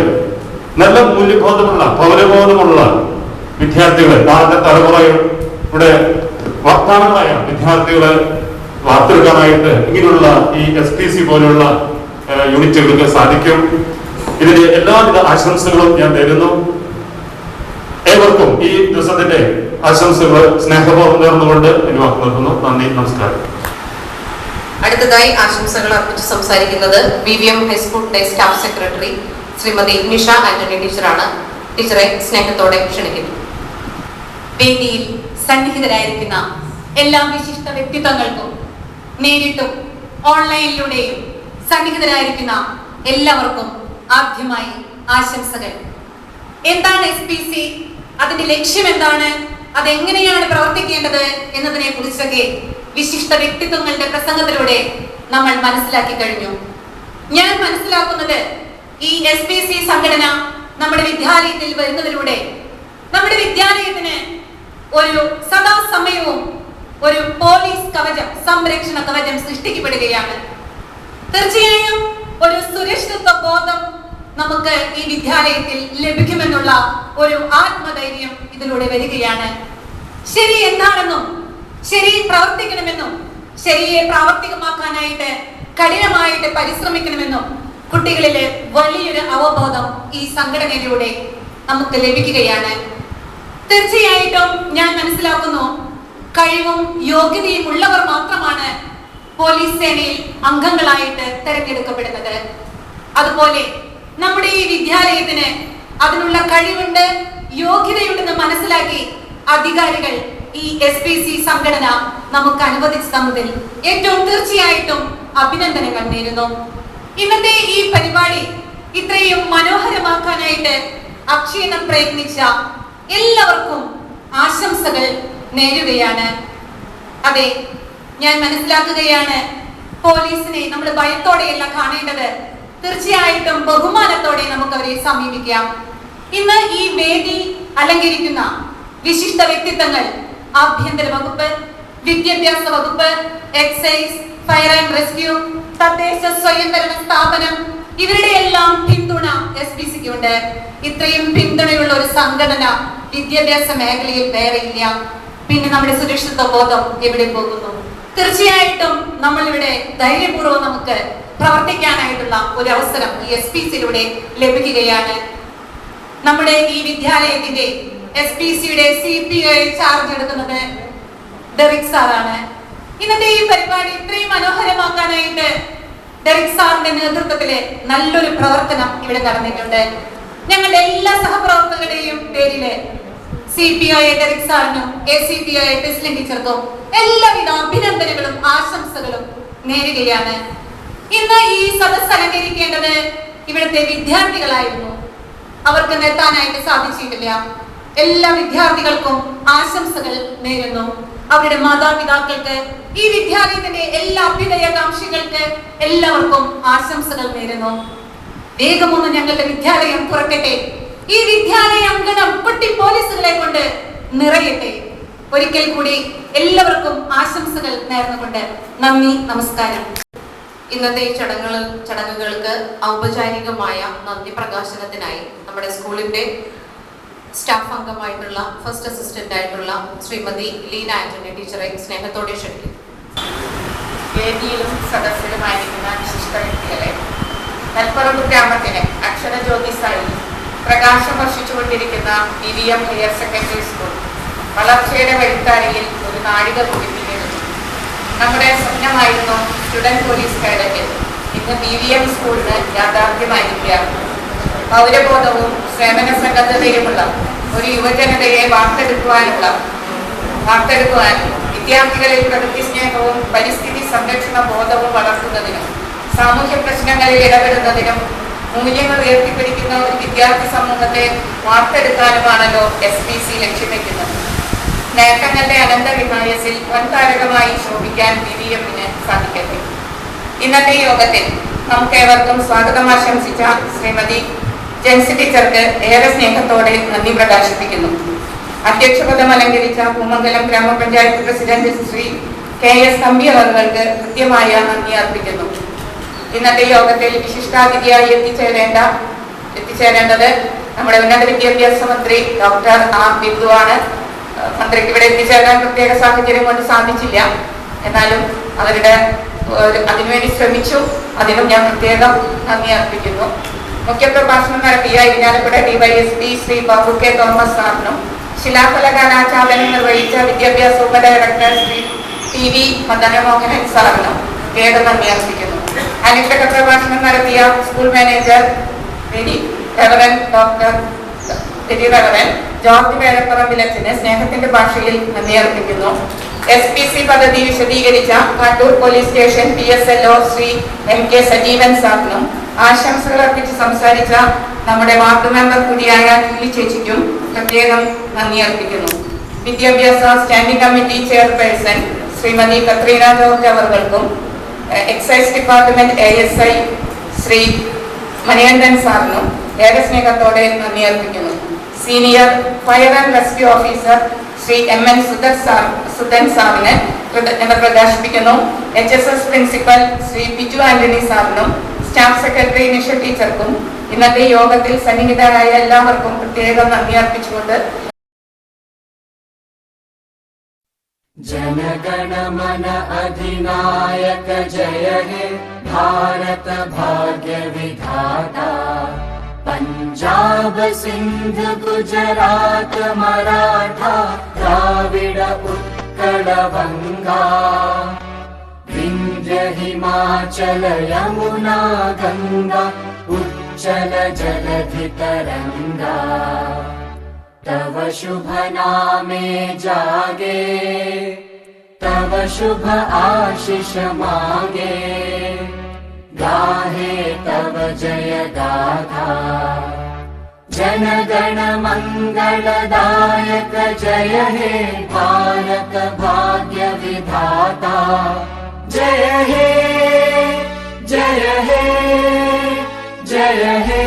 D: നല്ല മൂല്യബോധമുള്ള പൗരബോധമുള്ള വിദ്യാർത്ഥികളെ, നാളത്തെ തലമുറയുടെ വാഗ്ദാനങ്ങളായ വിദ്യാർത്ഥികളെ വാർത്തെടുക്കാനായിട്ട് ഇങ്ങനെയുള്ള ഈ SPC പോലുള്ള യൂണിറ്റുകൾക്ക് സാധിക്കും. ഇതിന്റെ എല്ലാവിധ ആശംസകളും ഞാൻ തരുന്നു. ഏവർക്കും ഈ ദിവസത്തിന്റെ ആശംസകൾ സ്നേഹപൂർവ്വം നേർന്നുകൊണ്ട് എന്നെ വാക്ക് നിർത്തുന്നു. നന്ദി, നമസ്കാരം.
A: അടുത്തതായി ആശംസകൾ അർപ്പിച്ച് സംസാരിക്കുന്നത് BVM ഹൈസ്കൂളിന്റെ staff secretary Shrimati Nisha Antony ടീച്ചറാണ്. ടീച്ചറെ സ്നേഹത്തോടെ ക്ഷണിക്കുന്നു.
C: വേദിയിൽ സന്നിഹിതരായിരിക്കുന്ന എല്ലാ വിശിഷ്ട വ്യക്തിത്വങ്ങൾക്കും നേരിട്ടും ഓൺലൈനിലൂടെയും സന്നിഹിതരായിരിക്കുന്ന എല്ലാവർക്കും ആദ്യമായി ആശംസകൾ. എന്താണ് SPC, അതിന്റെ ലക്ഷ്യം എന്താണ്, അതെങ്ങനെയാണ് പ്രവർത്തിക്കേണ്ടത് എന്നതിനെ കുറിച്ചൊക്കെ വിശിഷ്ട വ്യക്തിത്വങ്ങളുടെ പ്രസംഗത്തിലൂടെ നമ്മൾ മനസ്സിലാക്കി കഴിഞ്ഞു. ഞാൻ മനസ്സിലാക്കുന്നത് ഈ SPC സംഘടന നമ്മുടെ വിദ്യാലയത്തിൽ വരുന്നതിലൂടെ നമ്മുടെ വിദ്യാലയത്തിന് ഒരു സദാസമയവും ഒരു പോലീസ് കവചം, സംരക്ഷണ കവചം സൃഷ്ടിക്കപ്പെടുകയാണ്. തീർച്ചയായും ഒരു സുരക്ഷിതത്വ ബോധം നമുക്ക് ഈ വിദ്യാലയത്തിൽ ലഭിക്കുമെന്നുള്ള ഒരു ആത്മധൈര്യം ഇതിലൂടെ വരികയാണ്. ശരി എന്താണെന്നും ശരി പ്രവർത്തിക്കണമെന്നും ശരിയെ പ്രാവർത്തികമാക്കാനായിട്ട് കഠിനമായിട്ട് പരിശ്രമിക്കണമെന്നും കുട്ടികളിലെ വലിയൊരു അവബോധം ഈ സംഘടനയിലൂടെ നമുക്ക് ലഭിക്കുകയാണ്. തീർച്ചയായിട്ടും ഞാൻ മനസ്സിലാക്കുന്നു, കഴിവും യോഗ്യതയും ഉള്ളവർ മാത്രമാണ് പോലീസ് സേനയിൽ അംഗങ്ങളായിട്ട് തെരഞ്ഞെടുക്കപ്പെടുന്നത്. അതുപോലെ നമ്മുടെ ഈ വിദ്യാലയത്തിന് അതിനുള്ള കഴിവുണ്ട്, യോഗ്യതയുണ്ടെന്ന് മനസ്സിലാക്കി അധികാരികൾ ഈ SPC സംഘടന നമുക്ക് അനുവദിച്ചു തന്നതിൽ ഏറ്റവും തീർച്ചയായിട്ടും അഭിനന്ദനങ്ങൾ നേരുന്നു. ഇന്നത്തെ ഈ പരിപാടി ഇത്രയും മനോഹരമാക്കാനായിട്ട് അക്ഷീണം പ്രയത്നിച്ച എല്ലാവർക്കും ആശംസകൾ നേരുകയാണ്. അതെ, ഞാൻ മനസ്സിലാക്കുകയാണ്, പോലീസിനെ നമ്മൾ ഭയത്തോടെയല്ല കാണേണ്ടത്, തീർച്ചയായിട്ടും ബഹുമാനത്തോടെ നമുക്ക് അവരെ സമീപിക്കാം. ഇന്ന് ഈ വേദി അലങ്കരിക്കുന്ന വിശിഷ്ട വ്യക്തിത്വങ്ങൾ ആഭ്യന്തര വകുപ്പ്, വിദ്യാഭ്യാസ വകുപ്പ്, എക്സൈസ്, ഫയർ ആൻഡ് റെസ്ക്യൂ, തദ്ദേശ സ്വയംഭരണ സ്ഥാപനം, ഇവരുടെ എല്ലാം പിന്തുണ SPCക്ക് ഉണ്ട്. ഇത്രയും പിന്തുണയുള്ള ഒരു സംഘടന വിദ്യാഭ്യാസ മേഖലയിൽ വേറെ ഇല്ല. പിന്നെ നമ്മുടെ സുരക്ഷിത ബോധം എവിടെ പോകുന്നു? തീർച്ചയായിട്ടും നമ്മളിവിടെ ധൈര്യപൂർവ്വം നമുക്ക് പ്രവർത്തിക്കാനായിട്ടുള്ള ഒരു അവസരം ഈ SPCയിലൂടെ ലഭിക്കുകയാണ്. നമ്മുടെ ഈ വിദ്യാലയത്തിന്റെ SPCയുടെ CPO ചാർജ് എടുക്കുന്നത് ഡെറിക് സാറാണ്. ഇന്നത്തെ ഈ പരിപാടി ഇത്രയും മനോഹരമാക്കാനായിട്ട് ഡെറിക് സാറിന്റെ നേതൃത്വത്തില് നല്ലൊരു പ്രവർത്തനം ഇവിടെ നടന്നിട്ടുണ്ട്. ഞങ്ങളുടെ എല്ലാ സഹപ്രവർത്തകരുടെയും പേരില് CPO ഡെറിക് സാറിനും ACPO ടെസ്ലിൻ ടീച്ചർക്കും എല്ലാവിധ അഭിനന്ദനങ്ങളും ആശംസകളും നേരുകയാണ്. ഇന്ന് ഈ സദസ്സ് അലങ്കരിക്കേണ്ടത് ഇവിടുത്തെ വിദ്യാർത്ഥികളായിരുന്നു. അവർക്ക് നിർത്താനായിട്ട് സാധിച്ചിട്ടില്ല. എല്ലാ വിദ്യാർത്ഥികൾക്കും ആശംസകൾ നേരുന്നു. അവരുടെ മാതാപിതാക്കൾക്ക്, ഈ വിദ്യാലയത്തിന്റെ എല്ലാ അഭ്യുദയകാംക്ഷികൾക്ക് എല്ലാവർക്കും ആശംസകൾ നേരുന്നു. വേഗമൊന്ന് ഞങ്ങളുടെ വിദ്യാലയം തുറക്കട്ടെ. ഈ വിദ്യാലയ അങ്കണം കുട്ടി പോലീസുകളെ കൊണ്ട് നിറയട്ടെ. ഒരിക്കൽ കൂടി എല്ലാവർക്കും ആശംസകൾ നേർന്നുകൊണ്ട് നന്ദി, നമസ്കാരം.
A: ഇന്നത്തെ ഈ ചടങ്ങുകൾക്ക് ഔപചാരികമായ നന്ദി പ്രകാശനത്തിനായി നമ്മുടെ സ്കൂളിന്റെ സ്റ്റാഫ് അംഗമായിട്ടുള്ള ഫസ്റ്റ് അസിസ്റ്റന്റ് ആയിട്ടുള്ള ശ്രീമതി ലീന ആന്റണി ടീച്ചറെ സ്നേഹത്തോടെ ക്ഷണിക്കുന്നു.
J: വേദിയിലും സദസ്സിലുമായിരിക്കുന്ന വിശിഷ്ട വ്യക്തികളെ, നെൽപ്പറമ്പ് ഗ്രാമത്തിന് അക്ഷരജ്യോതിസായി പ്രകാശം വർഷിച്ചുകൊണ്ടിരിക്കുന്ന BVM ഹയർ സെക്കൻഡറി സ്കൂൾ വളർച്ചയുടെ വഴിത്താരയിൽ ഒരു നാഴിക കുറിപ്പിക്കുന്നു. നമ്മുടെ സ്വപ്നമായിരുന്നു സ്റ്റുഡന്റ് പോലീസ് കേഡറ്റിൽ ഇന്ന് BVM സ്കൂളിന് യാഥാർത്ഥ്യമായിരിക്കുകയാണ്. പൗരബോധവും സേവന സന്നദ്ധതയുമുള്ള ഒരു യുവജനതയെ വാർത്തെടുക്കുവാൻ വിദ്യാർത്ഥികളിൽ പ്രകൃതി സ്നേഹവും പരിസ്ഥിതി സംരക്ഷണ ബോധവും വളർത്തുന്നതിനും സാമൂഹ്യ പ്രശ്നങ്ങളിൽ ഇടപെടുന്നതിനും മൂല്യങ്ങൾ ഉയർത്തിപ്പിടിക്കുന്ന ഒരു വിദ്യാർത്ഥി സമൂഹത്തെ വാർത്തെടുക്കാനുമാണല്ലോ SPC ലക്ഷ്യം വയ്ക്കുന്നത്. നേട്ടങ്ങളുടെ അനന്തവിഹായസിൽ വൻതാരകമായി ശോഭിക്കാൻ BVM-ന് സാധിക്കട്ടെ. ഇന്നത്തെ യോഗത്തിൽ നമുക്കേവർക്കും സ്വാഗതം ആശംസിച്ച ശ്രീമതി ജെൻസി ടീച്ചർക്ക് ഏറെ സ്നേഹത്തോടെ നന്ദി പ്രകാശിപ്പിക്കുന്നു. അധ്യക്ഷപദം അലങ്കരിച്ച പൂമംഗലം ഗ്രാമപഞ്ചായത്ത് പ്രസിഡന്റ് ശ്രീ KS തമ്പി അവർക്ക് കൃത്യമായ നന്ദി അർപ്പിക്കുന്നു. ഇന്നത്തെ യോഗത്തിൽ വിശിഷ്ടാതിഥിയായി എത്തിച്ചേരേണ്ടത് നമ്മുടെ ഉന്നത വിദ്യാഭ്യാസ മന്ത്രി ഡോക്ടർ R. ബിന്ദു ആണ്. മന്ത്രിക്ക് ഇവിടെ എത്തിച്ചേരാൻ പ്രത്യേക സാഹചര്യം കൊണ്ട് സാധിച്ചില്ല. എന്നാലും അതിനുവേണ്ടി ശ്രമിച്ചു. അതിനും ഞാൻ പ്രത്യേകം നന്ദി അർപ്പിക്കുന്നു. മുഖ്യപ്രഭാഷണം നടത്തിയ Irinjalakuda DYSP Shri Babu K. Thomas സാറിനും ശിലാഫലകാനാച്ഛാദനം നിർവഹിച്ച വിദ്യാഭ്യാസ ഉപഡയറക്ടർ ശ്രീ TV മദനമോഹനൻ സാറിനും പ്രത്യേക നന്ദി അർപ്പിക്കുന്നു. അനുഗ്രഹ പ്രഭാഷണം നടത്തിയ സ്കൂൾ മാനേജർ റെവറൻ ജോർജ് വേഴപ്പറമ്പിലച്ചന് സ്നേഹത്തിന്റെ ഭാഷയിൽ നന്ദി അർപ്പിക്കുന്നു. SPC പദ്ധതി വിശദീകരിച്ച Kattoor police station PSLO Shri MK Sajeevan സാറിനും ആശംസകൾ അർപ്പിച്ച് സംസാരിച്ച നമ്മുടെ വാർഡ് മെമ്പർ കൂടിയായ കിളി ചേച്ചിക്കും പ്രത്യേകം നന്ദി അർപ്പിക്കുന്നു. വിദ്യാഭ്യാസ standing committee chairperson Shrimati Katrina George അവർക്കും excise department ASI Shri Manikandan സാറിനും ഏറെ സ്നേഹത്തോടെ നന്ദി അർപ്പിക്കുന്നു. Senior fire and rescue officer Shri MN Sudhan സാറിന് കൃതജ്ഞത പ്രകാശിപ്പിക്കുന്നു. HSS principal Shri Biju Antony സാറിനും സ്റ്റാഫ് സെക്രട്ടറി നിഷ ടീച്ചർക്കും ഇന്നത്തെ യോഗത്തിൽ സന്നിഹിതരായ എല്ലാവർക്കും പ്രത്യേകം നന്ദി അർപ്പിച്ചുകൊണ്ട്
G: जनगण मन अधिनायक जय हे भारत भाग्य विधाता पंजाब सिंध गुजरात मराठा द्राविड उत्कल बंगा विंध्य हिमाचल यमुना गंगा उच्चल जलधि तरंगा तव शुभ नामे जागे तव शुभ आशीष मागे गाहे तव जय गाथा जनगण मंगलदायक जय हे भारत भाग्य विधाता जय हे जय हे जय हे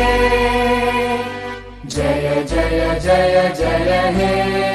G: जय जय जय जय हे।